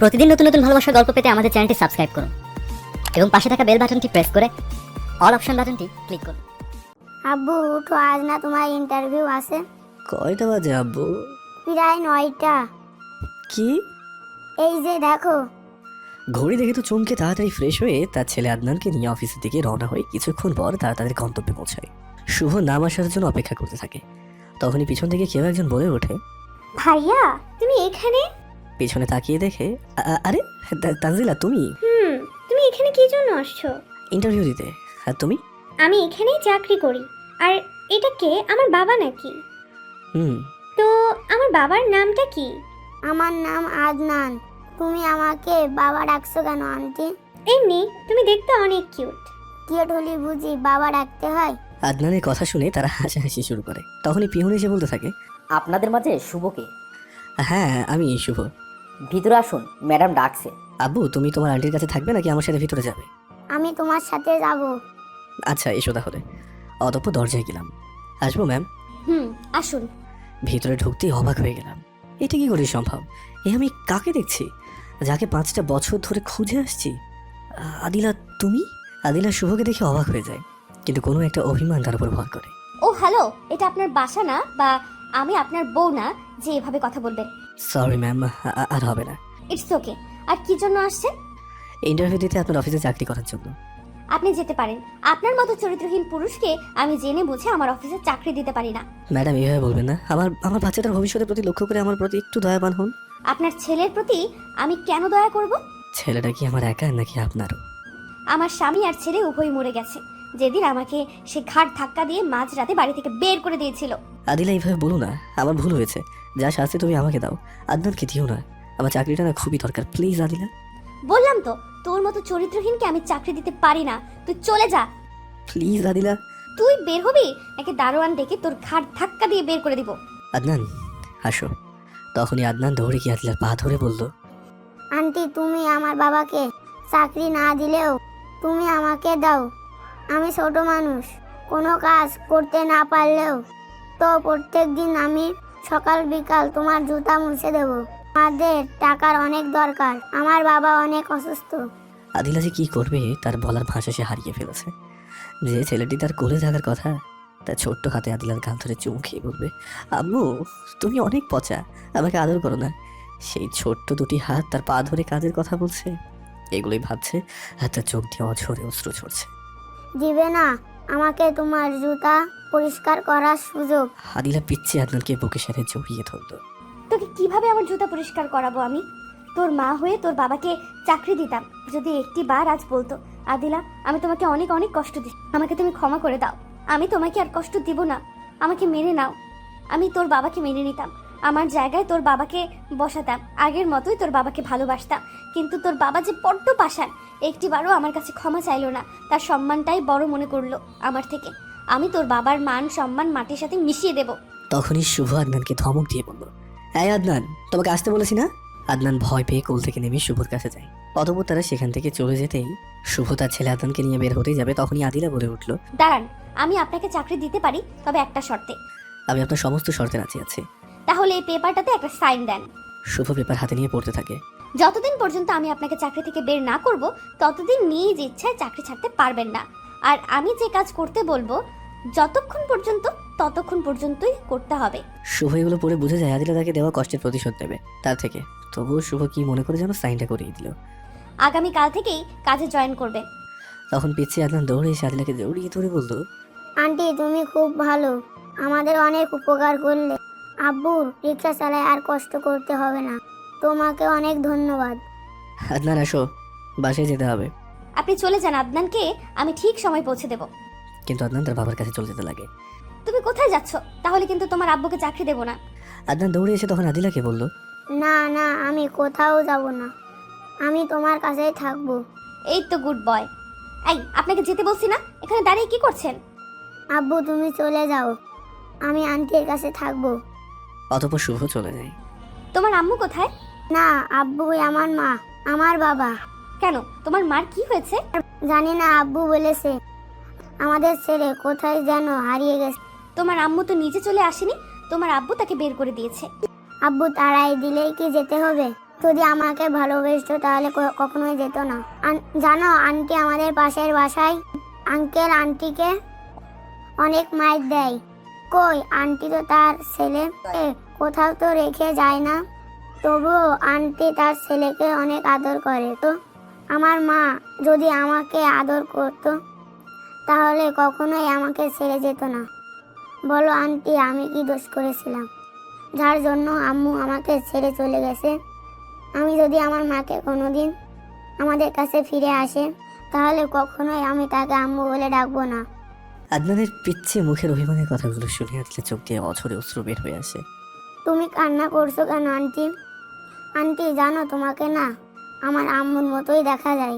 প্রতিদিন নতুন নতুন ভালোবাসার গল্প পেতে আমাদের চ্যানেলটি সাবস্ক্রাইব করুন এবং পাশে থাকা বেল বাটনটি প্রেস করে অল অপশন বাটনটি ক্লিক করুন। আব্বু উঠো, আজ না তোমার ইন্টারভিউ আছে। কয়টা বাজে আব্বু? প্রায় 9টা। কি? এই যে দেখো। ঘড়ি দেখে তো চমকে তাড়াতাড়ি ফ্রেশ হয়ে তার ছেলে আদনানকে নিয়ে অফিসের দিকে রওনা হয়ে কিছুক্ষণ পর তারা তাদের গন্তব্যে পৌঁছায়। শুভ নাম আসার জন্য অপেক্ষা করতে থাকে। তখনই পিছন থেকে কেউ একজন বলে ওঠে, ভাইয়া তুমি এখানে? পিছনে তাকিয়ে দেখে আরে তানজিলা তুমি? তুমি এখানে কি জন্য আসছো? ইন্টারভিউ দিতে। আর তুমি? আমি এখানেই চাকরি করি। আর এটা কে? আমার বাবা নাকি? হুম। তো আমার বাবার নামটা কি? আমার নাম আদনান। তুমি আমাকে বাবা ডাকছো কেন আন্টি? এমনি, তুমি দেখতে অনেক কিউট। কিউট হলে বুঝি বাবা ডাকতে হয়? আদনানের কথা শুনে তারা হাসাহাসি শুরু করে। তখনই পিহন এসে বলতে থাকে, আপনাদের মাঝে শুভকে হ্যাঁ আমি শুভ। ভিতরে আসুন, ম্যাডাম ডাকছে। আব্বু তুমি তোমার আন্টির কাছে থাকবে নাকি আমার সাথে ভিতরে যাবে? আমি তোমার সাথে যাব। আচ্ছা এসো তাহলে। অতঃপর দরজায় গেলাম। আসবো ম্যাম? আসুন। ভিতরে ঢুকতেই অবাক হয়ে গেলাম। এটা কি করে সম্ভব? আমি কাকে দেখছি, যাকে 5টা বছর ধরে খুঁজে আসছি? আদিলা তুমি? আদিলা শুভকে দেখে অবাক হয়ে যায়, কিন্তু কোনো একটা অভিমান তার উপর ভর করে। ও হ্যালো, এটা আপনার বাসা না, বা আমি আপনার বউ না যে এভাবে কথা বলবেন। সরি ম্যাম, আর হবে না। It's okay. আর কি জন্য আসছেন? ইন্টারভিউ দিতে আপনার অফিসে চাকরি করার জন্য। আপনি যেতে পারেন। আপনার মতো চরিত্রহীন পুরুষকে আমি জেনে বুঝে আমার অফিসে চাকরি দিতে পারি না। ম্যাডাম এইভাবে বলবেন না। আমার বাচ্চাটার ভবিষ্যতের প্রতি লক্ষ্য করে আমার প্রতি একটু দয়াবান হন। আপনার ছেলের প্রতি আমি কেন দয়া করব? ছেলেটা কি আমার একা নাকি আপনারও? আমার স্বামী আর ছেলে উভয়ই মরে গেছে যেদিন আমাকে সে ঘাট ধাক্কা দিয়ে মাঝরাতে বাড়ি থেকে বের করে দিয়েছিল। আদিলা এইভাবে বলো না, আমার ভুল হয়েছে। যা শাস্তি তুমি আমাকে দাও, আদনানকে দিও না। আমার চাকরিটা না খুবই দরকার, প্লিজ আদিলা। বললাম তো, তোর মতো চরিত্রহীনকে আমি চাকরি দিতে পারি না। তুই চলে যা। প্লিজ আদিলা। তুই বের হবি নাকি দারোয়ান ডেকে তোর ঘাট ধাক্কা দিয়ে বের করে দিব? আদনান আসো। তখনই আদনান দৌড়ে গিয়ে আদিলার পা ধরে বলল, আন্টি তুমি আমার বাবাকে চাকরি না দিলেও তুমি আমাকে দাও। আমি ছোট মানুষ, কোনো কাজ করতে না পারলেও তো প্রত্যেক দিন আমি সকাল বিকাল তোমার জুতা মুছে দেব। আমাদের টাকার অনেক দরকার, আমার বাবা অনেক অসুস্থ। আদিলা যে কি করবে তার বলার ভাষা সে হারিয়ে ফেলেছে। যে ছেলেটি তার কোলে থাকার কথা, তার ছোট্ট হাতে আদিলার গাল ধরে চুমু খেয়ে বলবে, আম্মু তুমি অনেক পচা, আমাকে আদর করো না। সেই ছোট্ট দুটি হাত তার পা ধরে কাজের কথা বলছে, এগুলোই ভাবছে, আর তার চোখ দিয়ে অঝরে অশ্রু ঝরছে। দিবে না আমাকে তোমার জুতা পরিষ্কার করার সুযোগ? আদিলা পিচ্ছে আদনানকে বুকের সাথে জড়িয়ে ধরল। তোকে কিভাবে আমার জুতা পরিষ্কার করাবো আমি? তোর মা হয়ে তোর বাবাকে চাকরি দিতাম যদি একটি বার আজ বলতো, আদিলা আমি তোমাকে অনেক অনেক কষ্ট দিই, আমাকে তুমি ক্ষমা করে দাও, আমি তোমাকে আর কষ্ট দিব না, আমাকে মেনে নাও। আমি তোর বাবাকে মেনে নিতাম, আমার জায়গায় তোর বাবাকে বসাতাম, আগের মতোই তোর বাবাকে ভালোবাসতাম। কিন্তু তোর বাবা যে বড্ড পাষাণ, একটিবারও আমার কাছে ক্ষমা চাইলো না, তার সম্মানটাই বড় মনে করলো আমার থেকে। আমি তোর বাবার মান সম্মান মাটির সাথে মিশিয়ে দেব। তখনই শুভ আদনানকে ধমক দিয়ে বলল, এই আদনান তোমাকে আসতে বলেছি না? আদনান ভয় পেয়ে কোল থেকে নেমে শুভর কাছে যায়। অতঃপর তারা সেখান থেকে চলে যেতেই শুভ তার ছেলে আদনানকে নিয়ে বের হতেই যাবে, তখনই আদিলা বলে উঠল, দাঁড়ান, আমি আপনাকে চাকরি দিতে পারি, তবে একটা শর্তে। আমি আপনার সমস্ত শর্তে রাজি আছি। তাহলে এই পেপারটাতে একটা সাইন দেন। শুভ পেপার হাতে নিয়ে পড়তে থাকে। যতদিন পর্যন্ত আমি আপনাকে চাকরি থেকে বের না করব, ততদিন নিজ ইচ্ছায় চাকরি ছাড়তে পারবেন না। আর আমি যে কাজ করতে বলবো যতক্ষণ পর্যন্ত, ততক্ষণ পর্যন্তই করতে হবে। শুভ এগুলো পড়ে বুঝে যায় আদিলা তাকে দেওয়া কষ্টের প্রতিশোধ নেবে তার থেকে। তবুও শুভ কি মনে করে যেন সাইনটা করিয়ে দিল। আগামী কাল থেকেই কাজে জয়েন করবেন। তখন পিছিয়ে আদনান দৌড়ে এসে আদিলাকে জড়িয়ে ধরে বলল, আন্টি তুমি খুব ভালো, আমাদের অনেক উপকার করলে। আব্বুর রিক্সা চালায় আর কষ্ট করতে হবে না, তোমাকে অনেক ধন্যবাদ। আদনান আসো, বাসায় যেতে হবে। আপনি চলে যান, আদনানকে আমি ঠিক সময় পৌঁছে দেব। কিন্তু আদনান তার বাবার কাছে চলে যেতে লাগে। তুমি কোথায় যাচ্ছ? তাহলে কিন্তু তোমার আব্বুকে চাকরি দেব না। আদনান দৌড়ে এসে তখন আদিলাকে বলল, না না, আমি কোথাও যাব না, আমি তোমার কাছেই থাকবো। এই তো গুড বয়। এই আপনাকে যেতে বলছি না, এখানে দাঁড়িয়ে কি করছেন? আব্বু তুমি চলে যাও, আমি আন্টির কাছে থাকবো। অতঃপর শুভ চলে যায়। তোমার আম্মু কোথায়? না আব্বুই আমার মা, আমার বাবা। কেন, তোমার মার কি হয়েছে? জানি না, আব্বু বলেছে আমাদের ছেলে কোথায় যেন হারিয়ে গেছে। তোমার আম্মু তো নিজে চলে আসেনি, তোমার আব্বু তাকে বের করে দিয়েছে। আব্বু তাড়াই দিলেই কি যেতে হবে? যদি আমাকে ভালোবাসতো তাহলে কখনোই যেত না। জানো আন্টি আমাদের পাশের বাসায় আঙ্কেল আন্টিকে অনেক মাইর দেয়। কই আন্টি তো তার ছেলে কোথাও তো রেখে যায় না, তবুও আন্টি তার ছেলেকে অনেক আদর করে। তো আমার মা যদি আমাকে আদর করতো তাহলে কখনোই আমাকে ছেড়ে যেত না। বলো আন্টি আমি কি দোষ করেছিলাম যার জন্য আম্মু আমাকে ছেড়ে চলে গেছে? আমি যদি আমার মাকে কোনোদিন আমাদের কাছে ফিরে আসে তাহলে কখনোই আমি তাকে আম্মু বলে ডাকবো না। আদনানের পিচ্ছে মুখের অভিমানের কথাগুলো শুনে আদিলা চোখ দিয়ে অঝরে অশ্রু বের হয়ে আসে। তুমি কান্না করছো কেন আন্টি? আন্টি জানো তোমাকে না আমার আম্মুর মতোই দেখা যায়।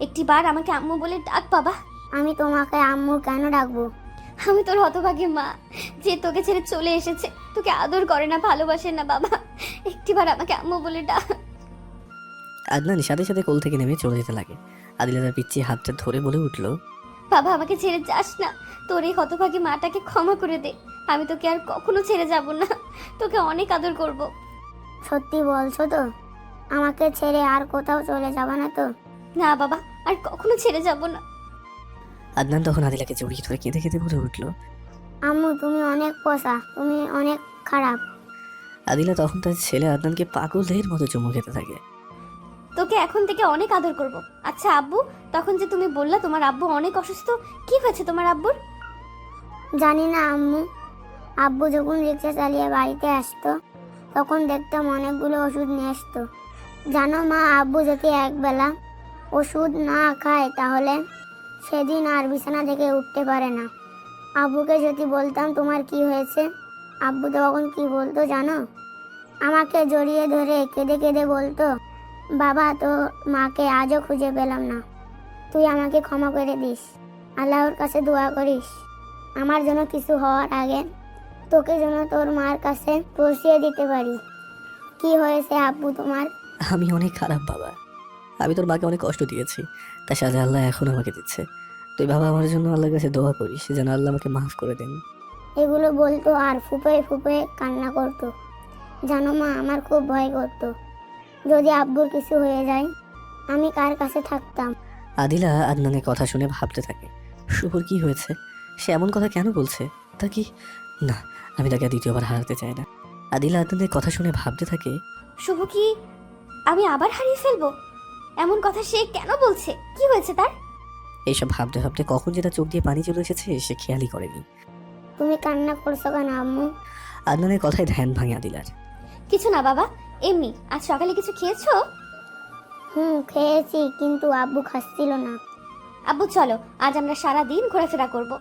একটি বার আমাকে আম্মু বলে ডাক বাবা। আমি তোমাকে আম্মু কেন ডাকবো? আমি তোর হতভাগী মা, যে তোকে ছেড়ে চলে এসেছে, তোকে আদর করে না, ভালোবাসে না বাবা। একটিবার আমাকে আম্মু বলে ডাক। আদনান সাথে সাথে কোল থেকে নেমে চলে যেতে লাগে। আদিলা তার পিচ্ছি হাতটা ধরে বলে উঠল, বাবা আমাকে ছেড়ে যাস না, তোর এই হতভাগী মাটাকে ক্ষমা করে দে। আমি তোকে আর কখনো ছেড়ে যাব না, তোকে অনেক আদর করব। সত্যি বলছো তো? আমাকে ছেড়ে আর কোথাও চলে যাবে না তো? না বাবা, আর কখনো ছেড়ে যাব না। আদনান তখন আদিলাকে জড়িয়ে ধরে কেঁদে কেঁদে বলে উঠল, আম্মু তুমি অনেক পোষা, তুমি অনেক খারাপ। আদিলা তখন তার ছেলে আদনানকে পাগলের মতো চুমু খেতে থাকে। তোকে এখন থেকে অনেক আদর করব। আচ্ছা আব্বু, তখন যে তুমি বললা তোমার আব্বু অনেক অসুস্থ, কি হয়েছে তোমার আব্বুর? জানি না আম্মু, আব্বু যখন রিক্সা চালিয়ে বাড়িতে আসতো তখন দেখতাম অনেকগুলো ওষুধ নিয়ে আসতো। জানো মা, আব্বু যদি একবেলা ওষুধ না খায় তাহলে সেদিন আর বিছানা থেকে উঠতে পারে না। আব্বুকে যদি বলতাম তোমার কি হয়েছে, আব্বু তখন কি বলতো জানো? আমাকে জড়িয়ে ধরে কেঁদে কেঁদে বলতো, বাবা তো মাকে আজও খুঁজে পেলাম না, তুই আমাকে ক্ষমা করে দিস, আল্লাহর কাছে দোয়া করিস আমার যেন কিছু হওয়ার আগে তোকে যেন তোর মার কাছে পৌঁছিয়ে দিতে পারি। কি হয়েছে আব্বু তোমার? আমি অনেক খারাপ বাবা, আমি তোর মাকে অনেক কষ্ট দিয়েছি, তার সাজা আল্লাহ এখন আমাকে দিচ্ছে। তুই বাবা আমার জন্য আল্লাহর কাছে দোয়া করিস যেন আল্লাহ আমাকে মাফ করে দেন। এগুলো বলতো আর ফুপে ফুপে কান্না করতো। জানো মা, আমার খুব ভয় করতো যদি আব্বুর কিছু হয়ে যায় আমি কার কাছে থাকতাম। আদিলা আদনানের কথা শুনে ভাবতে থাকে, শুভর কি হয়েছে, সে এমন কথা কেন বলছে? তা কি না, আমি তাকে আর দ্বিতীয়বার হারাতে চাই না। আদিলা আদনানের কথা শুনে ভাবতে থাকে, শুভ কি আমি আবার হারিয়ে ফেলবো? এমন কথা সে কেন বলছে? কি হয়েছে তার? এইসব ভাবতে ভাবতে কখন যেটা চোখ দিয়ে পানি চলে এসেছে সে খেয়ালই করেনি। তুমি কান্না করছো কেন আম্মু? আদনানের কথায় ধ্যান ভাঙে আদিলার। কিছু না বাবা, এমনি। আজ সকালে কিছু খেয়েছো? খেয়েছি, কিন্তু আব্বু খাচ্ছিল না। আব্বু চলো, আজ আমরা সারা দিন ঘোরাফেরা করব।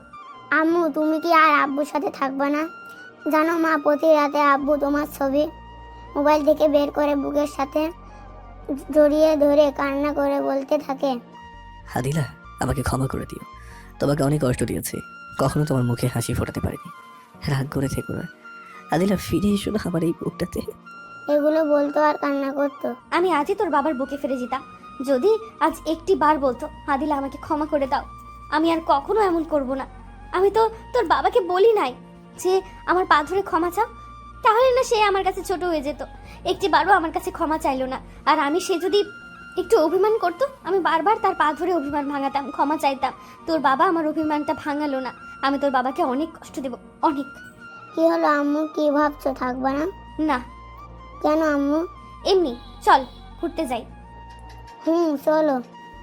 আম্মু তুমি কি আর আব্বুর সাথে থাকবে না? জানো মা, প্রতি রাতে আব্বু তোমার ছবি মোবাইল থেকে বের করে বুকের সাথে জড়িয়ে ধরে কান্না করে বলতে থাকে, আদিলা আমাকে ক্ষমা করে দিও, তোমাকে অনেক কষ্ট দিয়েছি, কখনো তোমার মুখে হাসি ফোটাতে পারিনি, রাগ করে থেকো না। আদিলা ফিরে এসো না আমার এই বুকটাতে। এগুলো বলতো আর কান্না করতো। আমি আজই তোর বাবার বুকে ফিরে যেতাম যদি আজ একটি বার বলতো, আদিলা আমাকে ক্ষমা করে দাও, আমি আর কখনো এমন করব না। আমি তো তোর বাবাকে বলি নাই যে আমার পা ধরে ক্ষমা চাও, তাহলে না সে আমার কাছে ছোট হয়ে যেত। একটি বারও আমার কাছে ক্ষমা চাইলো না। আর আমি, সে যদি একটু অভিমান করতো, আমি বারবার তার পা ধরে অভিমান ভাঙাতাম, ক্ষমা চাইতাম। তোর বাবা আমার অভিমানটা ভাঙালো না। আমি তোর বাবাকে অনেক কষ্ট দেব, অনেক। কি হলো আম্মু, কি ভাবছো, থাকবা না? না। কেন আম্মু? এমনি, চল ঘুরতে যাই। চলো।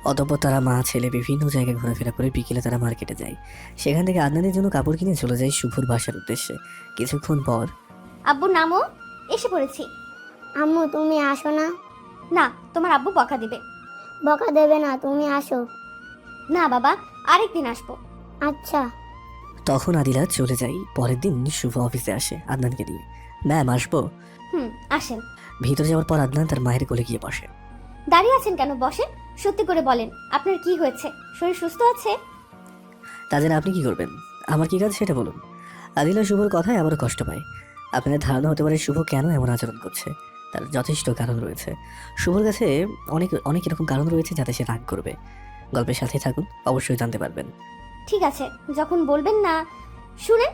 অতঃপর তারা মা ছেলে বিভিন্ন জায়গায় ঘোরাফেরা করে বিকেলে তারা মার্কেটে যায়। সেখান থেকে আদনানের জন্য কাপড় কিনে চলে যায় শুভর বাসার উদ্দেশ্যে। কিছুক্ষণ পর, আব্বু নামো, এসে পড়েছি। আম্মু তুমি আসো না? না, তোমার আব্বু বকা দিবে। বকা দেবে না, তুমি আসো। না বাবা, আরেকদিন আসবো। আচ্ছা। তখন আদিলা চলে যায়। পরের দিন শুভ অফিসে আসে আদনানকে দিয়ে। ম্যাম আসবো? আসেন। ভিতরে যাওয়ার পর আদনান তার মায়ের কোলে গিয়ে বসে। দাঁড়িয়ে আছেন কেন? বসেন। সত্যি করে বলেন, আপনার কি হয়েছে? শরীর সুস্থ আছে? তা জেনে আপনি কি করবেন? আমার কি কাজ সেটা বলুন। আদিলা শুভর কথায় আবারও কষ্ট পায়। আপনাদের ধারণা হতে পারে শুভ কেন এমন আচরণ করছে। তার যথেষ্ট কারণ রয়েছে। শুভর কাছে অনেক অনেক এরকম কারণ রয়েছে যাতে সে রাগ করবে। গল্পের সাথে থাকুন, অবশ্যই জানতে পারবেন। ঠিক আছে, যখন বলবেন না শুনেন,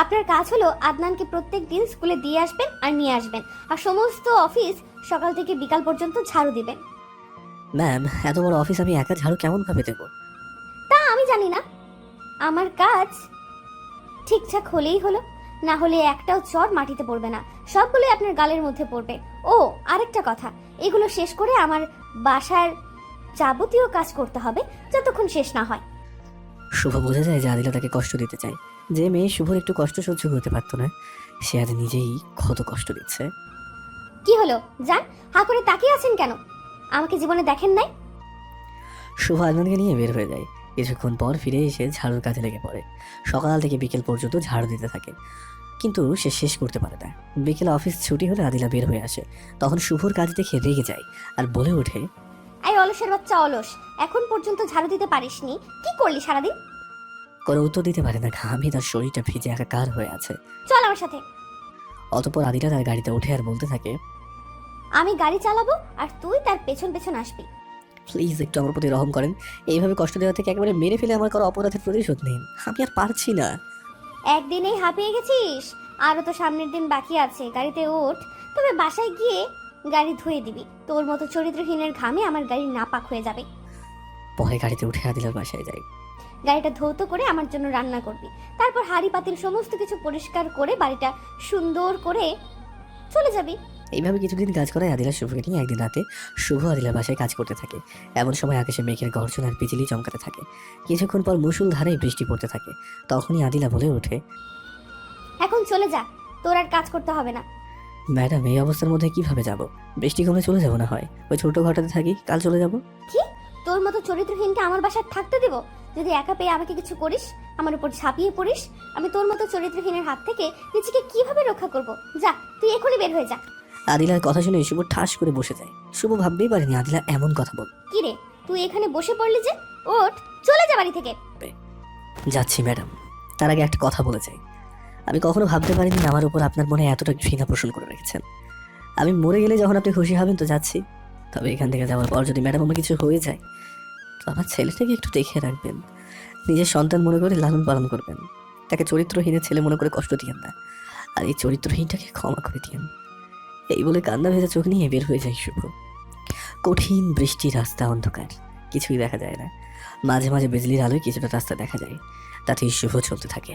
আপনার কাজ হলো আদনানকে প্রত্যেক দিন স্কুলে দিয়ে আসবেন আর নিয়ে আসবেন, আর সমস্ত অফিস সকাল থেকে বিকাল পর্যন্ত ঝাড়ু দিবেন। ম্যাম, এত বড় অফিস আমি একা ঝাড়ু কেমন ভাবে দেবো? তা আমি জানি না, আমার কাজ ঠিকঠাক হলেই হলো, না হলে একটাও চর মাটিতে পড়বে না, সবগুলোই আপনার গালের মধ্যে পড়বে। ও আরেকটা কথা, এগুলো শেষ করে আমার বাসার যাবতীয় কাজ করতে হবে যতক্ষণ শেষ না হয়। শুভ বোঝা যায় যে আদিলা তাকে কষ্ট দিতে চায়। যে মেয়ে শুভর একটু কষ্ট সহ্য করতে পারতো না, সে আজ নিজেই কত কষ্ট দিচ্ছে। কি হলো, যান, হা করে তাকিয়ে আছেন কেন? আমাকে জীবনে দেখেন নাই? শুভ আদনানকে নিয়ে বের হয়ে যায়। কিছুক্ষণ পর ফিরে এসে ঝাড়ুর কাজে লেগে পড়ে। সকাল থেকে বিকেল পর্যন্ত ঝাড়ু দিতে থাকে, কিন্তু সে শেষ করতে পারে না। বিকেলে অফিস ছুটি হলে আদিলা বের হয়ে আসে। তখন শুভর কাজ দেখে রেগে যায় আর বলে ওঠে, এই অলসের বাচ্চা অলস, এখন পর্যন্ত ঝাড়ু দিতে পারিসনি, কি করলি সারাদিন? কোনো উত্তর দিতে পারে না। ঘামে তার শরীরটা ভিজে একাকার হয়ে আছে। চল আমার সাথে। অতঃপর আদিলা তার গাড়িতে ওঠে আর বলতে থাকে, আমি গাড়ি চালাবো আর তুই তার পেছন পেছন আসবি। প্লিজ একটু আমার প্রতি রহম করেন। এইভাবে কষ্ট দেওয়া থেকে একেবারে মেরে ফেলে আমার কোনো অপরাধের প্রতিশোধ নিন। আমি আর পারছি না। একদিনেই হাঁপিয়ে গেছিস, আরো তো সামনের দিন বাকি আছে। গাড়িতে ওঠ, তবে বাসায় গিয়ে গাড়ি ধুয়ে দিবি। তোর মতো চরিত্রহীনের ঘামে আমার গাড়ি নাপাক হয়ে যাবে। পরে গাড়িতে উঠে আদিলার বাসায় যায়। গাড়িটা ধৌত করে আমার জন্য রান্না করবি, তারপর হাঁড়ি পাতিল সমস্ত কিছু পরিষ্কার করে বাড়িটা সুন্দর করে চলে যাবি। এইভাবে কিছুদিন কাজ করায় আদিলা শুভকে নিয়ে একদিন রাতে শুভ আদিলার বাসায় কাজ করতে থাকে। এমন সময় আকাশে মেঘের গর্জন আর বিজলি চমকাতে থাকে। কিছুক্ষণ পর মুষলধারায় বৃষ্টি পড়তে থাকে। তখনই আদিলা বলে ওঠে, এখন চলে যা, তোর আর কাজ করতে হবে না। ম্যাডাম, এই অবস্থার মধ্যে কিভাবে যাব? বৃষ্টি কমলে চলে যাবো না হয়, ওই ছোট ঘরটাতে থাকি, কাল চলে যাব। কি, তোর মতো চরিত্রহীনকে আমার বাসায় থাকতে দেব? যদি একা পেয়ে আমাকে কিছু করিস, আমার উপর ঝাঁপিয়ে পড়িস, আমি তোর মতো চরিত্রহীনের হাত থেকে নিজেকে কিভাবে রক্ষা করব? যা, তুই এখনই বের হয়ে যা। আদিলার কথা শুনে শুভ ঠাস করে বসে যায়। শুভ ভাবতেই পারেনি আদিলা এমন কথা বল। কি রে, তুই এখানে বসে পড়লি যে? ওঠ, চলে যা বাড়ি থেকে। যাচ্ছি ম্যাডাম, তার আগে একটা কথা বলে যাই। আমি কখনো ভাবতে পারিনি আমার উপর আপনার মনে এতটা ঘৃণা পোষণ করে রেখেছেন। আমি মরে গেলে যখন আপনি খুশি হবেন তো যাচ্ছি, তবে এখান থেকে যাওয়ার পর যদি ম্যাডাম আমার কিছু হয়ে যায়, তো আমার ছেলেটাকে একটু দেখে রাখবেন। নিজের সন্তান মনে করে লালন পালন করবেন। তাকে চরিত্রহীনের ছেলে মনে করে কষ্ট দিয়েন না, আর এই চরিত্রহীনটাকে ক্ষমা করে দিয়েন। এই বলে কান্না ভেজা চোখ নিয়ে বের হয়ে যায় শুভ। কঠিন বৃষ্টি, রাস্তা অন্ধকার, কিছুই দেখা যায় না। মাঝে মাঝে বিজলির আলোয় কিছুটা রাস্তা দেখা যায়। তাতেই শুভ চলতে থাকে।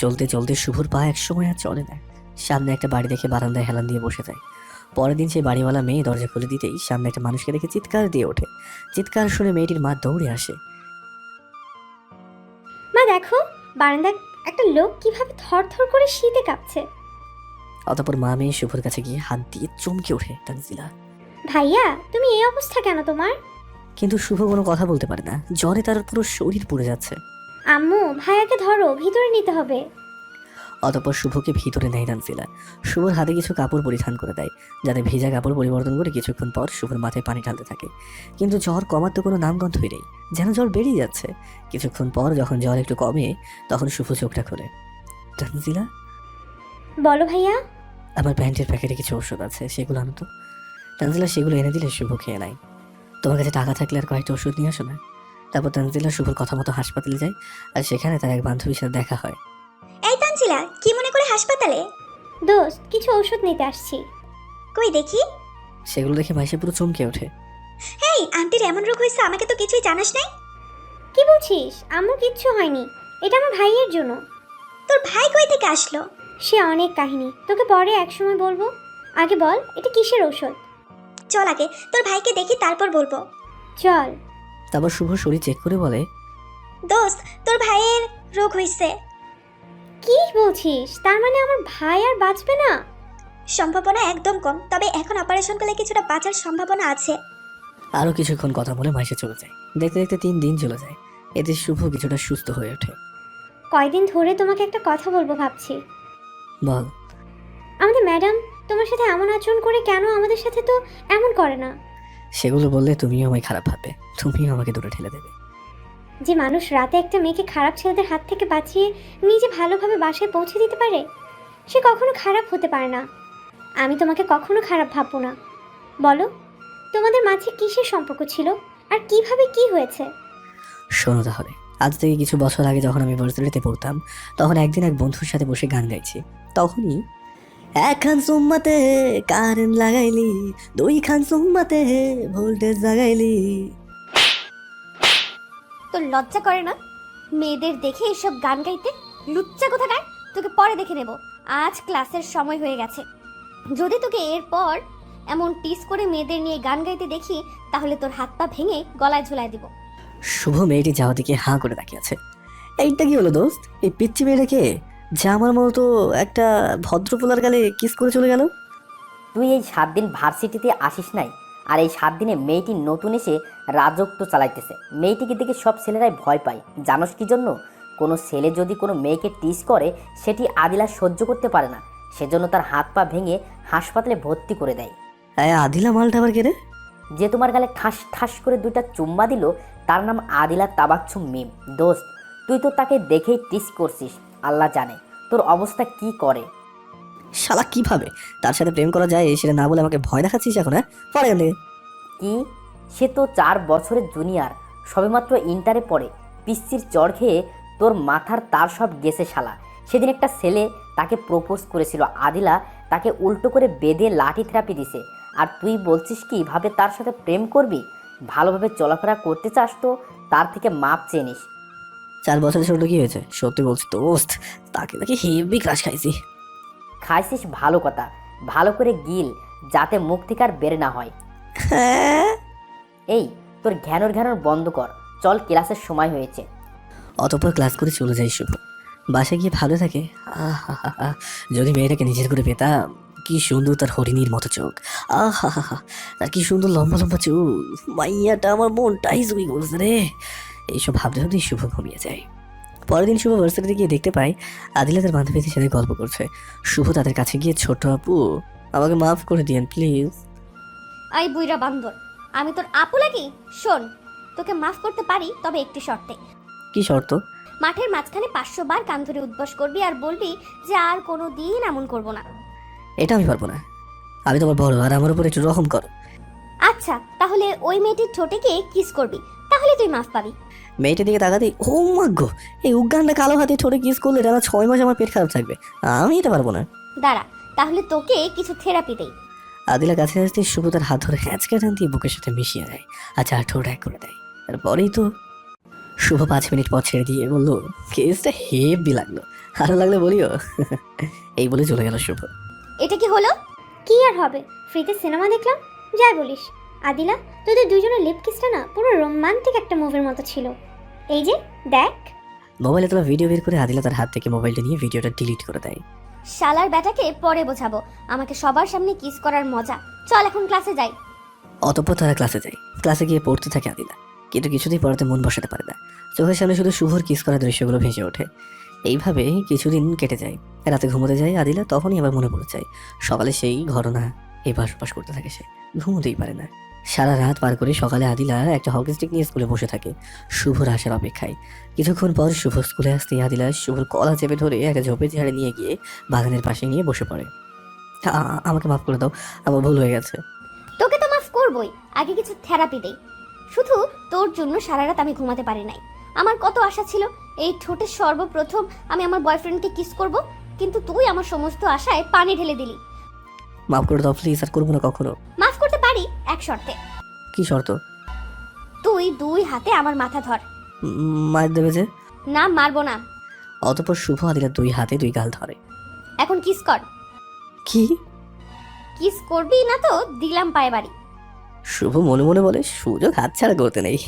চলতে চলতে শুভর পা একসময় আর চলে না। সামনে একটা বাড়ি দেখে বারান্দায় হেলান দিয়ে বসে যায়। পরের দিন সেই বাড়িওয়ালা মেয়ে দরজা খুলে দিতেই সামনে একটা মানুষকে দেখে চিৎকার দিয়ে ওঠে। চিৎকার শুনে মেয়েটির মা দৌড়ে আসে। মা দেখো, বারান্দায় একটা লোক কিভাবে থরথর করে শীতে কাঁপছে। অতঃপর মা মেয়ে শুভর কাছে গিয়ে হাত দিয়ে চমকে ওঠে তানজিলা। ভাইয়া, তুমি এই অবস্থা কেন তোমার? কিন্তু শুভ কোনো কথা বলতে পারে না। জ্বরে তার পুরো শরীর পুড়ে যাচ্ছে। আম্মু, ভাইয়াকে ধরো, ভিতরে নিতে হবে। অতঃপর শুভকে ভিতরে নেয় তানজিলা। শুভর হাতে কিছু কাপড় পরিধান করে দেয়, যাতে ভেজা কাপড় পরিবর্তন করে কিছুক্ষণ পর শুভর মাথায় পানি ঢালতে থাকে। কিন্তু জ্বর কমার তো কোনো নামগন্ধই নেই, যেন জ্বর বেড়েই যাচ্ছে। কিছুক্ষণ পর যখন জ্বর একটু কমে, তখন শুভ চোখটা খোলে। তানজিলা, বলো ভাইয়া। আমার প্যান্টের প্যাকেটে কিছু ওষুধ আছে, সেগুলো আনো তো। তানজিলা সেগুলো এনে দিলে শুভ খেয়ে নেয়। তোমার কাছে টাকা থাকলে আর কয়েকটা ওষুধ নিয়ে আসো না। তারপর তানজিলা শুভর কথা মতো হাসপাতালে যায়, আর সেখানে তার এক বান্ধবীর সাথে দেখা হয়। এই তানজিলা, কি মনে করে হাসপাতালে? দোস্ত, কিছু ওষুধ নিতে আসছি। কই দেখি। সেগুলো দেখে মাইশা পুরো চমকে ওঠে। এই আন্টির এমন রোগ হয়েছে, আমাকে তো কিছুই জানাস নাই। কি বলছিস? আম্মু, কিচ্ছু হয়নি, এটা আমার ভাইয়ের জন্য। তোর ভাই কই থেকে আসলো? সে অনেক কাহিনী, তোকে পরে একসময় বলবো। আগে বল, এটা কিসের ঔষধ? চল আগে তোর ভাইকে দেখি, তারপর বলবো। চল। তারপর শুভ শরীর চেক করে বলে, দোস্ত, তোর ভাইয়ের রোগ হয়েছে। কি বলছিস? তার মানে আমার ভাই আর বাঁচবে না? সম্ভাবনা একদম কম, তবে এখন অপারেশন করলে কিছুটা বাঁচার সম্ভাবনা আছে। আরো কিছুক্ষণ কথা বলে মাইশা চলে যায়। দেখতে দেখতে 3 দিন চলে যায়। এতে শুভ কিছুটা সুস্থ হয়ে ওঠে। কয়দিন ধরে তোমাকে একটা কথা বলবো ভাবছি। বল। আমাদের ম্যাডাম তোমার সাথে এমন আচরণ করে কেন? আমাদের সাথে তো এমন করে না। সেগুলো বললে তুমিও আমায় খারাপ ভাববে, তুমিও আমাকে দূরে ঠেলে দেবে। যে মানুষ রাতে একটা মেয়েকে খারাপ ছেলেদের হাত থেকে বাঁচিয়ে নিজে ভালোভাবে বাসায় পৌঁছে দিতে পারে, সে কখনো খারাপ হতে পারে না। আমি তোমাকে কখনো খারাপ ভাববো না। বলো, তোমাদের মাঝে কিসের সম্পর্ক ছিল আর কিভাবে কি হয়েছে? শোনো তাহলে, আজ থেকে কিছু বছর আগে যখন আমি ভার্সিটিতে পড়তাম, তখন একদিন এক বন্ধুর সাথে বসে গান গাইছি। তখনই একখান সুম্মাতে কারেন্ট লাগাইলি, দুইখান সুম্মাতে ভোল্টেজ লাগাইলি। তোর লজ্জা করে না মেয়েদের দেখে এসব গান গাইতে? লুচ্চা কোথাকার, তোকে পরে দেখে নেব। আজ ক্লাসের সময় হয়ে গেছে। যদি তোকে এরপর এমন টিস করে মেয়েদের নিয়ে গান গাইতে দেখি, তাহলে তোর হাত পা ভেঙে গলায় ঝুলাই দিব। শুভ মেয়েটি যাওয়া দিকে হাঁ করে তাকিয়ে আছে। এইটা কি হলো দোস্ত? এই পিচ্চি মেয়েটাকে যা আমার মতো একটা ভদ্রপোলার গালে কিস করে চলে গেল। তুই এই 7 দিন ভার্সিটিতে আসিস নাই, আর এই 7 দিনে মেয়েটি নতুন এসে রাজত্ব চালাইতেছে। মেয়েটিকে দেখে সব ছেলেরাই ভয় পায়। জানোস কি জন্য? কোনো ছেলে যদি কোনো মেয়েকে টিস করে, সেটি আদিলা সহ্য করতে পারে না, সেজন্য তার হাত পা ভেঙে হাসপাতালে ভর্তি করে দেয়। আদিলা মালটা আবার কে রে? যে তোমার গালে ঠাস ঠাস করে 2টা চুম্মা দিল, তার নাম আদিলা তাবাচ্ছুম মিম। দোস্ত, তুই তো তাকে দেখেই টিস করছিস। আল্লাহ জানে তোর অবস্থা কি করে। শালা কিভাবে তার সাথে প্রেম করা যায় সেটা না বলে আমাকে ভয় দেখাচ্ছিস এখন? হ্যাঁ, পরে গেলে কি? সে তো 4 বছরের জুনিয়র, সবেমাত্র ইন্টারে পড়ে। পিচ্চির চড় খেয়ে তোর মাথার তার সব গেছে শালা। সেদিন একটা ছেলে তাকে প্রপোজ করেছিল, আদিলা তাকে উল্টো করে বেঁধে লাঠি থেরাপি দিছে, আর তুই বলছিস কিভাবে তার সাথে প্রেম করবি? ভালোভাবে চলাফেরা করতে চাস তো তার থেকে মাপ চেয়ে নিস। 4 বছরের ছোট কি হয়েছে? সত্যি বলছি দোস্ত, তাকে তাকে হেভি ক্রাশ খাইছি। খাইছিস ভালো কথা, ভালো করে গিল, যাতে মুখ থেকে আর বের না হয়। হ্যাঁ, এই তোর ঘ্যানোর ঘ্যানোর বন্ধ কর, চল ক্লাসের সময় হয়েছে। অতঃপর ক্লাস করে চলে যাই শুভ। বাসায় গিয়ে ভালো থাকে। আহা, যদি মেয়েটাকে নিজের করে পেতাম। কি সুন্দর তার হরিণীর মতো চোখ, আহা, তার কি সুন্দর লম্বা লম্বা চুল। মাইয়াটা আমার মনটাই জুই করছে রে। এইসব ভাবতে ভাবতেই শুভ ঘুমিয়ে যায়। পরের দিন শুভ ভার্সিটিতে গিয়ে দেখতে পাই আদিলা তার বান্ধবীদের সাথে গল্প করছে। শুভ তাদের কাছে গিয়ে, ছোট আপু আমাকে মাফ করে দিয়েন প্লিজ। আই বুইরা বান্দর, আমি তোর আপু লাগি? শোন, তোকে মাফ করতে পারি, তবে একটি শর্তে। কি শর্ত? মাঠের মাঝখানে 500 বার কান ধরে উদ্বাস করবি আর বলবি যে আর কোনো দিন এমন করব না। এটা আমি পারবো না। আমি তোমার বড়, আর আমার উপর একটু রকম করো। আচ্ছা, তাহলে ওই মেয়েটির ঠোঁটে গিয়ে কিস করবি, তাহলে তুই মাফ পাবি। মেয়েটার দিকে তাকাতেই ও মাগো, এই উগানটা কালো হাতে ঠোঁটে কিস করলে টানা 6 মাস আমার পেট খারাপ থাকবে। আমি এটা পারবো না। দাঁড়া, তাহলে তোকে কিছু থেরাপি দেই। আদিলা কাছে আসতে শুভ তার হাত ধরে হ্যাঁচকা টান দিয়ে বুকের সাথে মিশিয়ে দেয়, আর চার ঠোঁট এক করে দেয়। তারপরেই তো শুভ 5 মিনিট পর ছেড়ে দিয়ে বললো, কেসটা হেভি লাগলো, আরো লাগলে বলিও। এই বলে চলে গেল শুভ। এটা কি হলো? কি আর হবে, ফ্রিতে সিনেমা দেখলাম, যাই বলিস। আদিলা, তোদের দুইজনের লিপ কিসটা না পুরো রোমান্টিক একটা মুভির মতো ছিল। এই যে দেখ। মোবাইলে তোলা ভিডিও বের করে আদিলা তার হাত থেকে মোবাইলটা নিয়ে ভিডিওটা ডিলিট করে দেয়। শালার ব্যাটাকে পরে বোঝাবো আমাকে সবার সামনে কিস করার মজা। চল এখন ক্লাসে যাই। অতঃপর তারা ক্লাসে যায়। ক্লাসে গিয়ে পড়তে থাকে আদিলা, কিন্তু কিছুতেই পড়াতে মন বসাতে পারে না। চোখের সামনে শুধু শুভর কিস করা দৃশ্যগুলো ভেসে ওঠে। এইভাবে কিছুদিন কেটে যায়। রাতে ঘুমোতে যায় আদিলা, তখনই আবার মনে পড়ে যায় সকালে সেই ঘটনা। এই বাস করতে থাকে সে, ঘুমোতেই পারে না। সারা রাত পার করে সকালে আদিলা একটা হকি স্টিক নিয়ে স্কুলে বসে থাকে শুভর আসার অপেক্ষায়। কিছুক্ষণ পর শুভ স্কুলে আসতেই আদিলা শুভর কলা চেপে ধরে একটা ঝোপে ঝাড়ে নিয়ে গিয়ে বাগানের পাশে নিয়ে বসে পড়ে। আমাকে মাফ করে দাও, আমার ভুল হয়ে গেছে। তোকে তো মাফ করবই, আগে কিছু থেরাপি দেই। শুধু তোর জন্য সারা রাত আমি ঘুমাতে পারি নাই। আমার কত আশা ছিল এই ঠোঁটে সর্বপ্রথম আমি আমার বয়ফ্রেন্ডকে কিস করব, কিন্তু তুই আমার সমস্ত আশায় পানি ঢেলে দিলি। মাফ করে দাও প্লিজ, আর করবো না কখনো। মাফ করতে পারি এক শর্তে। কি শর্ত? তুই 2 হাতে আমার মাথা ধর। মায়ের দেবে যে? না, মারবো না। অতঃপর শুভ আদিলার 2 হাতে 2 গাল ধরে। এখন কিস কর। কি? কিস করবি না তো দিলাম পায়ে বাড়ি। শুভ মনে মনে বলে, সুযোগ হাতছাড়া করতে নেই।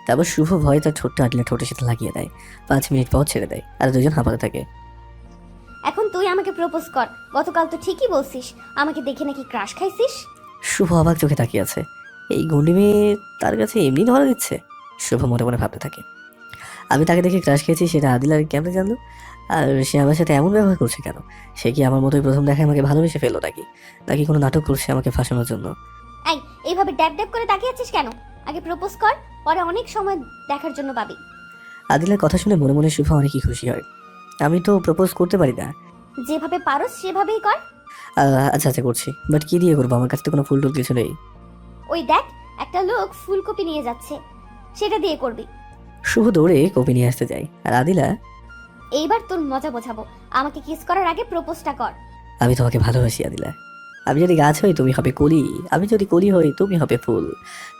তারপর শুভ ভয়ে তার ছোট্ট আদিলা ঠোঁটের সাথে লাগিয়ে দেয়। 5 মিনিট পর ছেড়ে দেয়, আর দুজন হাঁপাতে থাকে। এখন তুই আমাকে প্রপোজ কর। গতকাল তো ঠিকই বলছিস আমাকে দেখে নাকি ক্রাশ খাইছিস। শুভ অবাক চোখে তাকিয়ে আছে। এই গন্ডি মেয়ে তার কাছে এমনি ধরা দিচ্ছে। শুভ মনে মনে ভাবতে থাকে, আমি তাকে দেখে ক্রাশ খেয়েছি সেটা আদিলার কেমনে জানলো? আর সে আমার সাথে এমন ব্যবহার করছে কেন? সে কি আমার মতোই প্রথম দেখায় আমাকে ভালোবেসে ফেললো নাকি? নাকি কোনো নাটক করছে আমাকে ফাঁসানোর জন্য? এই এইভাবে ড্যাব ড্যাব করে তাকিয়ে আছিস কেন? আগে প্রপোজ কর, পরে অনেক সময় দেখার জন্য পাবি। আদিলার কথা শুনে মনে মনে শুভ অনেকই খুশি হয়। আমি তো প্রপোজ করতে পারি না। যেভাবে পারোস সেভাবেই কর। আচ্ছা করছি, বাট কি দিয়ে করবো? আমার কাছে তো কোনো ফুল টুল কিছু নেই। ওই দেখ, একটা লোক ফুলকপি নিয়ে যাচ্ছে, সেটা দিয়ে করবি। শুভ দৌড়ে কপি নিয়ে আসতে যায়, আর আদিলা, এইবার তোর মজা বোঝাবো, আমাকে কিস করার আগে প্রপোজটা কর। আমি তোমাকে ভালোবাসি আদিলা। আমি যদি গাছ হই তুমি হবে কলি, আমি যদি কলি হই তুমি হবে ফুল,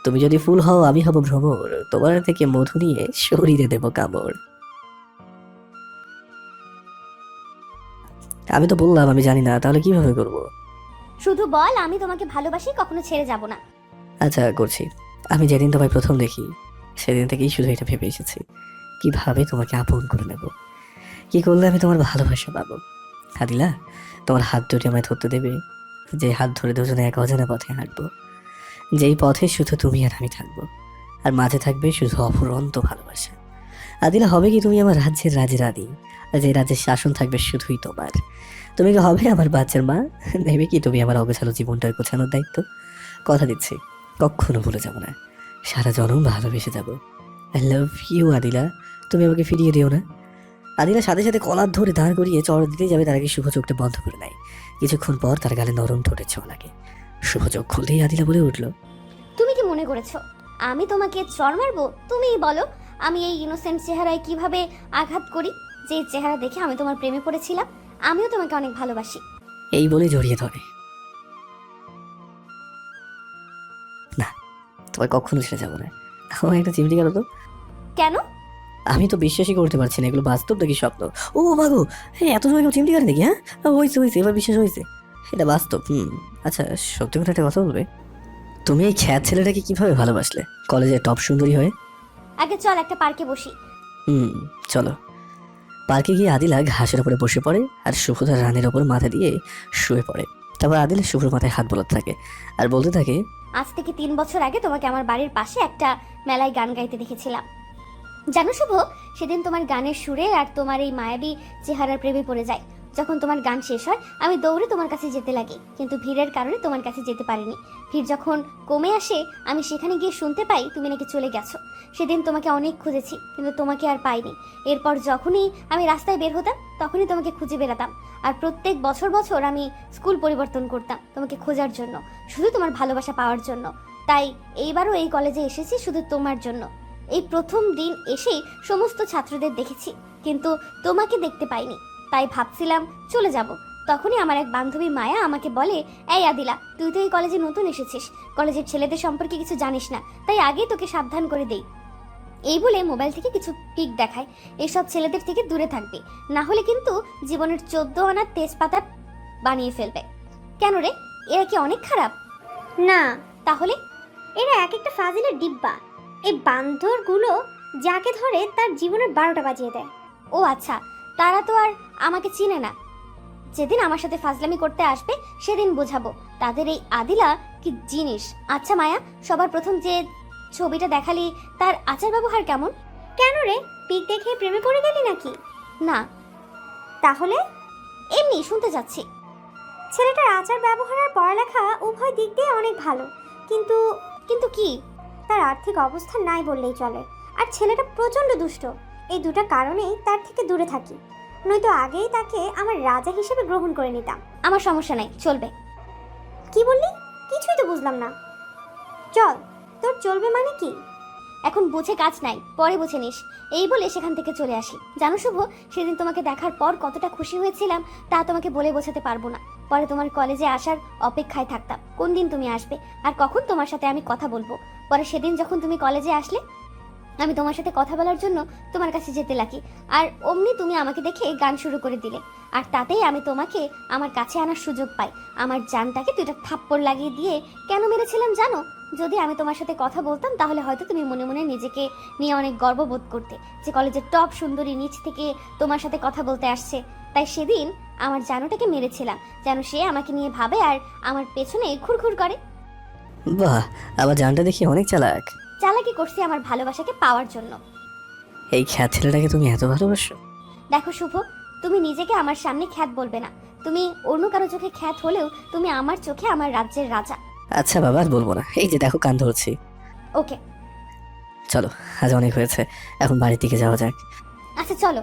তুমি যদি ফুল হও আমি হব ভ্রমর, তোমার থেকে মধু নিয়ে শরীরে দেব কামড়। আমি তো বললাম আমি জানি না, তাহলে কিভাবে করব? শুধু বল, আমি তোমাকে ভালোবাসি, কখনো ছেড়ে যাব না। আচ্ছা করছি। আমি যেদিন তোমায় প্রথম দেখি সেদিন থেকেই শুধু এটা ভেবে এসেছি, কিভাবে তোমাকে আপন করে নেব, কি করলে আমি তোমার ভালোবাসা পাবো। আদিলা, তোমার হাত দুটি আমায় ধরতে দেবে, যে হাত ধরে দুজনে এক অজানা পথে হাঁটবো, যেই পথে শুধু তুমি আর আমি থাকবো, আর মাঝে থাকবে শুধু অফুরন্ত ভালোবাসা। আদিলা, হবে কি তুমি আমার রাজ্যের রানী, আর যে রাজ্যের শাসন থাকবে শুধুই তোমার। তুমি কি হবে আমার বাচ্চার মা, নেবে কি তুমি আমার অগোছালো জীবনটার গোছানোর দায়িত্ব? কথা দিচ্ছি কখনো ভুলে যাব না, সারা জনম ভালোবেসে যাব। আই লাভ ইউ আদিলা, তুমি আমাকে ফিরিয়ে দিও না। আদিলা সাথে সাথে কলার ধরে দাঁড় করিয়ে চড় দিতে যাবে, তার আগে শুভ চোখটা বন্ধ করে নেয়। কিছুক্ষণ পর তার গালে নরম ঠোঁটের ছোঁয়া লাগে। শুভ চোখ খুলতেই আদিলা বলে উঠল, তুমি কি মনে করেছো আমি তোমাকে চড় মারবো? তুমিই বলো, আমি এই ইনোসেন্ট চেহারায় কিভাবে আঘাত করি, যে চেহারা দেখে আমি তোমার প্রেমে পড়েছিলাম। আমিও তোমাকে অনেক ভালোবাসি। এই বলে জড়িয়ে ধরে। না, তোমায় কখনো ছেড়ে যাবো না। আমার একটা চিমটি গেল তো। কেন? আমি তো বিশ্বাসই করতে পারছি না, এগুলো বাস্তব নাকি স্বপ্ন। ও মাগো, হ্যাঁ এত সময় কেউ চিমটি কাটে নাকি? হ্যাঁ হয়েছে, এবার বিশ্বাস হয়েছে, এটা বাস্তব। আচ্ছা সত্যি করে একটা কথা বলবে, তুমি এই খ্যাত ছেলেটাকে কিভাবে ভালোবাসলে, কলেজে টপ সুন্দরী হয়ে? আগে চল একটা পার্কে বসি। চলো। পার্কে গিয়ে আদিলা ঘাসের উপরে বসে পড়ে, আর শুভ তার রানের ওপর মাথা দিয়ে শুয়ে পড়ে। তারপর আদিলা শুভর মাথায় হাত বোলাতে থাকে আর বলতে থাকে, আজ থেকে 3 বছর আগে তোমাকে আমার বাড়ির পাশে একটা মেলায় গান গাইতে দেখেছিলাম। জানো শুভ, সেদিন তোমার গানের সুরে আর তোমার এই মায়াবী চেহারার প্রেমে পড়ে যায়। যখন তোমার গান শেষ হয় আমি দৌড়ে তোমার কাছে যেতে লাগি, কিন্তু ভিড়ের কারণে তোমার কাছে যেতে পারিনি। ভিড় যখন কমে আসে আমি সেখানে গিয়ে শুনতে পাই তুমি নাকি চলে গেছো। সেদিন তোমাকে অনেক খুঁজেছি, কিন্তু তোমাকে আর পাইনি। এরপর যখনই আমি রাস্তায় বের হতাম তখনই তোমাকে খুঁজে বেড়াতাম, আর প্রত্যেক বছর বছর আমি স্কুল পরিবর্তন করতাম তোমাকে খোঁজার জন্য, শুধু তোমার ভালোবাসা পাওয়ার জন্য। তাই এইবারও এই কলেজে এসেছি শুধু তোমার জন্য। এই প্রথম দিন এসেই সমস্ত ছাত্রদের দেখেছি, কিন্তু তোমাকে দেখতে পাইনি। তাই ভাবছিলাম চলে যাব। তখনই আমার এক বান্ধবী মায়া আমাকে বলে, এই আদিলা, তুই তো এই কলেজে নতুন এসেছিস, কলেজের ছেলেদের সম্পর্কে কিছু জানিস না, তাই আগেই তোকে সাবধান করে দেই। এই বলে মোবাইল থেকে কিছু পিক দেখায়, এইসব ছেলেদের থেকে দূরে থাকবি, না হলে কিন্তু জীবনের 14 আনার তেজপাতা বানিয়ে ফেলবে। কেন রে, এরা কি অনেক খারাপ? না, তাহলে এরা এক একটা ফাজিলের ডিব্বা। এই বান্দরগুলো যাকে ধরে তার জীবনের 12টা বাজিয়ে দেয়। ও আচ্ছা, তারা তো আর আমাকে চিনে না। যেদিন আমার সাথে ফাজলামি করতে আসবে সেদিন বোঝাবো তাদের এই আদিলা কি জিনিস। আচ্ছা মায়া, সবার প্রথম যে ছবিটা দেখালি তার আচার ব্যবহার কেমন? কেন রে, পিক দেখে প্রেমে পড়ে গেলি নাকি? না, তাহলে এমনি শুনতে যাচ্ছি। ছেলেটার আচার ব্যবহার আর পড়ালেখা উভয় দিক দিয়ে অনেক ভালো, কিন্তু কিন্তু কি? তার আর্থিক অবস্থা নাই বললেই চলে, আর ছেলেটা প্রচণ্ড দুষ্ট। এই দুটো কারণেই তার থেকে দূরে থাকি, নয়তো আগেই তাকে আমার রাজা হিসেবে গ্রহণ করে নিতাম। আমার সমস্যা নাই, চলবে। কি বললি? কিছুই তো বুঝলাম না। চল। তোর চলবে মানে কি? এখন বুঝে কাজ নাই, পরে বুঝে নিস। এই বলে সেখান থেকে চলে আসি। জানো শুভ, সেদিন তোমাকে দেখার পর কতটা খুশি হয়েছিলাম তা তোমাকে বলে বোঝাতে পারবো না। পরে তোমার কলেজে আসার অপেক্ষায় থাকতাম, কোন দিন তুমি আসবে আর কখন তোমার সাথে আমি কথা বলবো। পরে সেদিন যখন তুমি কলেজে আসলে আমি তোমার সাথে কথা বলার জন্য তোমার কাছে যেতে লাগি, আর অমনি তুমি আমাকে দেখে গান শুরু করে দিলে, আর তাতেই আমি তোমাকে আমার কাছে আনার সুযোগ পাই। আমার জানটাকে দুইটা থাপ্পড় লাগিয়ে দিয়ে কেন মেরেছিলাম জানো? যদি আমি তোমার সাথে কথা বলতাম তাহলে হয়তো তুমি মনে মনে নিজেকে নিয়ে অনেক গর্ববোধ করতে যে কলেজের টপ সুন্দরী নিচ থেকে তোমার সাথে কথা বলতে আসছে। তাই সেদিন আমার জানুটাকে মেরেছিলাম যেন সে আমাকে নিয়ে ভাবে আর আমার পেছনে ঘুরঘুর করে। বাহ, আমার জানটা দেখি অনেক চালাক। চালাকি করছি আমার ভালোবাসাকে পাওয়ার জন্য। এই খ্যাত ছেলেটাকে তুমি এত ভালোবাসো? দেখো শুভ, তুমি নিজেকে আমার সামনে খ্যাত বলবে না। তুমি অন্য কারো চোখে খ্যাত হলেও তুমি আমার চোখে আমার রাজ্যের রাজা। আচ্ছা বাবা, আর বলবো না, এই যে দেখো কান ধরছি। ওকে চলো, আজ অনেক হয়েছে, এখন বাড়ির দিকে যাওয়া যাক। আচ্ছা চলো।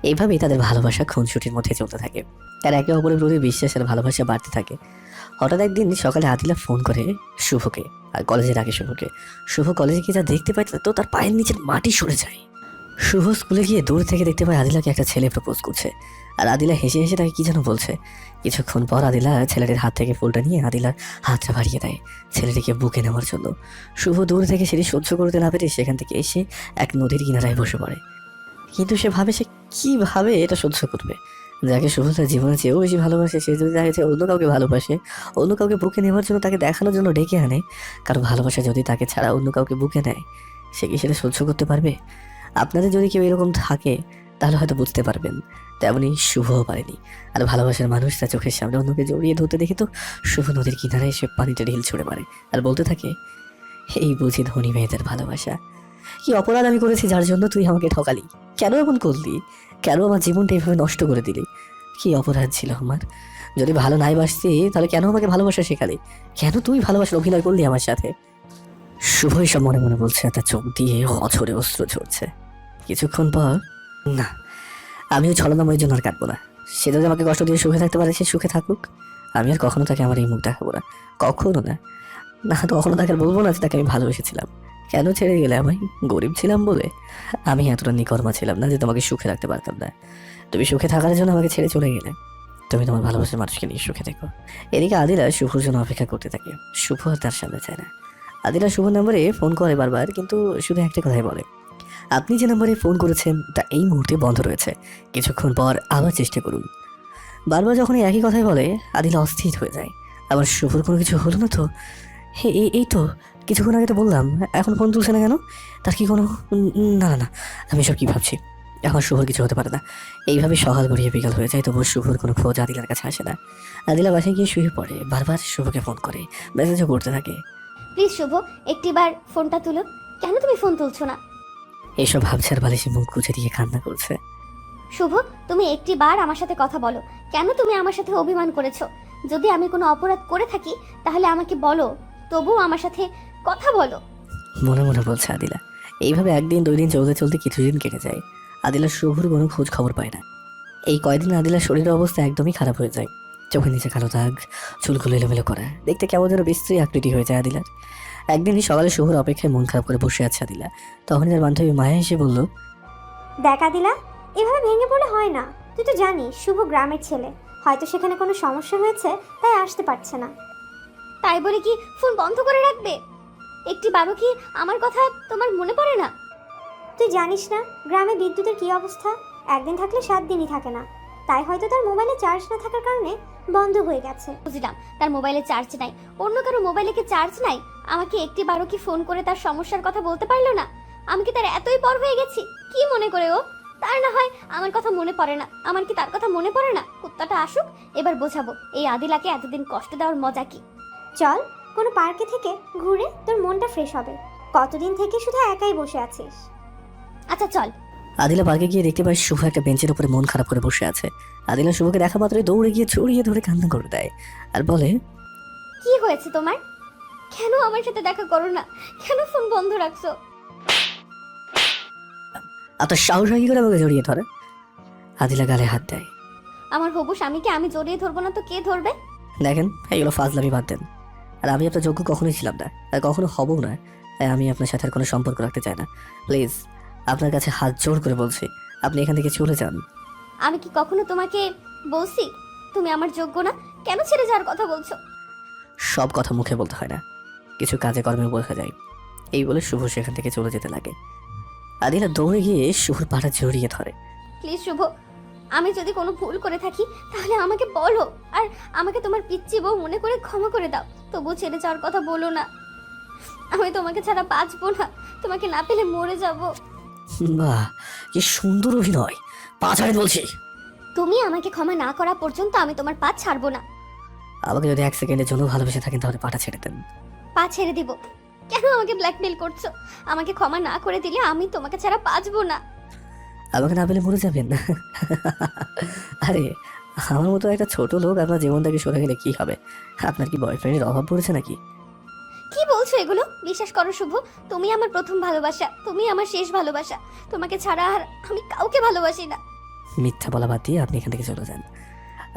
এইভাবেই তাদের ভালোবাসা খুনসুটির মধ্যে চলতে থাকে, আর একে অপরের প্রতি বিশ্বাস আর ভালোবাসা বাড়তে থাকে। হঠাৎ একদিন সকালে আদিলা ফোন করে শুভকে, আর কলেজে ডাকে শুভকে। শুভ কলেজে গিয়ে যা দেখতে পায় তো তার পায়ের নিচের মাটি সরে যায়। শুভ স্কুলে গিয়ে দূর থেকে দেখতে পায় আদিলাকে একটা ছেলে প্রপোজ করছে। আর আদিলা হেসে হেসে তাকে কি যেন বলছে। কিছুক্ষণ পর আদিলা ছেলেটির হাত থেকে ফুলটা নিয়ে আদিলার হাতটা বাড়িয়ে দেয় ছেলেটিকে বুকে নেওয়ার জন্য। শুভ দূর থেকে সেটি সহ্য করতে না পেরে সেখান থেকে এসে এক নদীর কিনারায় বসে পড়ে। কিন্তু সে ভাবে সে কীভাবে এটা সহ্য করবে। যাকে শুভ তার জীবনে চেয়েও বেশি ভালোবাসে সে যদি তাকে অন্য কাউকে ভালোবাসে, অন্য কাউকে বুকে নেওয়ার জন্য তাকে দেখানোর জন্য ডেকে আনে, কারো ভালোবাসা যদি তাকে ছাড়া অন্য কাউকে বুকে নেয়, সে কি সেটা সহ্য করতে পারবে? আপনাদের যদি কেউ এরকম থাকে তাহলে হয়তো বুঝতে পারবেন। তেমনই শুভও পারেনি। আর ভালোবাসার মানুষ তার চোখের সামনে অন্যকে জড়িয়ে ধরতে দেখে তো শুভ নদীর কিনারে এসে পানিতে ঢিল ছুঁড়ে মারে আর বলতে থাকে, এই বুঝি ধনী মেয়েদের ভালোবাসা। কি অপরাধ আমি করেছি যার জন্য তুই আমাকে ঠকালি? কেন এমন করলি? কেন আমার জীবনটা এইভাবে নষ্ট করে দিলি? কি অপরাধ ছিল আমার? যদি ভালো নাই বাসতি তাহলে কেন আমাকে ভালোবাসা শেখালি? কেন তুই ভালোবাসার অভিনয় করলি আমার সাথে? শুভই সব মনে মনে বলছে, তার চোখ দিয়ে অঝরে অস্ত্র ঝরছে। কিছুক্ষণ পর, না, আমি ওই ছলনাময়ের জন্য আর কাটবো না। সে যদি আমাকে কষ্ট দিয়ে সুখে থাকতে পারে সে সুখে থাকুক। আমি আর কখনো তাকে আমার এই মুখ দেখাবো না, কখনো না। না, কখনো তাকে আর বলবো না যে তাকে আমি ভালোবেসেছিলাম। কেন ছেড়ে গেলে আমায়? গরিব ছিলাম বলে? আমি এতটা নিকর্মা ছিলাম না যে তোমাকে সুখে রাখতে পারতাম না। তুমি সুখে থাকার জন্য আমাকে ছেড়ে চলে গেলে। তুমি তোমার ভালোবাসার মানুষকে নিয়ে সুখে থেকো। এদিকে আদিলা শুভর জন্য অপেক্ষা করতে থাকে। শুভ আর তার সামনে চায় না। আদিলা শুভ নম্বরে ফোন করে বারবার, কিন্তু শুধু একটা কথাই বলে, আপনি যে নম্বরে ফোন করেছেন তা এই মুহূর্তে বন্ধ রয়েছে, কিছুক্ষণ পর আবার চেষ্টা করুন। বারবার যখন এই একই কথাই বলে আদিলা অস্থির হয়ে যায়। আবার শুভর কোনো কিছু হলো না তো? এই তো কিছুক্ষণ আগে তো বললাম, এখন ফোন তুলছে না কেন? তার কি কোনো, না না না, আমি সব কী ভাবছি। এখন শুভর কিছু হতে পারে না। এইভাবে সকাল গড়িয়ে বিকাল হয়ে যায়, তবুও শুভর কোনো খোঁজ আদিলার কাছে আসে না। আদিলা বাসায় গিয়ে শুয়ে পড়ে, বারবার শুভকে ফোন করে, মেসেজও করতে থাকে। প্লিজ শুভ, একটিবার ফোনটা তুলো। কেন তুমি ফোন তুলছো না? এইসব ভাবছে আর বালিশে মুখ গুজে দিয়ে কান্না করছে। শুভ, তুমি একটিবার আমার সাথে কথা বলো। কেন তুমি আমার সাথে অভিমান করেছো? যদি আমি কোনো অপরাধ করে থাকি তাহলে আমাকে বলো, তবুও আমার সাথে কথা বলো। মনে মনে বলছে আদিলা। এইভাবে একদিন দুই দিন চলতে চলতে কিছুদিন কেটে যায়। আদিলা শুভর কোনো খোঁজ খবর পায় না। এই কয়দিন আদিলার শরীরের অবস্থা একদমই খারাপ হয়ে যায়। চোখের নিচে কালো দাগ, চুলগুলো এলোমেলো করা, দেখতে কেমন যেন বিশ্রী আকৃতি হয়ে যায় আদিলার। একদিনই সকালে শুভর অপেক্ষায় মন খারাপ করে বসে আছে আদিলা। তখনই তার বান্ধবী মায়া এসে বলল, দেখা দিলা, এভাবে ভেঙে পড়লে হয় না। তুই তো জানিস শুভ গ্রামের ছেলে, হয়তো সেখানে কোনো সমস্যা হয়েছে তাই আসতে পারছে না। তাই বলে কি ফোন বন্ধ করে রাখবে? একটিবারও কি আমার কথা তোমার মনে পড়ে না? তুই জানিস না গ্রামে বিদ্যুতের কি অবস্থা? একদিন থাকলে 7 দিনই থাকে না। তাই হয়তো তার মোবাইলে চার্জ না থাকার কারণে বন্ধ হয়ে গেছে। বুঝলাম, তার মোবাইলে চার্জ নাই। অন্য কারো মোবাইলে কি চার্জ নাই? আমাকে একটিবারও কি ফোন করে তার সমস্যার কথা বলতে পারলো না? আমি কি তার এতই পর হয়ে গেছি? কি মনে করে ও? তার না হয় আমার কথা মনে পড়ে না। আমার কি তার কথা মনে পড়ে না? কুত্তাটা আসুক, এবার বোঝাবো এই আদিলাকে এতদিন কষ্ট দেওয়ার মজা কি। চল কোনো পার্কে থেকে ঘুরে তোর মনটা ফ্রেশ হবে। কতদিন থেকে শুধু একাই বসে আছিস? আচ্ছা চল। আদিলা পার্কে গিয়ে দেখতে পায় শুভ একটা বেঞ্চের উপরে মন খারাপ করে বসে আছে। আদিলা শুভকে দেখা মাত্রই দৌড়ে গিয়ে ছড়িয়ে ধরে কান্না করে দেয় আর বলে, কি হয়েছে তোমার? কেন আমার সাথে দেখা করো না? কেন ফোন বন্ধ রাখছো? আপনার সাহস হয় কি করে আমাকে জড়িয়ে ধরে? আদিলা গালে হাত দেয়। আমার হবু স্বামীকে আমি জড়িয়ে ধরবো না তো কে ধরবে? দেখেন, এইগুলো ফাজলামি বাদ দেন। আর আমি আপনার যোগ্য কখনোই ছিলাম না, আর কখনো হবও না। তাই আমি আপনার সাথে আর কোনো সম্পর্ক রাখতে চাই না। প্লিজ, আপনার কাছে হাত জোর করে বলছি, আপনি এখান থেকে চলে যান। আমি কি কখনো তোমাকে বলছি তুমি আমার যোগ্য না? কেন ছেড়ে যাওয়ার কথা বলছো? সব কথা মুখে বলতে হয় না, কিছু কাজে কর্মে বোঝা যায়। এই বলে শুভ সেখান থেকে চলে যেতে লাগে। আদিলা দৌড়ে গিয়ে শুভর পাটা জড়িয়ে ধরে। প্লিজ শুভ, আমি যদি কোনো ভুল করে থাকি তাহলে আমাকে বলো, আর আমাকে তোমার পিচ্চি বউ মনে করে ক্ষমা করে দাও। তবু ছেড়ে যাওয়ার কথা বলো না। আমি তোমাকে ছাড়া বাঁচবো না। তোমাকে না পেলে মরে যাব। বাহ, কি সুন্দর অভিনয়! পা ছাড়েন বলছি। তুমি আমাকে ক্ষমা না করা পর্যন্ত আমি তোমার পা ছাড়বো না। আমাকে যদি 1 সেকেন্ডের জন্য ভালোবেসে থাকেন তাহলে পাটা ছেড়ে দেন। পা ছেড়ে দিব? কেন আমাকে ব্ল্যাকমেল করছো? আমাকে ক্ষমা না করে দিলে আমি তোমাকে ছাড়া বাঁচবো না। আমাকে না পেলে মরে যাবেন? আরে, আমার মতো একটা ছোট লোক আপনার জীবনটাকে সরে গেলে কি হবে? আপনার কি বয়ফ্রেন্ডের অভাব পড়েছে নাকি? কি বলছো এগুলো? বিশ্বাস করো শুভ, তুমি আমার প্রথম ভালোবাসা, তুমি আমার শেষ ভালোবাসা। তোমাকে ছাড়া আর আমি কাউকে ভালোবাসি না। মিথ্যা বলা বাদ দিয়ে আপনি এখান থেকে চলে যান।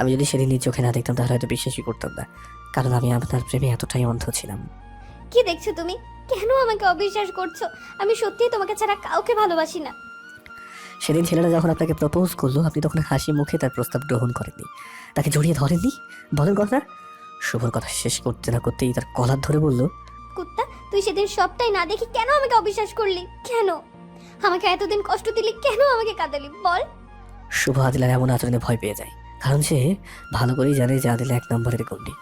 আমি যদি সেদিন নিজ চোখে না দেখতাম তাহলে হয়তো বিশ্বাসই করতাম না, কারণ আমি আপনার প্রেমে এতটাই অন্ধ ছিলাম। কি দেখছো তুমি? কেন আমাকে অবিশ্বাস করছো? আমি সত্যিই তোমাকে ছাড়া কাউকে ভালোবাসি না। সেদিন ছেলেটা যখন আপনাকে প্রপোজ করলো আপনি তখন হাসি মুখে তার প্রস্তাব গ্রহণ করেননি, তাকে জড়িয়ে ধরেননি। বলেন কথা। শুভর কথা শেষ করতে না করতেই তার কলার ধরে বলল, কুত্তা, তুই সেদিন সবটাই না দেখি কেন আমাকে অবিশ্বাস করলি? কেন আমাকে এতদিন কষ্ট দিলি? কেন আমাকে কাঁদালি বল? শুভ আদিলার এমন আচরণে ভয় পেয়ে যায়, কারণ সে ভালো করেই জানে যে আদিলা 1 নম্বরের গন্ডি।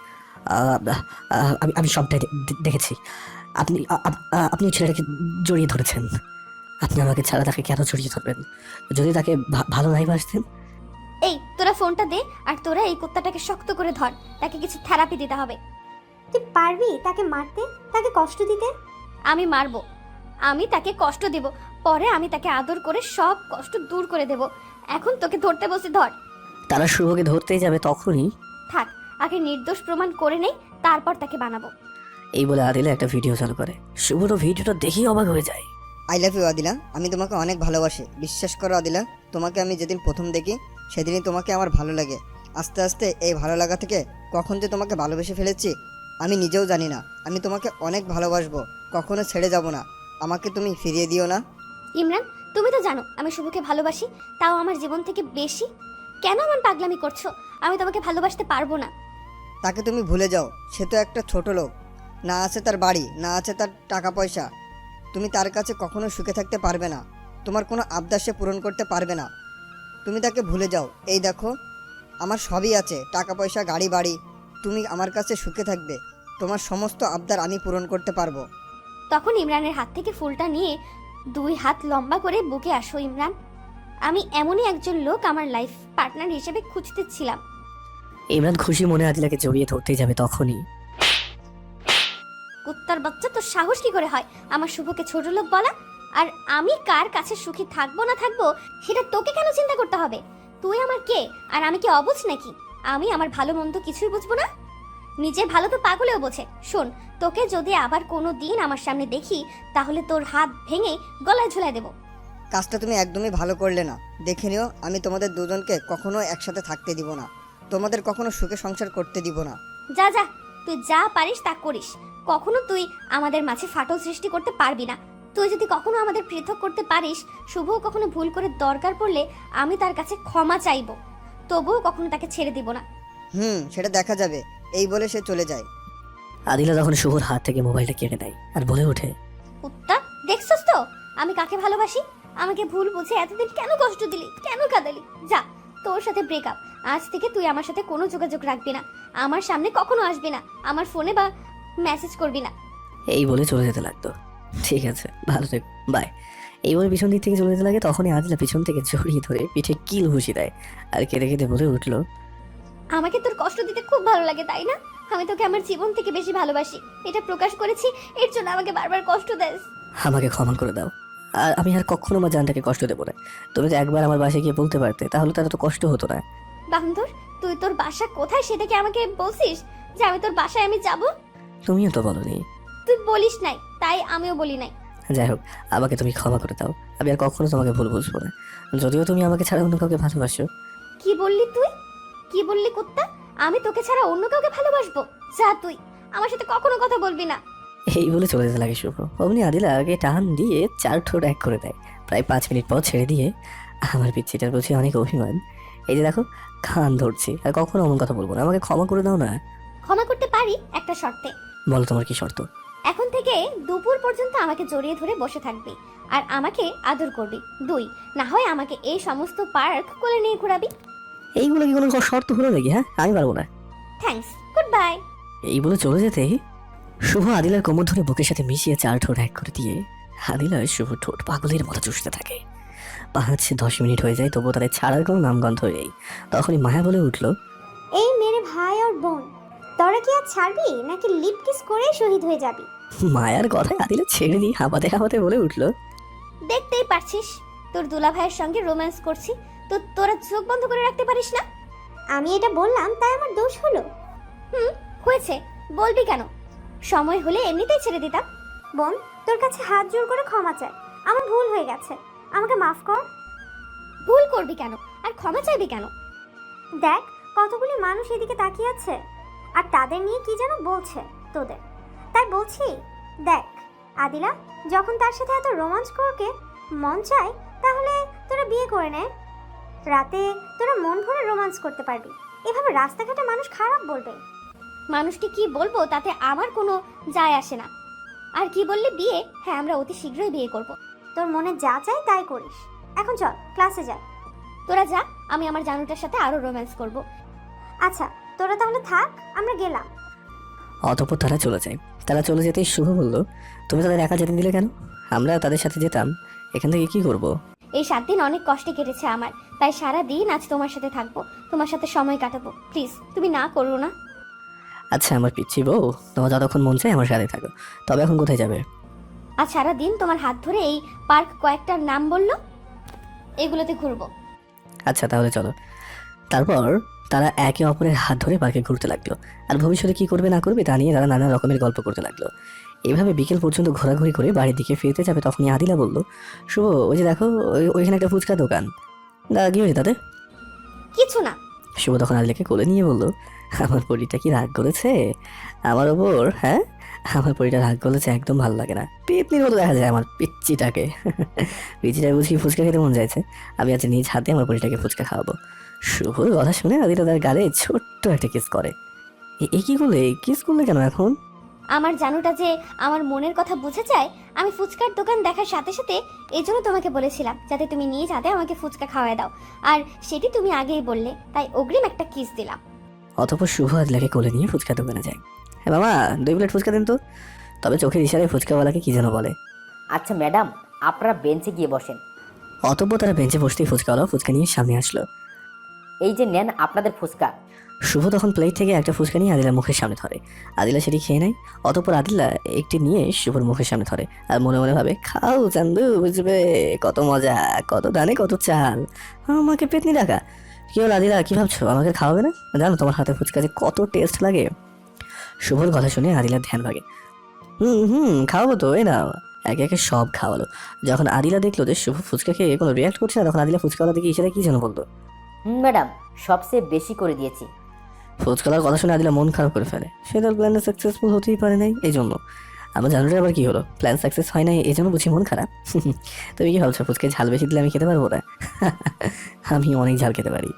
আমি আমি সবটাই দেখেছি। আপনি আপনি ওই ছেলেটাকে জড়িয়ে ধরেছেন। আপনি আমাকে ছাড়া তাকে কেন জড়িয়ে ধরবেন? যদি তাকে ভালো নাই বাসতেন। এই তোরা ফোনটা দে, আর তোরা এই কুত্তাটাকে শক্ত করে ধর, তাকে কিছু থেরাপি দিতে হবে। তুই পারবি তাকে মারতে, তাকে কষ্ট দিতে? আমি মারবো, আমি তাকে কষ্ট দেব, পরে আমি তাকে আদর করে সব কষ্ট দূর করে দেব। এখন তোকে ধরতে বসে ধর। তারা শুভকে ধরতেই যাবে তখনই থাক, আগে নির্দোষ প্রমাণ করে নেই, তারপর তাকে বানাবো। এই বলে আদিলা একটা ভিডিও চালু করে। শুভরও ভিডিওটা দেখেই অবাক হয়ে যায়। আই লাভ ইউ আদিলা, আমি তোমাকে অনেক ভালোবাসি। বিশ্বাস করো আদিলা, তোমাকে আমি যেদিন প্রথম দেখি সেদিনই তোমাকে আমার ভালো লাগে। আস্তে আস্তে এই ভালো লাগা থেকে কখন যে তোমাকে ভালোবেসে ফেলেছি আমি নিজেও জানি না। আমি তোমাকে অনেক ভালোবাসবো, কখনো ছেড়ে যাব না। আমাকে তুমি ফিরিয়ে দিও না। ইমরান, তুমি তো জানো আমি শুভকে ভালোবাসি, তাও আমার জীবন থেকে বেশি। কেন আমার পাগলামি করছো? আমি তোমাকে ভালোবাসতে পারবো না। তাকে তুমি ভুলে যাও। সে তো একটা ছোট লোক, না আছে তার বাড়ি, না আছে তার টাকা পয়সা। তুমি তার কাছে কখনো সুখে থাকতে পারবে না। তোমার কোনো আবদার সে পূরণ করতে পারবে না। তুমি তাকে ভুলে যাও। এই দেখো, আমার সবই আছে, টাকা পয়সা, গাড়ি বাড়ি। তুমি আমার কাছে সুখে থাকবে, তোমার সমস্ত আবদার আমি পূরণ করতে পারবো। তখন ইমরানের হাত থেকে ফুলটা নিয়ে 2 হাত লম্বা করে বুকে আসো ইমরান। আমি এমনই একজন লোক আমার লাইফ পার্টনার হিসেবে খুঁজতেছিলাম। ইমরান খুশি মনে আদিলাকে জড়িয়ে ধরতেই যাবে তখনই কুত্তার বাচ্চা, তোর সাহস কি করে হয় আমার শুভকে ছোট লোক বলা? আর আমি কার কাছে সুখী থাকবো না থাকবো সেটা তোকে কেন চিন্তা করতে হবে? তুই আমার কে, আর আমি কি অবুঝ নাকি? আমি আমার ভালো মন্দ কিছুই বুঝবো না? নিজের ভালো তো পাগলেও বোঝে। শোন, তোকে যদি আবার কোনো দিন আমার সামনে দেখি তাহলে তোর হাত ভেঙে গলায় ঝুলাই দেবো। কাজটা তুমি একদমই ভালো করলে না। দেখে নিও, আমি তোমাদের দুজনকে কখনো একসাথে থাকতে দিব না। তোমাদের কখনো সুখে সংসার করতে দিব না। যা যা, তুই যা পারিস তা করিস। কখনো তুই আমাদের মাঝে ফাটল সৃষ্টি করতে পারবি না। তুই যদি কখনো আমাদের পৃথক করতে পারিস, শুভও কখনো ভুল করে দরকার পড়লে আমি তার কাছে ক্ষমা চাইবো, তবুও কখনো তাকে ছেড়ে দিব না। সেটা দেখা যাবে। এই বলে সে চলে যায়। আদিলা তখন শুভর হাত থেকে মোবাইলটা কেড়ে নেয় আর বলে ওঠে, কুত্তা, দেখছস তো আমি কাকে ভালোবাসি? আমাকে ভুল বুঝে এতদিন কেন কষ্ট দিলি, কেন কাঁদালি? যা, তোর সাথে ব্রেকআপ। আজ থেকে তুই আমার সাথে কোনো যোগাযোগ রাখবি না, আমার সামনে কখনো আসবি না, আমার ফোনে বা মেসেজ করবি না। এই বলে চলে যেতে লাগতো। ঠিক আছে, ভালো থেকো, বাই। এই বলে পিছন দিক থেকে চলে যেতে লাগে তখনই আদিলা পিছন থেকে জড়িয়ে ধরে পিঠে কিল ঘুষি দেয় আর কেঁদে কেঁদে বলে উঠলো, আমাকে তোর কষ্ট দিতে খুব ভালো লাগে তাই না? আমি তোকে আমার জীবন থেকে বেশি ভালোবাসি, এটা প্রকাশ করেছি, এর জন্য আমাকে বারবার কষ্ট দেস। আমাকে ক্ষমা করে দাও। আর আমি আর কখনো আমার জানটাকে কষ্ট দেবো না। তুমি তো একবার আমার বাসায় গিয়ে বলতে পারতে, তাহলে তার তো কষ্ট হতো না। বান্ধর, তুই তোর বাসা কোথায় সেটা কি আমাকে বলছিস যে আমি তোর বাসায় আমি যাব? তুমিও তো বলোনি। তুই বলিস নাই, তাই আমিও বলি নাই। যাই হোক, আমাকে তুমি ক্ষমা করে দাও। আমি আর কখনো তোমাকে ভুল বুঝবো না, যদিও তুমি আমাকে ছাড়া অন্য কাউকে ভালোবাসো। কি বললি তুই? কি বললি কুত্তা? আমি তোকে ছাড়া অন্য কাউকে ভালোবাসবো? যা, তুই আমার সাথে কখনো কথা বলবি না। এই বলে চলে যেতে লাগে শুভ। অমনি আদিলা আগে টান দিয়ে 4 ঠোঁট এক করে দেয়। প্রায় 5 মিনিট পর ছেড়ে দিয়ে, আমার পিচ্ছিটার প্রতি অনেক অভিমান। এই যে দেখো, খান ধরছি, আর কখনো অমন কথা বলবো না। আমাকে ক্ষমা করে দাও না। ক্ষমা করতে পারি একটা শর্তে। বলো তোমার কি শর্ত? এখন থেকে দুপুর পর্যন্ত আমাকে জড়িয়ে ধরে বসে থাকবি আর আমাকে আদর করবি। 2, না হয় আমাকে এই সমস্ত পার্ক কোলে নিয়ে ঘোরাবি। এইগুলো কি কোনো শর্ত হলো নাকি? হ্যাঁ, আমি পারবো না। Thanks, good bye. এই বলে চলে যেতে শুভ আদিলার কোমর ধরে বুকের সাথে মিশিয়ে 4 ঠোঁট এক করে দিয়ে আদিলা শুভ ঠোঁট পাগলের মতো চুষতে থাকে। 5-10 মিনিট হয়ে যায়, তবুও তাদের ছাড়ার কোনো নামগন্ধ নেই। তখনই মায়া বলে উঠলো, এই মেরে ভাই আর বোন, তোরা কি আর ছাড়বি নাকি লিপ কিস করে শহীদ হয়ে যাবি? মায়ার কথায় আদিলা ছেড়ে দিয়ে হাঁপাতে হাঁপাতে বলে উঠলো, দেখতেই পারছিস তোর দুলা ভাইয়ের সঙ্গে রোম্যান্স করছি, তো তোরা চোখ বন্ধ করে রাখতে পারিস না? আমি এটা বললাম তাই আমার দোষ হলো? হয়েছে, বলবি কেন? সময় হলে এমনিতেই ছেড়ে দিতাম। বোন, তোর কাছে হাত জোর করে ক্ষমা চাই, আমার ভুল হয়ে গেছে, আমাকে মাফ কর। ভুল করবি কেন আর ক্ষমা চাইবি কেন? দেখ, কতগুলি মানুষ এদিকে তাকিয়ে আছে আর তাদের নিয়ে কি যেন বলছে তোদের, তাই বলছি দেখ আদিলা, যখন তার সাথে এত রোমাঞ্চ করকে মন চায় তাহলে তোরা বিয়ে করে নে, রাতে তোরা মন ভরে রোমান্স করতে পারবি। এভাবে রাস্তাঘাটে মানুষ খারাপ বলবে। মানুষকে কি বলবো তাতে আমার কোনো যায় আসে না। আর কি বললে বিয়ে? হ্যাঁ, আমরা অতি শীঘ্রই বিয়ে করব। তোর মনে যা চাই তাই করিস। এখন চল ক্লাসে যা। তোরা যা, আমি আমার জানুটার সাথে আরো রোম্যান্স করব। আচ্ছা তোরা তাহলে থাক, আমরা গেলাম। অতঃপর তারা চলে যায়। তারা চলে যেতেই শুভ বলল, তুমি তাদের একা যেতে দিলে কেন? আমরা তাদের সাথে যেতাম। এখান থেকে কি করব? এই 7 দিন অনেক কষ্টে কেটেছে আমার, তাই সারা দিন আজ তোমার সাথে থাকবো, তোমার সাথে সময় কাটাবো। প্লিজ তুমি না করো না। আচ্ছা আমার পিচ্ছি বউ, তোমার যতক্ষণ মন চায় আমার সাথে থাকো। তবে এখন কোথায় যাবে? আজ সারা দিন তোমার হাত ধরে এই পার্ক কয়েকটার নাম বললো, এগুলোতে ঘুরবো। আচ্ছা তাহলে চলো। তারপর তারা একে অপরের হাত ধরে পার্কে ঘুরতে লাগলো। আর ভবিষ্যতে কি করবে না করবে তা নিয়ে তারা নানা রকমের গল্প করতে লাগলো। এভাবে বিকেল পর্যন্ত ঘোরাঘুরি করে বাড়ির দিকে ফিরতে যাবে, তখনই আদিলা বলল, শুভ ওই যে দেখো ওইখানে একটা ফুচকা দোকান। কি হয়েছে তাদের? কিছু না। শুভ তখন আদিলাকে কোলে নিয়ে বলল, আমার পরিটা কি রাগ করেছে আমার ওপর? হ্যাঁ, আমার পরিটা রাগ করেছে, একদম ভালো লাগে না। পেতনির মতো দেখা যায় আমার পিচ্চিটাকে। পিচ্চিটা বুঝি ফুচকা খেতে মন যাইছে, আমি আজ নিজ হাতে আমার পরিটাকে ফুচকা খাওয়াবো। শুভর কথা শুনে আদিলা তার গালে ছোট্ট একটা কিস করে। এ কি করলে? কিস করলে কেন এখন? আমার জানুটা যে আমার মনের কথা বুঝে যায়, আমি ফুচকার দোকান দেখার সাথে সাথে এই জন্য তোমাকে বলেছিলাম যাতে তুমি নিয়ে যাতে আমাকে ফুচকা খাওয়ায় দাও, আর সেটি তুমি আগেই বললে, তাই অগ্রিম একটা কিস দিলাম। অতঃপর শুভ আদিলাকে কোলে নিয়ে ফুচকা দোকানে যায়। হ্যাঁ মামা, 2 প্লেট ফুচকা দিন তো। তবে চোখের ইশারায় ফুচকাওয়ালাকে কি যেন বলে। আচ্ছা ম্যাডাম, আপনারা বেঞ্চে গিয়ে বসেন। অতঃপর তারা বেঞ্চে বসতেই ফুচকাওয়ালা ফুচকা নিয়ে সামনে আসলো। এই যে নেন আপনাদের ফুচকা। শুভ তখন প্লেট থেকে একটা ফুচকা নিয়ে আদিলার মুখের সামনে ধরে। আদিলা সেটি খেয়ে নেয়। অতঃপর আদিলা একটি নিয়ে শুভর মুখের সামনে ধরে আর মনে মনে ভাবে, খাও চান্দু, বুঝবে কত মজা, কত দানে কত চাল, আমাকে পেতনি ডাকা। কি হল আদিলা, কি ভাবছো আমাকে খাওয়াবে না? জানো তোমার হাতে ফুচকা যে কত টেস্ট লাগে। শুভর কথা শুনে আদিলার ধ্যান ভাগে। খাওয়াবো তো, এই না। একে একে সব খাওয়ালো। যখন আদিলা দেখলো যে শুভ ফুচকা খেয়ে কোনো রিয়াক্ট করছে না, তখন আদিলা ফুচকাওয়ালা দিকে ইশারায় কি যেন বলতো। ম্যাডাম, সবচেয়ে বেশি করে দিয়েছি। ফুচকালার কথা শুনে আদিলা মন খারাপ করে ফেলে। সে তার প্ল্যানে সাকসেসফুল হতেই পারে নাই, এই জন্য। আমার জানুটা আবার কি হলো, প্ল্যান সাকসেস হয় নাই, এই জন্য বুঝি মন খারাপ। তুমি কি ভাবছো ফুচকায় ঝাল বেশি দিলে আমি খেতে পারবো না? আমি অনেক ঝাল খেতে পারি।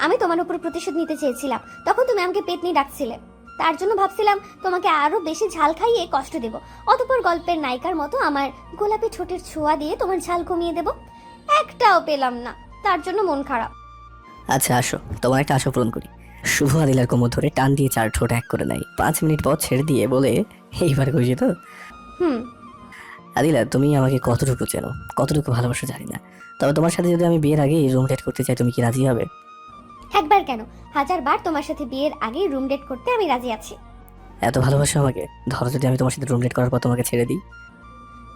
আমি তোমার উপর প্রতিশোধ নিতে চেয়েছিলাম, তখন তুমি আমাকে পেতনি ডাকছিলে, তার জন্য ভাবছিলাম তোমাকে আরো বেশি ঝাল খাইয়ে কষ্ট দেব। অতঃপর গল্পের নায়িকার মতো আমার গোলাপি ঠোঁটের ছোঁয়া দিয়ে তোমার ঝাল কমিয়ে দেব। একটাও পেলাম না, তার জন্য মন খারাপ। আচ্ছা আসো, তোমার একটা আশা পূরণ করি। শুভ আদিলার কোমর ধরে টান দিয়ে 4 ঠোঁট এক করে নেয়। 5 মিনিট পর ছেড়ে দিয়ে বলে, এইবার খুশি তো? হুম। আদিলা, তুমি আমাকে কতটুকু চেনো, কতটুকু ভালোবাসো জানি না, তবে তোমার সাথে যদি আমি বিয়ের আগে রুম ডেট করতে চাই, তুমি কি রাজি হবে? একবার কেন, 1000 বার তোমার সাথে বিয়ের আগে রুম ডেট করতে আমি রাজি আছি। এত ভালোবাসো আমাকে? ধরো যদি আমি তোমার সাথে রুম ডেট করার পর তোমাকে ছেড়ে দিই?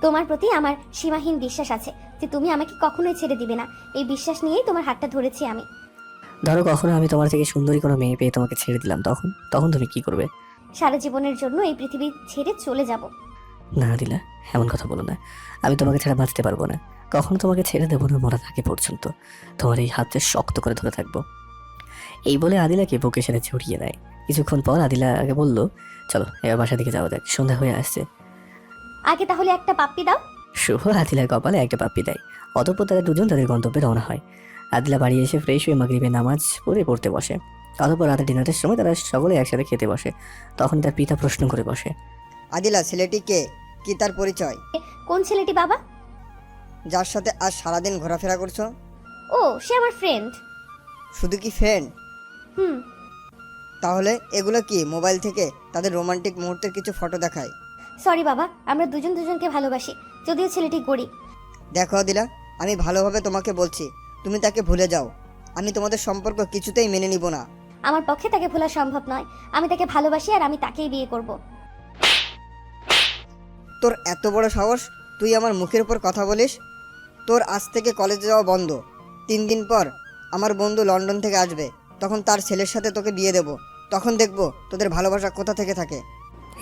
তোমার প্রতি আমার সীমাহীন বিশ্বাস আছে যে তুমি আমাকে কখনোই ছেড়ে দিবে না। এই বিশ্বাস নিয়েই তোমার হাতটা ধরেছি আমি। ধরো কখনো আমি তোমার থেকে সুন্দরী কোনো মেয়ে পেয়ে তোমাকে ছেড়ে দিলাম, তখন তুমি কি করবে? সারা জীবনের জন্য এই পৃথিবী ছেড়ে চলে যাব। না আদিলা, এমন কথা বলো না। আমি তোমাকে ছাড়া বাঁচতে পারবো না, কখনো তোমাকে ছেড়ে দেবো না। মরা থাকে পর্যন্ত তোমার এই হাতে শক্ত করে ধরে থাকবো। এই বলে আদিলাকে বুকের সাথে জড়িয়ে নেয়। কিছুক্ষণ পর আদিলা আগে বলল, চলো এবার বাসা দিকে যাওয়া যাক, সন্ধ্যা হয়ে আসছে। আগে তাহলে একটা পাপ্পি দাও। শুভ আদিলার কপালে একটা পাপ্পি দেয়। অতঃপর তারা দুজন তাদের গন্তব্যে রওনা হয়। আদিলা বাড়ি এসে ফ্রেশ হয়ে মাগরিবের নামাজ পড়তে বসে। অতঃপর রাতে ডিনারের সময় তারা সকলে একসাথে খেতে বসে। তখন তার পিতা প্রশ্ন করে বসে, আদিলা, ছেলেটি কে? কি তার পরিচয়? কোন ছেলেটি বাবা? যার সাথে আজ সারাদিন ঘোরাফেরা করছো? ও, সে আমার ফ্রেন্ড। শুধু কি ফ্রেন্ড? হুম। তাহলে এগুলো কি মোবাইল থেকে তাদের রোমান্টিক মুহূর্তের কিছু ফটো দেখায়? সরি বাবা, আমরা দুজন দুজনকে ভালোবাসি, যদিও ছেলেটি গরিব। দেখো আদিলা, আমি ভালোভাবে তোমাকে বলছি, তুমি তাকে ভুলে যাও। আমি তোমাদের সম্পর্ক কিছুতেই মেনে নিব না। আমার পক্ষে তাকে ভোলা সম্ভব নয়। আমি তাকে ভালোবাসি আর আমি তাকেই বিয়ে করব। তোর এত বড় সাহস, তুই আমার মুখের উপর কথা বলিস? তোর আজ থেকে কলেজে যাওয়া বন্ধ। 3 দিন পর আমার বন্ধু লন্ডন থেকে আসবে, তখন তার ছেলের সাথে তোকে বিয়ে দেব। তখন দেখবো তোদের ভালোবাসা কোথা থেকে থাকে।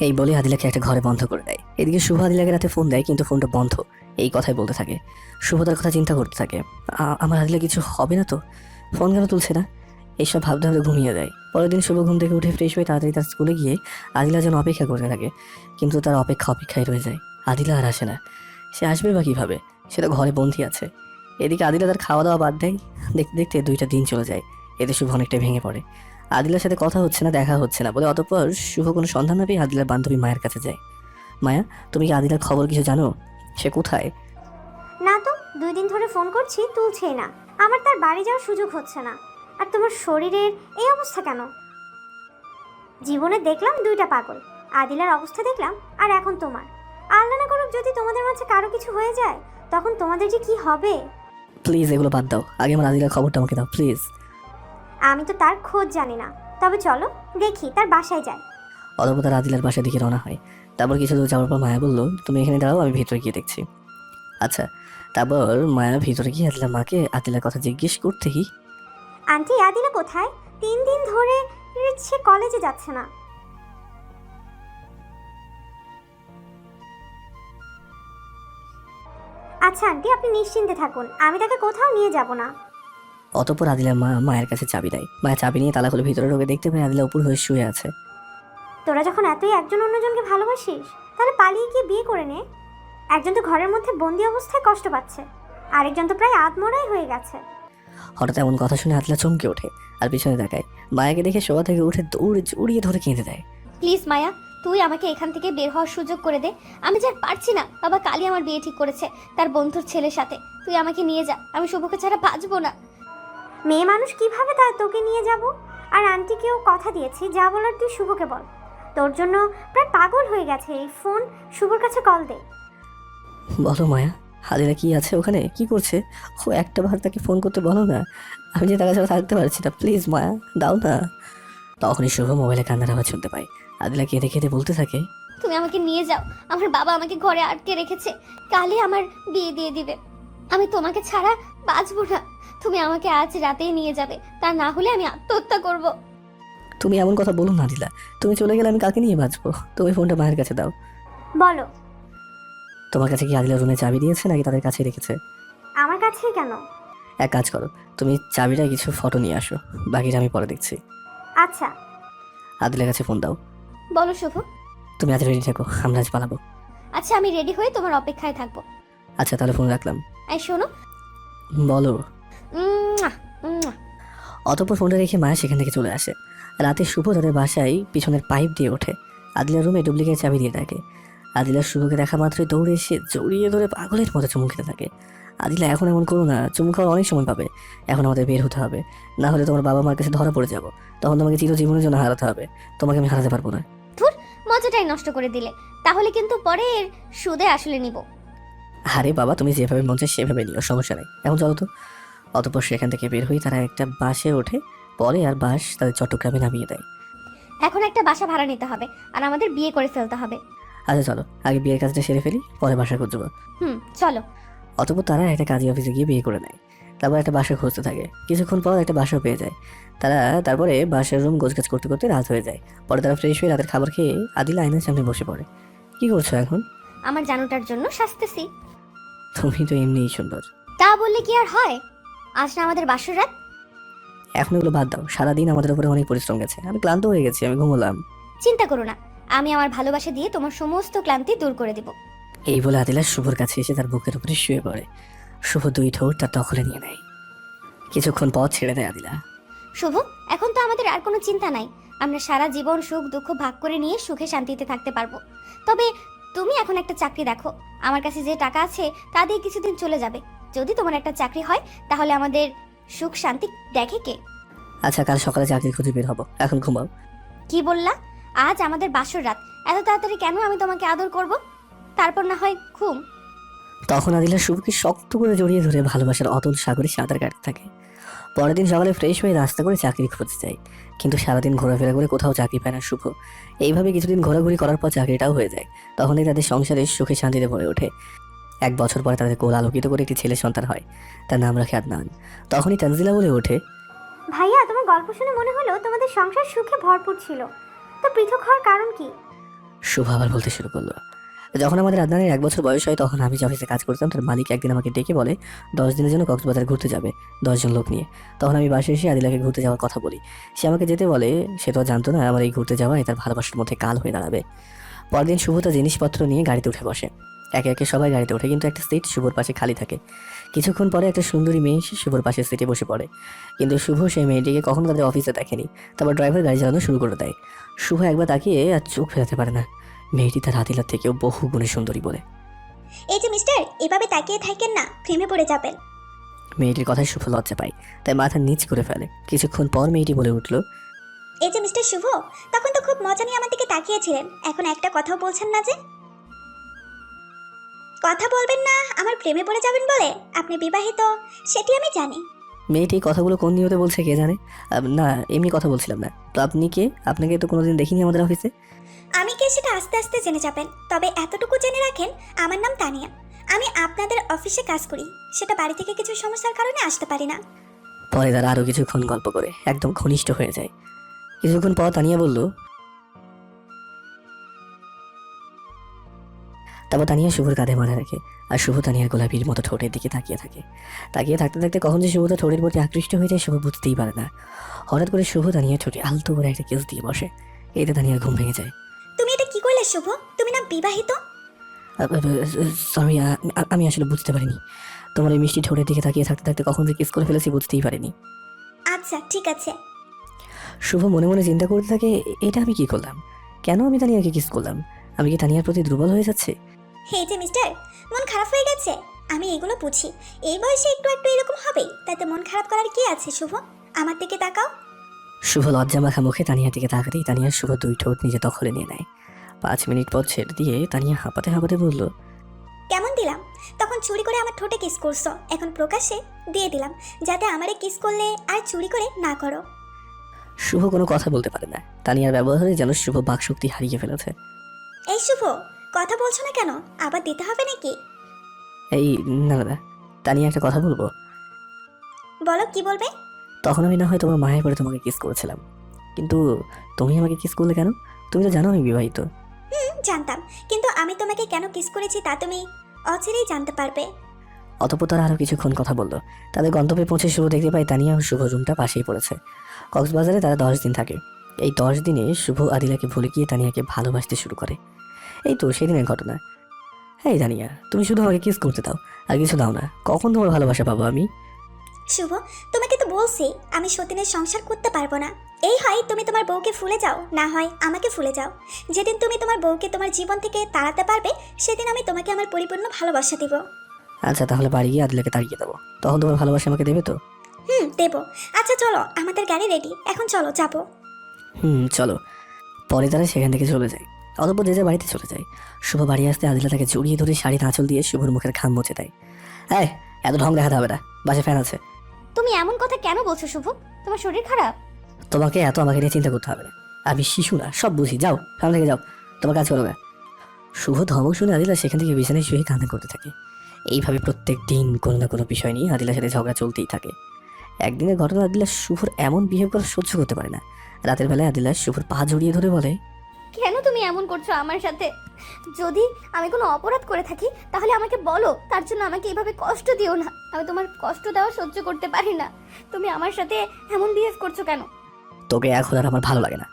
এই বলে আদিলাকে একটা ঘরে বন্ধ করে দেয়। এদিকে শুভ আদিলাকে রাতে ফোন দেয়, কিন্তু ফোনটা বন্ধ। এই কথাই বলতে থাকে। শুভ তার কথা চিন্তা করতে থাকে, আমার আদিলা কিছু হবে না তো? ফোন কেন তুলছে না? এইসব ভাবতে ভাবতে ঘুমিয়ে দেয়। পরের দিন শুভ ঘুম থেকে উঠে ফ্রেশ হয়ে তাড়াতাড়ি তার স্কুলে গিয়ে আদিলা যেন অপেক্ষা করতে থাকে, কিন্তু তার অপেক্ষায় রয়ে যায়। আদিলা আর আসে না। সে আসবে বা কীভাবে? সে তো ঘরে বন্ধি আছে। এদিকে আদিলা তার খাওয়া দাওয়া বাদ দেয়। দেখতে দেখতে 2টা দিন চলে যায়। এতে শুভ অনেকটা ভেঙে পড়ে। আদিলার সাথে কথা হচ্ছে না, দেখা হচ্ছে না বলে অতঃপর শুভ কোনো সন্ধান না পেয়ে আদিলার বান্ধবী মায়ের কাছে যায়। মায়া, তুমি কি আদিলার খবর কিছু জানো? সে কোথায়? না তো, 2 দিন ধরে ফোন করছি, তুলছেই না। আমার তার বাড়ি যাওয়ার সুযোগ হচ্ছে না। আর তোমার শরীরের এই অবস্থা কেন? জীবনে দেখলাম 2টা পাগল, আদিলার অবস্থা দেখলাম, আর এখন তোমার। আল্লাহ না করুক যদি তোমাদের মাঝে কারো কিছু হয়ে যায়, তখন তোমাদের যে কি হবে। প্লিজ এগুলো বাদ দাও, আগে আমার আদিলার খবরটা আমাকে দাও প্লিজ। আমি তো তার খোঁজ জানি না, তবে চলো দেখি তার বাসায় যাই। অতঃপর তার আদিলার বাসার দিকে রওনা হয়। তারপর কিছু দূর যাওয়ার পর মায়া বলল, তুমি এখানে দাঁড়াও, আমি ভিতরে গিয়ে দেখছি। আচ্ছা। তারপর মায়া ভিতরে গিয়ে আদিলার মাকে আদিলার কথা জিজ্ঞেস করতেই, আন্টি আদিলা কোথায়? 3 দিন ধরে সে কলেজে যাচ্ছে না। আচ্ছা আন্টি, আপনি নিশ্চিন্তে থাকুন, আমি তাকে কোথাও নিয়ে যাব না। অতঃপর আদিলার মা মায়ের কাছে চাবি দেয়। মায়া চাবি নিয়ে তালা খুলে ভিতরে ঢোকে, দেখতে পায় আদিলা উপর হয়ে শুয়ে আছে। তোরা যখন এতই একজন অন্যজনকে ভালোবাসিস, তাহলে পালিয়ে গিয়ে বিয়ে করে নে। একজন তো ঘরের মধ্যে বন্দি অবস্থায় কষ্ট পাচ্ছে, আরেকজন তো প্রায় আত্মহত্যাই হয়ে গেছে। হঠাৎ এমন কথা শুনে আদিলা চমকে ওঠে আর পিছনে তাকায়। মায়াকে দেখে শোয়া থেকে উঠে দৌড়ে জড়িয়ে ধরে কেঁদে দেয়। প্লিজ মায়া, তুই আমাকে এখান থেকে বের হওয়ার সুযোগ করে দে। আমি যে আর পারছি না। বাবা কালই আমার বিয়ে ঠিক করেছে তার বন্ধুর ছেলের সাথে। তুই আমাকে নিয়ে যা, আমি শুভকে ছাড়া বাঁচবো না। মেয়ে মানুষ কিভাবে তা তোকে নিয়ে যাব? আর আন্টিকেও কথা দিয়েছি, যা বলার তুই শুভকে বল। তোর জন্য প্রায় পাগল হয়ে গেছে এই ফোন। শুভর কাছে কল দে। বলো মায়া, আদিলা কি আছে ওখানে, কি করছে? ও একটা বার তাকে ফোন করতে বলো না, আমি যে তার কাছে থাকতে পারছি না, প্লিজ মায়া দাও না। তখনই শুভ মোবাইলে কান্নার আওয়াজ শুনতে পায়। আদিলা কেঁদে কেঁদে বলতে থাকে, তুমি আমাকে নিয়ে যাও, আমার বাবা আমাকে ঘরে আটকে রেখেছে, কালই আমার বিয়ে দিয়ে দিবে। আমি তোমাকে ছাড়া বাঁচবো না। তুমি আমাকে আজ রাতেই নিয়ে যাবে, তা না হলে আমি আত্মহত্যা করব। তুমি এমন কথা বলো না আদিলা, তুমি চলে গেলে আমি কাকে নিয়ে বাঁচবো? তুমি ফোনটা মায়ের কাছে দাও। বলো। তোমার কাছে কি আদিলা রুমে চাবি দিয়েছে নাকি তাদের কাছে রেখেছে? আমার কাছেই কেন? এক কাজ করো, তুমি চাবিটা কিছু ফটো নিয়ে আসো, বাকিটা আমি পরে দেখছি। আচ্ছা। আদিলার কাছে ফোন দাও। বলো শুভ। তুমি আজ রেডি থাকো, আমরা আজ পালাবো। আচ্ছা আমি রেডি হয়ে তোমার অপেক্ষায় থাকবো। আচ্ছা তাহলে ফোন রাখলাম। এই শোনো। বলো। উম্মুয়া, উম্মুয়া। অতঃপর ফোনটা রেখে মায়া সেখান থেকে চলে আসে। রাতে শুভ তাদের বাসায় পিছনের পাইপ দিয়ে ওঠে। আদিলার রুমে ডুপ্লিকেট চাবি দিয়ে থাকে। আদিলা শুভকে দেখা মাত্রই দৌড়ে এসে জড়িয়ে ধরে পাগলের মতো চুমু খেতে থাকে। আদিলা এখন এমন করো না, চুমু খাওয়ার অনেক সময় পাবে, এখন আমাদের বের হতে হবে, না হলে তোমার বাবা মার কাছে ধরা পড়ে যাব, তখন তোমাকে চিরজীবনের জন্য হারাতে হবে, তোমাকে আমি হারাতে পারবো না। মজাটাই নষ্ট করে দিলে, তাহলে কিন্তু পরে এর সুদে আসলে নিব। আরে বাবা, তুমি যেভাবে মন চায় সেভাবে নিও, সমস্যা নেই, এখন চলো তো। অতঃপর সেখান থেকে বের হয়ে তারা একটা বাসে ওঠে। পরে আর বাস তাদের চট্টগ্রামে নামিয়ে দেয়। এখন একটা বাসা ভাড়া নিতে হবে আর আমাদের বিয়ে করে ফেলতে হবে। আচ্ছা চলো, আগে বিয়ের কাজটা সেরে ফেলি, পরে বাসা খুঁজবো। চলো। অতঃপর তারা একটা কাজী অফিসে গিয়ে বিয়ে করে নেয়। তারপর একটা বাসা খুঁজতে থাকে। কিছুক্ষণ পর একটা বাসাও পেয়ে যায় তারা। তারপরে বাসার রুম গোছগাছ করতে করতে রাত হয়ে যায়। পরে তারা ফ্রেশ হয়ে রাতের খাবার খেয়ে আদিলা আয়নার সামনে বসে পড়ে। কি করছো এখন? আমার জানুটার জন্য সাজতেছি। তুমি তো এমনিই সুন্দর। তা বললে কি আর হয়? আজ না আমাদের বাসর রাত। এখন এগুলো বাদ দাও, সারাদিন আমাদের উপরে অনেক পরিশ্রম গেছে, আমি ক্লান্ত হয়ে গেছি, আমি ঘুমোলাম। চিন্তা করো না, আমি আমার ভালোবাসা দিয়ে তোমার সমস্ত ক্লান্তি দূর করে দেব। এই বলে আদিলা শুভর কাছে এসে তার বুকের উপরে শুয়ে পড়ে। শুভ 2 ঠোঁট তার দখলে নিয়ে নেয়। কিছুক্ষণ পর ছেড়ে দেয় আদিলা। শুভ, এখন তো আমাদের আর কোনো চিন্তা নাই। আমরা সারা জীবন সুখ দুঃখ ভাগ করে নিয়ে সুখে শান্তিতে থাকতে পারবো। তবে তুমি এখন একটা চাকরি দেখো। আমার কাছে যে টাকা আছে তা দিয়ে কিছুদিন চলে যাবে। যদি তোমার একটা চাকরি হয় তাহলে আমাদের সুখ শান্তি দেখে কে? আচ্ছা কাল সকালে চাকরি খুঁজে বের হবো, এখন ঘুমাও। কি বললা? আজ আমাদের বাসর রাত, এত তাড়াতাড়ি কেন আমি তোমাকে আদর করব? তারপর না হয় ঘুম। তখন আদিলা শুভকে শক্ত করে জড়িয়ে ধরে ভালোবাসার অতল সাগরে সাঁতার কাটতে থাকে। পরের দিন সকালে ফ্রেশ হয়ে রাস্তা করে চাকরি খুঁজতে যায়, কিন্তু সারাদিন ঘোরাফেরা করে কোথাও চাকরি পায় না শুভ। এইভাবে কিছুদিন ঘোরাঘুরি করার পর চাকরিটাও হয়ে যায়। তখনই তাদের সংসারে সুখে শান্তিতে ভরে ওঠে। 1 বছর পরে তাদের কোল আলোকিত করে একটি ছেলে সন্তান হয়, তার নাম রাখে আদনান। তখনই তানজিলা বলে ওঠে, ভাইয়া, তোমার গল্প শুনে মনে হলো তোমাদের সংসার সুখে ভরপুর ছিল, তো পৃথক হওয়ার কারণ কি? শুভ আবার বলতে শুরু করলো, যখন আমাদের আদনানের 1 বছর বয়স হয় তখন আমি যে অফিসে কাজ করতাম তার মালিক একদিন আমাকে ডেকে বলে 10 দিনের জন্য কক্সবাজার ঘুরতে যাবে 10 জন লোক নিয়ে। তখন আমি বাসায় এসে আদিলাকে ঘুরতে যাওয়ার কথা বলি। সে আমাকে যেতে বলে, সে তো জানতো না আমার এই ঘুরতে যাওয়ায় তার ভালোবাসার মধ্যে কাল হয়ে দাঁড়াবে। পরদিন শুভ তার জিনিসপত্র নিয়ে গাড়িতে উঠে বসে। একে একে সবাই গাড়িতে ওঠে, কিন্তু একটা সিট শুভর পাশে খালি থাকে। কিছুক্ষণ পরে একটা সুন্দরী মেয়ে এসে শুভর পাশের সিটে বসে পড়ে, কিন্তু শুভ সেই মেয়েটিকে কখনো তাদের অফিসে দেখেনি। তারপর ড্রাইভার গাড়ি চালানো শুরু করে দেয়। শুভ একবার তাকিয়ে আর চোখ ফেরাতে পারে না। মেয়েটি তার আদিলার থেকেও বহু গুণে সুন্দরী বলে। এই যে মিস্টার, এভাবে তাকিয়ে থাকেন না, প্রেমে পড়ে যাবেন। মেয়েটির কথায় শুভ লজ্জা পায়, তাই মাথা নিচ করে ফেলে। কিছুক্ষণ পর মেয়েটি বলে উঠল, এই যে মিস্টার শুভ, তখন তো খুব মজা নিয়ে আমার দিকে তাকিয়েছিলেন, এখন একটা কথাও বলছেন না যে? কথা বলবেন না আমার প্রেমে পড়ে যাবেন বলে? আপনি বিবাহিত, সেটি আমি জানি। মেয়েটি কথাগুলো কোন নিয়তে বলছে কে জানে। না, এমনি কথা বলছিলাম না তো। আপনি কে? আপনাকে তো কোনোদিন দেখিনি আমাদের অফিসে। আমি কে সেটা আস্তে আস্তে জেনে যাবেন, তবে এতটুকু জেনে রাখেন, আমার নাম তানিয়া। আমি আপনাদের অফিসে কাজ করি, সেটা বাড়ি থেকে কিছু সমস্যার কারণে আসতে পারি না। পরে তারা আরো কিছুক্ষণ গল্প করে একদম ঘনিষ্ঠ হয়ে যায়। কিছুক্ষণ পর তানিয়া বলল, তারপর তানিয়া শুভর কাঁধে মাথা রাখে, আর শুভ তানিয়ার গোলাপির মতো ঠোঁটের দিকে তাকিয়ে থাকে। তাকিয়ে থাকতে থাকতে কখন যে শুভ তার ঠোঁটের প্রতি আকৃষ্ট হয়ে যায় শুভ বুঝতেই পারে না। হঠাৎ করে শুভ তানিয়ার ঠোঁটে আলতো করে একটা কিস দিয়ে বসে। এতে তানিয়ার ঘুম ভেঙে যায়। তুমি এটা কি করলে শুভ? তুমি না বিবাহিত? সরি, আমি আসলে বুঝতে পারিনি। তোমার এই মিষ্টি ঠোঁটের দিকে তাকিয়ে থাকতে থাকতে কখন যে কিস করে ফেলেছি বুঝতেই পারিনি। আচ্ছা ঠিক আছে। শুভ মনে মনে চিন্তা করতে থাকে, এটা আমি কি করলাম? কেন আমি তানিয়াকে কিস করলাম? আমি কি তানিয়ার প্রতি দুর্বল হয়ে যাচ্ছে? হে যে মিস্টার, মন খারাপ হয়ে গেছে? আমি এগুলো বুঝি, এই বয়সে একটু একটু এরকম হবেই, তাতে মন খারাপ করার কি আছে শুভ? আমার দিকে তাকাও। শুভ লজ্জা মাখা মুখে তানিয়ার দিকে তাকাতেই তানিয়ার শুভ দুই ঠোঁট নিজে দখলে নিয়ে নেয়। 5 মিনিট পর ছেড়ে দিয়ে তানিয়া হাঁপাতে হাঁপাতে বলল, কেমন দিলাম? তখন চুরি করে আমার ঠোঁটে কিস করছো, এখন প্রকাশ্যে দিয়ে দিলাম, যাতে আমারে কিস করলে আর চুরি করে না করো। শুভ কোনো কথা বলতে পারে না। তানিয়ার ব্যবহারে যেন শুভ বাকশক্তি হারিয়ে ফেলেছে। এই শুভ, কথা বলছো না কেন? আবার দিতে হবে নাকি? এই না, তানিয়া একটা কথা বলবো। বলো, কি বলবে? তখন আমি না হয় তোমার মায়ের পরে তোমাকে কিস করেছিলাম, কিন্তু তুমি আমাকে কিস করলে কেন? তুমি তো জানো আমি বিবাহিত। জানতাম, কিন্তু আমি তোমাকে কেন কিস করেছি তা তুমি অচিরেই জানতে পারবে। অতঃপর তারা আরও কিছুক্ষণ কথা বললো। তাদের গন্তব্যে পৌঁছে শুভ দেখতে পায় তানিয়া ও শুভ রুমটা পাশেই পড়েছে। কক্সবাজারে তারা 10 দিন থাকে। এই 10 দিনে শুভ আদিলাকে ভুলে গিয়ে তানিয়াকে ভালোবাসতে শুরু করে। এই তো সেদিনের ঘটনা। এই তানিয়া, তুমি শুধু আমাকে কিস করতে দাও, আর কিছু দাও না। কখন তোমার ভালোবাসা পাবো আমি? শুভ, তোমাকে তো বলছি আমি সতীনের সংসার করতে পারবো না। এই হয় তুমি তোমার বউকে ভুলে যাও, না হয় আমাকে ভুলে যাও। যেদিন তুমি তোমার বউকে তোমার জীবন থেকে তাড়াতে পারবে, সেদিন আমি তোমাকে আমার পরিপূর্ণ ভালোবাসা দিব। আচ্ছা, তাহলে বাড়ি গিয়ে আদিলাকে তাড়িয়ে দেবো, তখন তোমার ভালোবাসা আমাকে দেবে তো? দেবো। আচ্ছা চলো, আমাদের গাড়ি রেডি, এখন চলো যাবো। চলো। পরে তারা সেখান থেকে চলে যায়। অতঃপর যে বাড়িতে চলে যায়। শুভ বাড়ি আসতে আদিলা তাকে জড়িয়ে ধরে শাড়ির আঁচল দিয়ে শুভর মুখের ঘাম মুছে দেয়। এই, এত ঢং দেখাতে হবে না, বাসে ফ্যান আছে। তুমি এমন কথা কেন বলছো শুভ? তোমার শরীর খারাপ? তোমাকে এত আমাকে নিয়ে চিন্তা করতে হবে না, আমি শিশু না, সব বুঝি। যাও, সামনে থেকে যাও, তোমার কাজ করো না। শুভ ধমক শুনে আদিলা সেখান থেকে বিছানায় শুয়ে কান্না করতে থাকে। এইভাবে প্রত্যেক দিন কোনো না কোনো বিষয় নিয়ে আদিলার সাথে ঝগড়া চলতেই থাকে। একদিনের ঘটনা, আদিলা শুভর এমন বিহেভ করা সহ্য করতে পারে না। রাতের বেলায় আদিলা শুভর পা জড়িয়ে ধরে বলে, কেন তুমি এমন করছো আমার সাথে? যদি আমি কোনো অপরাধ করে থাকি তাহলে আমাকে বলো, তার জন্য আমাকে এভাবে কষ্ট দিও না। আমি তোমার কষ্ট দেওয়া সহ্য করতে পারি না। তুমি আমার সাথে এমন বিহেভ করছো কেন? তোকে এখন আর আমার ভালো লাগে না,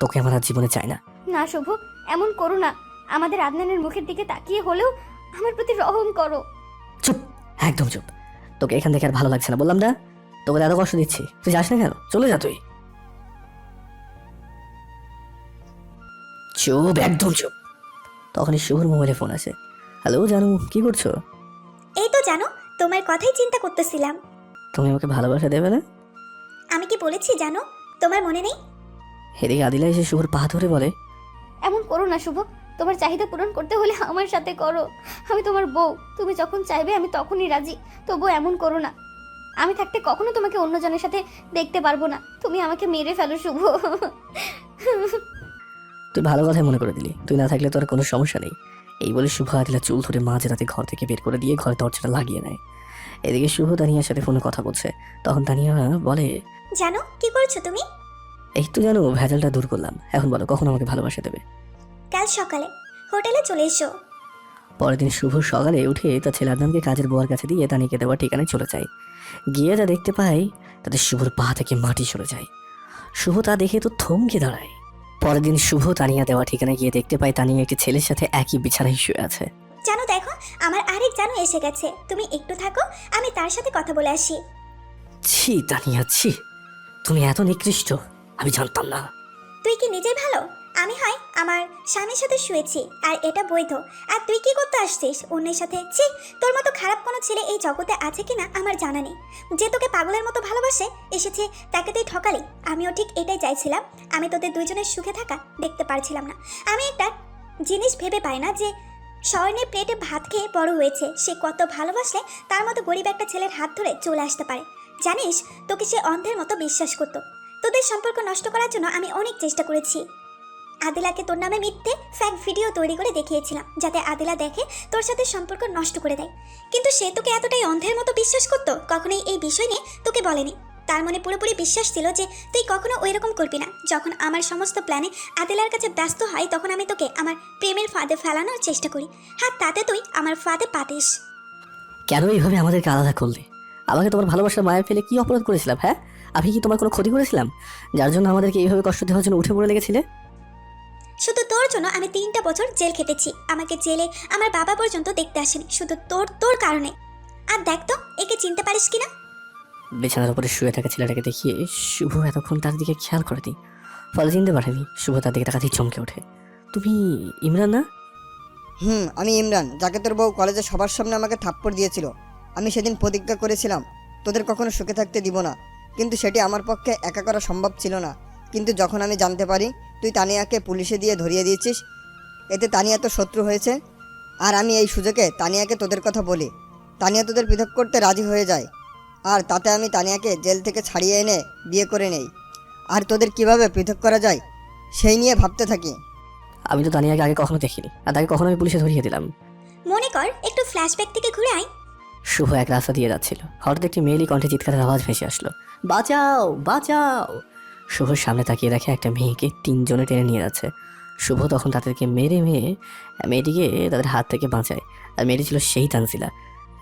তোকে আমার আর জীবনে চাই না। না শুভ, এমন করো না। আমাদের আদনানের মুখের দিকে তাকিয়ে হলেও আমার প্রতি রহম করো। চুপ, একদম চুপ। তোকে এখান থেকে আর ভালো লাগছে না, বললাম না? তোকে এত কষ্ট দিচ্ছি, তুই যাস না কেন? চলে যা তুই। চুপ, একদম চুপ। তখনই শুভর মোবাইলে ফোন আসে। হ্যালো জানু, কি করছো? এই তো জানো, তোমার কথাই চিন্তা করতেছিলাম। তুমি আমাকে ভালোবাসা দেবে না? আমি কি বলেছি জানো, তোমার মনে নেই? এদিকে আদিলা এসে শুভর পা ধরে বলে, এমন করো না শুভ। তোমার চাহিদা পূরণ করতে হলে আমার সাথে করো। আমি তোমার বউ, তুমি যখন চাইবে আমি তখনই রাজি। তবু এমন করো না। আমি থাকতে কখনো তোমাকে অন্যজনের সাথে দেখতে পারবো না। তুমি আমাকে মেরে ফেলো শুভ। তুই ভালো কথাই মনে করে দিলি, তুই না থাকলে তোর কোনো সমস্যা নেই। এই বলে শুভ আদিলা চুল ধরে মাঝরাতে ঘর থেকে বের করে দিয়ে ঘরে দরজাটা লাগিয়ে নেয়। এদিকে শুভ তানিয়ার সাথে ফোনে কথা বলছে। তখন তানিয়া বলে, জানো কি করছো তুমি? এই তো জানো, ভেজালটা দূর করলাম। এখন বলো, কখন আমাকে ভালোবাসা দেবে? কাল সকালে হোটেলে চলে এসো। পরের দিন শুভ সকালে উঠে তার ছেলে আদনানকে কাজের বুয়ার কাছে দিয়ে তানিকে দেওয়ার ঠিকানায় চলে যায়। গিয়ে যা দেখতে পায় তাতে শুভর পা থেকে মাটি সরে যায়। শুভ তা দেখে তো থমকে দাঁড়ায়। পরের দিন শুভ তানিয়া দেওয়া ঠিকানায় গিয়ে দেখতে পায় তানিয়া একটি ছেলের সাথে একই বিছানায় শুয়ে আছে। জানো দেখো, আমার আরেক জানু এসে গেছে। তুমি একটু থাকো, আমি তার সাথে কথা বলে আসি। ছি তানিয়া, ছি, তুমি এত নিকৃষ্ট, আমি জানতাম না। তুই কি নিজেই ভালো? আমি হয় আমার স্বামীর সাথে শুয়েছি, আর এটা বৈধ, আর তুই কি করতে আসছিস অন্যের সাথে? ছি, তোর মতো খারাপ কোনো ছেলে এই জগতে আছে কিনা আমার জানা নেই। যে তোকে পাগলের মতো ভালোবাসে এসেছে, তাকে তুই ঠকালি। আমিও ঠিক এটাই চাইছিলাম, আমি তোদের দুইজনের সুখে থাকা দেখতে পারছিলাম না। আমি একটা জিনিস ভেবে পাই না যে স্বর্ণের প্লেটে ভাত খেয়ে বড় হয়েছে, সে কত ভালোবাসলে তার মতো গরিব একটা ছেলের হাত ধরে চলে আসতে পারে। জানিস, তোকে সে অন্ধের মতো বিশ্বাস করতো। তোদের সম্পর্ক নষ্ট করার জন্য আমি অনেক চেষ্টা করেছি। আদিলাকে তোর নামে মিথ্যে ফ্যাক ভিডিও তৈরি করে দেখিয়েছিলাম, যাতে আদিলা দেখে তোর সাথে সম্পর্ক নষ্ট করে দেয়। কিন্তু সে তোকে এতটাই অন্ধের মতো বিশ্বাস করতো, কখনোই এই বিষয় নিয়ে তোকে বলেনি। তার মনে পুরোপুরি বিশ্বাস ছিল যে তুই কখনো ওই রকম করবি না। যখন আমার সমস্ত প্ল্যানে আদিলার কাছে ব্যস্ত হয়, তখন আমি তোকে আমার প্রেমের ফাঁদে ফেলানোর চেষ্টা করি। হ্যাঁ, তাতে তুই আমার ফাঁদে পাতিস। কেন এইভাবে আমাদেরকে আলাদা করলে? আমাকে তোমার ভালোবাসার মায়া ফেলে কি অপরাধ করেছিলাম? হ্যাঁ, আমি কি তোমার কোনো ক্ষতি করেছিলাম যার জন্য আমাদেরকে এইভাবে কষ্ট দেওয়ার জন্য উঠে পড়ে লেগেছিলে? শুধু তোর জন্য আমি 3টা বছর জেল খেটেছি। আমাকে জেলে আমার বাবা পর্যন্ত দেখতে আসেনি, শুধু তোর কারণে। আর দেখ তো, একে চিনতে পারিস কিনা? বিছানার উপরে শুয়ে থাকা ছেলেটাকে দেখিয়ে শুভ এতক্ষণ তার দিকে খেয়াল করেনি, ফলে চিনতে পারেনি। শুভ তার দিকে তাকাতেই চমকে ওঠে। তুমি ইমরান না? আমি ইমরান, যাকে তোর বউ কলেজে সবার সামনে আমাকে থাপ্পড় দিয়েছিল। আমি সেদিন প্রতিজ্ঞা করেছিলাম তোদের কখনো সুখে থাকতে দিব না, কিন্তু সেটি আমার পক্ষে একা করা সম্ভব ছিল না। কিন্তু যখন আমি জানতে পারি তুই তানিয়াকে পুলিশে দিয়ে ধরিয়ে দিয়েছিস, এতে তানিয়া তো শত্রু হয়েছে। আর আমি এই সুযোগে তানিয়াকে তোদের কথা বলি। তানিয়া তোদের পৃথক করতে রাজি হয়ে যায়, আর তাতে আমি তানিয়াকে জেল থেকে ছাড়িয়ে এনে বিয়ে করে নেই। আর তোদের কিভাবে পৃথক করা যায় সেই নিয়ে ভাবতে থাকি। আমি তো তানিয়াকে আগে কখনো দেখিনি, আর তাকে কখনো আমি পুলিশে ধরিয়ে দিলাম। মনে কর, একটু ফ্ল্যাশব্যাক থেকে ঘুরে আয়। শুভ এক রাস্তা দিয়ে যাচ্ছিল, হঠাৎ একটি মেয়েলি কণ্ঠে চিৎকারের আওয়াজ ভেসে আসলো, বাঁচাও বাঁচাও! শুভর সামনে তাকিয়ে দেখে একটা মেয়েকে 3 জনে টেনে নিয়ে যাচ্ছে। শুভ তখন তাদেরকে মেয়েটিকে তাদের হাত থেকে বাঁচায়। আর মেয়েটি ছিল সেই তানজিলা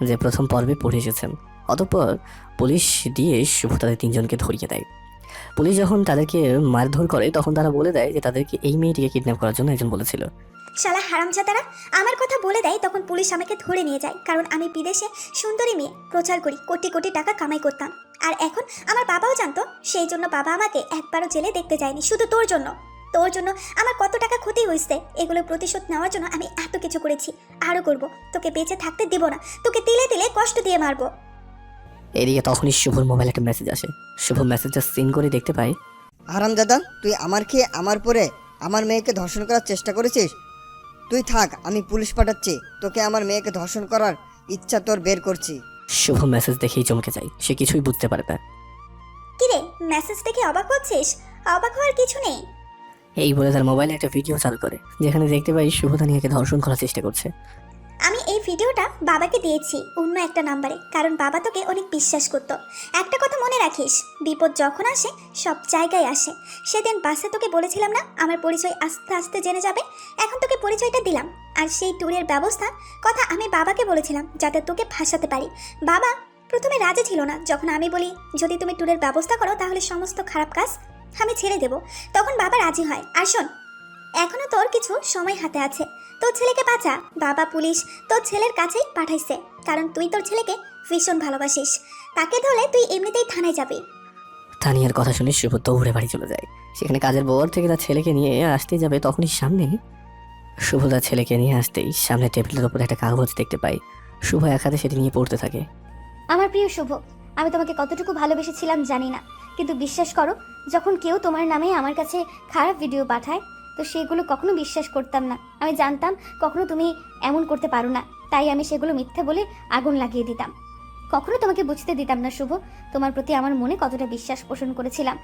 যে প্রথম পর্বে পড়ে এসেছেন। অতঃপর পুলিশ দিয়ে শুভ তাদের 3 জনকে ধরিয়ে দেয়। পুলিশ যখন তাদেরকে মারধর করে, তখন তারা বলে দেয় যে তাদেরকে এই মেয়েটিকে কিডন্যাপ করার জন্য একজন বলেছিল। শালা হারামজাদারা আমার কথা বলে দেয়, তখন পুলিশ আমাকে ধরে নিয়ে যায়। কারণ আমি বিদেশে সুন্দরী মেয়ে প্রচার করি, কোটি কোটি টাকা কামাই করতাম। আর এখন আমার বাবাও জানতো, সেই জন্য বাবা আমাকে একবারও জেলে দেখতে যায়নি। শুধু তোর জন্য আমার কত টাকা ক্ষতি হয়েছে, এগুলো প্রতিশোধ নেওয়ার জন্য আমি এত কিছু করেছি, আরও করব। তোকে বেঁচে থাকতে দিব না, তোকে তিলে তিলে কষ্ট দিয়ে মারবো। এদিকে তখনই শুভর মোবাইলে একটা মেসেজ আসে। শুভ মেসেজটা সিন করে দেখতে পায়, হারামজাদা, তুই আমার খেয়ে আমার পরে আমার মেয়েকে ধর্ষণ করার চেষ্টা করেছিস। তুই থাক, আমি পুলিশ পাঠাচ্ছি। তোকে আমার মেয়েকে ধর্ষণ করার ইচ্ছা তোর বের করছি। শুভ মেসেজ দেখেই চমকে যায়, সে কিছুই বুঝতে পারে না। কিরে, মেসেজ দেখে অবাক হচ্ছিস? অবাক হওয়ার কিছু নেই। এই বলে তার মোবাইলে একটা ভিডিও চালু করে, যেখানে দেখতে পাই শুভ তানিয়াকে ধর্ষণ করার চেষ্টা করছে। আমি এই ভিডিওটা বাবাকে দিয়েছি অন্য একটা নাম্বারে, কারণ বাবা তোকে অনেক বিশ্বাস করতো। একটা কথা মনে রাখিস, বিপদ যখন আসে সব জায়গায় আসে। সেদিন বাসে তোকে বলেছিলাম না আমার পরিচয় আস্তে আস্তে জেনে যাবে? এখন তোকে পরিচয়টা দিলাম। আর সেই ট্যুরের ব্যবস্থা কথা আমি বাবাকে বলেছিলাম, যাতে তোকে ফাঁসাতে পারি। বাবা প্রথমে রাজি ছিল না। যখন আমি বলি যদি তুমি ট্যুরের ব্যবস্থা করো তাহলে সমস্ত খারাপ কাজ আমি ছেড়ে দেব, তখন বাবা রাজি হয়। আর শোন, এখনো তোর কিছু সময় হাতে আছে। তোর ছেলেকে বাঁচা। বাবা পুলিশ তোর ছেলের কাছেই পাঠাইছে, কারণ তুই তোর ছেলেকে ভীষণ ভালোবাসিস। তাকে ধরলে তুই এমনিতেই থানায় যাবি। তানিয়ার কথা শুনে শুভ দৌড়ে বাড়ি চলে যায়। সেখানে কাজের বর থেকে তার ছেলেকে নিয়ে আসতে যাবে, তখনই শুভ তার ছেলেকে নিয়ে আসতেই সামনে টেবিলের ওপর একটা কাগজ দেখতে পাই। শুভ এক হাতে সেটি নিয়ে পড়তে থাকে। আমার প্রিয় শুভ, আমি তোমাকে কতটুকু ভালোবেসেছিলাম জানি না, কিন্তু বিশ্বাস করো, যখন কেউ তোমার নামে আমার কাছে খারাপ ভিডিও পাঠায় তো সেগুলো কখনো বিশ্বাস করতাম না। আমি জানতাম কখনো তুমি এমন করতে পারো না, তাই আমি সেগুলো মিথ্যে বলে আগুন লাগিয়ে দিতাম। কখনো তোমাকে বুঝতে দিতাম না শুভ, তোমার প্রতি আমার মনে কতটা বিশ্বাস পোষণ করেছিলাম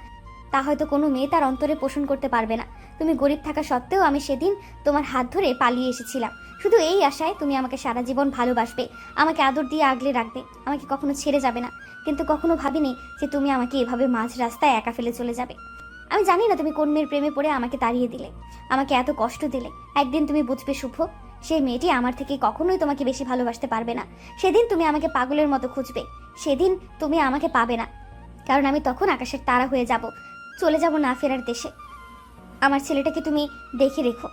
তা হয়তো কোনো মেয়ে তার অন্তরে পোষণ করতে পারবে না। তুমি গরিব থাকা সত্ত্বেও আমি সেদিন তোমার হাত ধরে পালিয়ে এসেছিলাম, শুধু এই আশায় তুমি আমাকে সারা জীবন ভালোবাসবে, আমাকে আদর দিয়ে আগলে রাখবে, আমাকে কখনো ছেড়ে যাবে না। কিন্তু কখনো ভাবিনি যে তুমি আমাকে এভাবে মাঝ রাস্তায় একা ফেলে চলে যাবে। আমি জানি না তুমি কোন মেয়ের প্রেমে পড়ে আমাকে তাড়িয়ে দিলে, আমাকে এত কষ্ট দিলে। একদিন তুমি বুঝবে শুভ, সেই মেয়েটি আমার থেকে কখনোই তোমাকে বেশি ভালোবাসতে পারবে না। সেদিন তুমি আমাকে পাগলের মতো খুঁজবে, সেদিন তুমি আমাকে পাবে না, কারণ আমি তখন আকাশের তারা হয়ে যাব, চলে যাব না ফেরার দেশে। আমার ছেলেটাকে তুমি দেখে রেখো।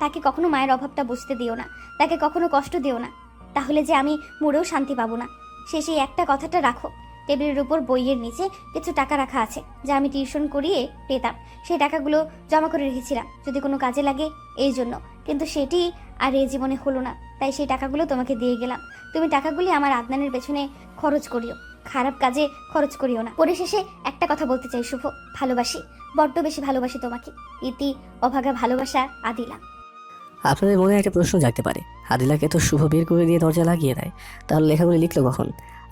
তাকে কখনো মায়ের অভাবটা বুঝতে দিও না, তাকে কখনো কষ্ট দিও না, তাহলে যে আমি মরেও শান্তি পাবো না। শেষে একটা কথাটা রাখো, টেবিলের উপর বইয়ের নিচে কিছু টাকা রাখা আছে যা আমি টিউশন করিয়ে পেতাম। সেই টাকাগুলো জমা করে রেখেছিলাম যদি কোনো কাজে লাগে এই জন্য, কিন্তু সেটি আর এই জীবনে হলো না, তাই সেই টাকাগুলো তোমাকে দিয়ে গেলাম। তুমি টাকাগুলি আমার আদনানের পেছনে খরচ করিও, খারাপ কাজে খরচ করিও না। পরিশেষে একটা কথা বলতে চাই শুভ, ভালোবাসি, বড্ড বেশি ভালোবাসি তোমাকে। ইতি অভাগা ভালোবাসা, আদিলা। আপনাদের মনে একটা প্রশ্ন জাগতে পারে, আদিলাকে তো শুভ বের করে দিয়ে দরজা লাগিয়ে দেয়, তাহলে লেখাগুলি লিখলো কখন?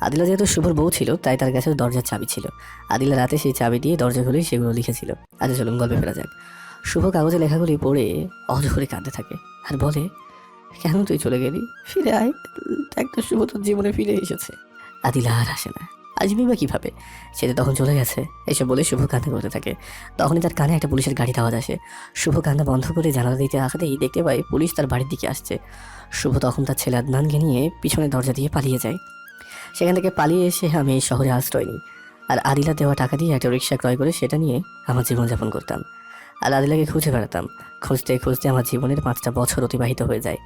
আদিলা যেহেতু শুভর বউ ছিল তাই তার কাছে দরজার চাবি ছিল। আদিলা রাতে সেই চাবি দিয়ে দরজাগুলি সেগুলো লিখেছিল। আচ্ছা চলুন গল্পে ফেরা যাক। শুভ কাগজে লেখাগুলি পড়ে অঝরে কাঁদতে থাকে আর বলে, কেন তুই চলে গেলি? ফিরে আয়, একটা শুভ তোর জীবনে ফিরে এসেছে। আদিলা আর আসে না, আসবি বা কীভাবে? সে তো তখন চলে গেছে। এসব বলে শুভ কান্না করতে থাকে। তখনই তার কানে একটা পুলিশের গাড়ির আওয়াজ আসে। শুভ কান্না বন্ধ করে জানালা দিতে আসাতেই দেখতে পায় পুলিশ তার বাড়ির দিকে আসছে। শুভ তখন তার ছেলে আদনানকে নিয়ে পিছনে দরজা দিয়ে পালিয়ে যায়। সেখান থেকে পালিয়ে এসে আমি এই শহরে আশ্রয় নিই, আর আদিলা দেওয়া টাকা দিয়ে একটা রিক্সা ক্রয় করে সেটা নিয়ে আমার জীবনযাপন করতাম। আর আদিলাকে খুঁজে বেড়াতাম। খুঁজতে খুঁজতে আমার জীবনের 5টা বছর অতিবাহিত হয়ে যায়।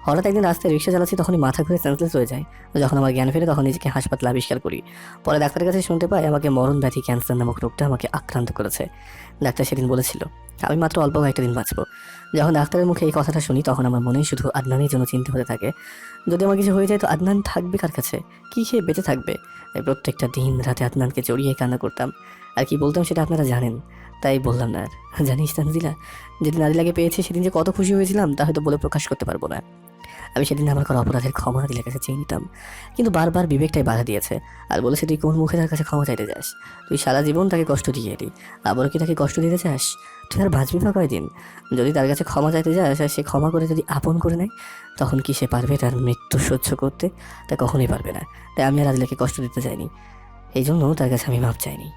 হঠাৎ একদিন রাস্তায় রিক্সা চালাচ্ছি, তখনই মাথা ঘুরে সেন্সলেস হয়ে যায়। যখন আমার জ্ঞান ফেরে তখন নিজেকে হাসপাতালে আবিষ্কার করি। পরে ডাক্তারের কাছে শুনতে পাই আমাকে মরণ ব্যাধি ক্যান্সার নামক রোগটা আমাকে আক্রান্ত করেছে। ডাক্তার সেদিন বলেছিল আমি মাত্র অল্প কয়েকটা দিন বাঁচবো। যখন ডাক্তারের মুখে এই কথাটা শুনি তখন আমার মনে শুধু আদনানের জন্য চিন্তা হতে থাকে। যদি আমার কিছু হয়ে যায় তো আদনান থাকবে কার কাছে? কী খেয়ে বেঁচে থাকবে? তাই প্রত্যেকটা দিন রাতে আদনানকে জড়িয়ে কান্না করতাম। আর কি বলতাম সেটা আপনারা জানেন, তাই বললাম না। আর জানিস তানজিলা, যেদিন আদিলাকে পেয়েছি সেদিন যে কত খুশি হয়েছিলাম তা হয়তো বলে প্রকাশ করতে পারবো না। আমি সেদিন আমার করা অপরাধের ক্ষমা আদিলার কাছে চেয়ে নিতাম, কিন্তু বারবার বিবেকটাই বাধা দিয়েছে আর বলেছে তুই কোন মুখে তার কাছে ক্ষমা চাইতে যাস? তুই সারা জীবন তাকে কষ্ট দিয়ে এলি, আবারও কি তাকে কষ্ট দিতে চাস? তুই আর বাঁচবি না কয়দিন? যদি তার কাছে ক্ষমা চাইতে যাস আর সে ক্ষমা করে যদি আপন করে নেয় তখন কি সে পারবে তার মৃত্যু সহ্য করতে? তা কখনোই পারবে না। তাই আমি আর আদিলাকে কষ্ট দিতে চাইনি, এই জন্য তার কাছে আমি মাপ চাইনি।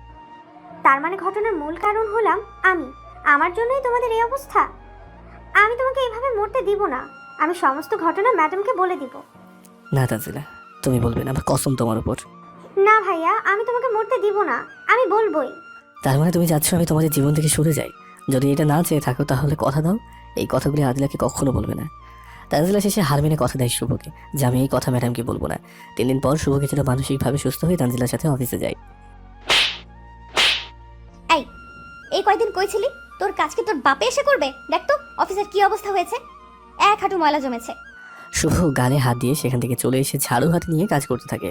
তার মানে ঘটনার মূল কারণ হলাম আমি। আমার জন্যই তোমাদের এই অবস্থা। আমি তোমাকে এইভাবে মরতে দিব না। আমি সমস্ত ঘটনা ম্যাডামকে বলে দিব। না তানজিলা, তুমি বলবে না, আমার কসম তোমার উপর। না ভাইয়া, আমি তোমাকে মরতে দিব না, আমি বলবোই। তার মানে তুমি চাচ্ছ আমি তোমাদের জীবন থেকে সরে যাই? যদি এটা না চেয়ে থাকো তাহলে কথা দাও এই কথাগুলি আদিলাকে কখনো বলবে না। তানজিলা শেষে হার মেনে কথা দেয় শুভকে যে আমি এই কথা ম্যাডামকে বলবো না। 3 দিন পর শুভ কিছুটা মানসিকভাবে সুস্থ হয়ে তানজিলার সাথে অফিসে যায়। এই কয়দিন কইছিলি তোর কাজ কি তোর বাপে এসে করবে? দেখ তো অফিসের কি অবস্থা হয়েছে, এক হাঁটু ময়লা জমেছে। শুভ গালে হাত দিয়ে সেখান থেকে চলে এসে ঝাড়ু হাতে নিয়ে কাজ করতে থাকে।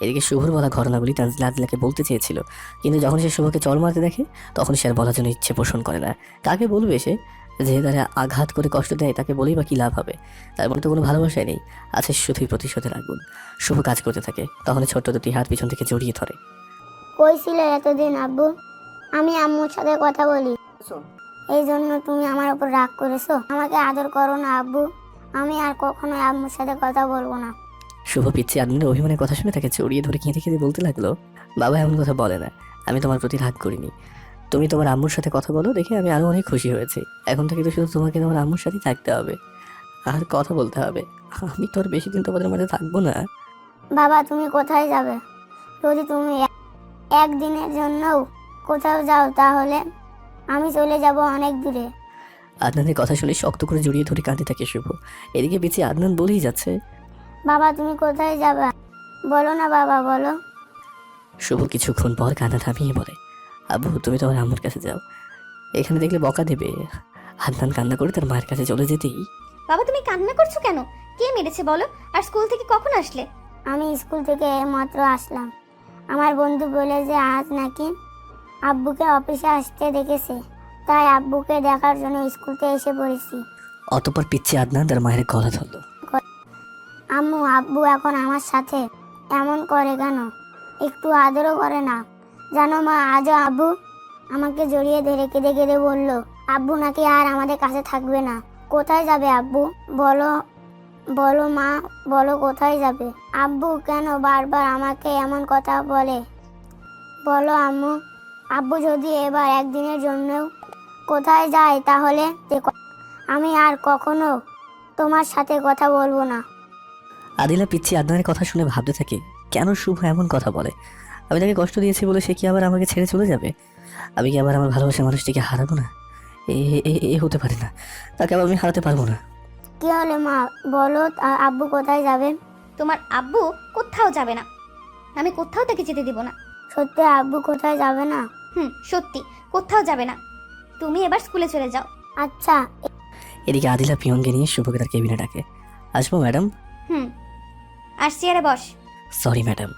এদিকে শুভর বলা ঘটনাগুলি তানজিলা আদিলাকে বলতে চেয়েছিল, কিন্তু যখন সে শুভকে চড় মারতে দেখে তখন সে আর বলার জন্য ইচ্ছে পোষণ করে না। কাকে বলবে সে? যে তারা আঘাত করে কষ্ট দেয় তাকে বলেই বা কী লাভ হবে? তার মনে তো কোনো ভালোবাসাই নেই, আছে শুধুই প্রতিশোধের আগুন। শুভ কাজ করতে থাকে, তখন ছোট্ট দুটি হাত পিছন থেকে জড়িয়ে ধরে। কই ছিলে এতদিন আব্বু? আমি আম্মুর সাথে কথা বলি, এই জন্য তুমি আমার উপর রাগ করেছো? আমাকে আদর করো না আব্বু, আমি আর কখনো আম্মুর সাথে কথা বলবো না। শুভ পিচ্ছি আদমিনের অভিমানের কথা শুনে তাকে জড়িয়ে ধরে কেঁদে কেঁদে বলতে লাগলো, বাবা এমন কথা বলে না, আমি তোমার প্রতি রাগ করিনি। তুমি তোমার আম্মুর সাথে কথা বলো দেখে আমি আরো অনেক খুশি হয়েছি। এখন থেকে তো শুধু তোমাকে তোমার আম্মুর সাথেই থাকতে হবে আর কথা বলতে হবে। আমি তো আর বেশি দিন তোমাদের মাঝে থাকবো না। বাবা তুমি কোথায় যাবে? যদি তুমি একদিনের জন্যও কোথাও যাও তাহলে আমি চলে যাব অনেক দূরে। আদনানের কথা শুনে শক্ত করে জড়িয়ে ধরে কাঁদতে থাকে শুভ। এদিকে পিছিয়ে আদনান বলেই যাচ্ছে, বাবা তুমি কোথায় যাবে? বলো না বাবা, বলো। শুভ কিছুক্ষণ পর কান্না থামিয়ে বলে, আব্বু তুমি তোমার আম্মুর কাছে যাও, এখানে দেখলে বকা দেবে। আদনান কান্না করে তার মায়ের কাছে চলে যেতেই, বাবা তুমি কান্না করছো কেন? কে মেরেছে বলো? আর স্কুল থেকে কখন আসলে? আমি স্কুল থেকে মাত্র আসলাম। আমার বন্ধু বলে যে আজ নাকি আব্বুকে অফিসে আসতে দেখেছে, তাই আব্বুকে দেখার জন্য স্কুলতে এসে পড়েছি। অতঃপর পিচ্ছি আদনান তার মায়ের গলা ধরল। আম্মু আব্বু এখন আমার সাথে এমন করে কেন? একটু আদরও করে না? জানো মা, আজও আব্বু আমাকে জড়িয়ে ধরে কেঁদে কেঁদে বললো আব্বু নাকি আর আমাদের কাছে থাকবে না। কোথায় যাবে আব্বু? বলো বলো মা, বলো কোথায় যাবে? আব্বু কেন বারবার আমাকে এমন কথা বলে? বলো আম্মু। আব্বু যদি এবার একদিনের জন্যও কোথায় যায় তাহলে আমি আর কখনো তোমার সাথে কথা বলবো না। আদিলা পিচ্ছি আদনানের কথা শুনে ভাবতে থাকে, কেন শুভ এমন কথা বলে? আমি তাকে কষ্ট দিয়েছি বলে সে কি আবার আমাকে ছেড়ে চলে যাবে? আমি কি আবার আমার ভালোবাসার মানুষটিকে হারাবো না? এ হতে পারে না, তাকে আবার আমি হারাতে পারবো না। কি হলে মা বলো, আব্বু কোথায় যাবে? তোমার আব্বু কোথাও যাবে না, আমি কোথাও তাকে যেতে দিব না। সত্যি আব্বু কোথায় যাবে না? সত্যি কোথাও যাবে না, তুমি এবার স্কুলে চলে যাও। আচ্ছা। এদিকে আদিলা পিয়নকে নিয়ে শুভকে তার কেবিনে ডাকে। আসবো ম্যাডাম? আর চেয়ারে বস। সরি ম্যাডাম,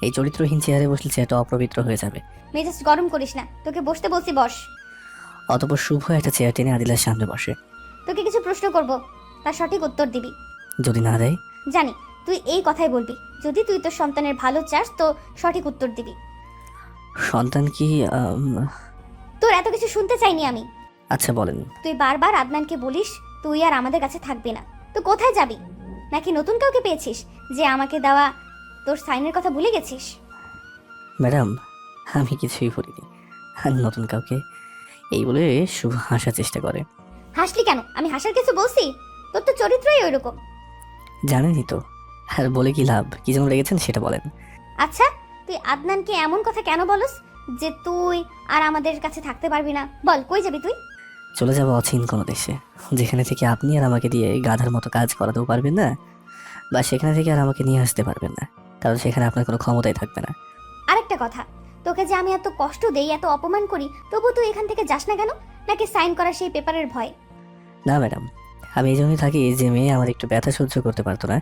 এই চরিত্রহীন চেয়ারে বসলে চেয়ারটা অপবিত্র হয়ে যাবে। মেজাজ গরম করিস না, তোকে বসতে বলছি বস। অতঃপর শুভ একটা চেয়ার টেনে আদিলার সামনে বসে। তোকে কিছু প্রশ্ন করব, তার সঠিক উত্তর দিবি। যদি না দেয়? জানি তুই এই কথাই বলবি, যদি তুই তোর সন্তানের ভালো চাস তো সঠিক উত্তর দিবি। সন্তান কি তোর এত কিছু শুনতে চাইনি আমি। আচ্ছা বলেন। তুই বারবার আদনানকে বলিস তুই আর আমাদের কাছে থাকবি না, তো কোথায় যাবি? নাকি নতুন কাউকে পেয়েছিস যে আমাকে দেওয়া তোর সাইনের কথা ভুলে গেছিস? ম্যাডাম, আমি কিছুই বলিনি, আর নতুন কাউকে। এই বলে শুভ হাসার চেষ্টা করে। হাসলি কেন? আমি হাসার কিছু বলছি? তোর তো চরিত্রই ওইরকম। জানেনই তো, আর বলে কি লাভ? কি যেন রেগেছেন সেটা বলেন। আচ্ছা, তুই আদনানকে এমন কথা কেন বলস যে তুই আর আমাদের কাছে থাকতে পারবি না? বল, কই যাবি তুই? চলে যাবো অচিন কোনো দেশে, যেখানে থেকে আপনি আর আমাকে দিয়ে গাধার মতো কাজ করাতেও পারবেন না, বা সেখানে থেকে আর আমাকে নিয়ে আসতে পারবেন না, কারণ সেখানে আপনার কোনো ক্ষমতাই থাকবে না। আরেকটা কথা, তোকে যে আমি এত কষ্ট দেই, এত অপমান করি, তবু তুই এখান থেকে যাস না কেন? নাকি সাইন করা সেই পেপারের ভয়? না ম্যাডাম, আমি এই জন্যই থাকি যে মেয়ে আমার একটু ব্যথা সহ্য করতে পারতো না,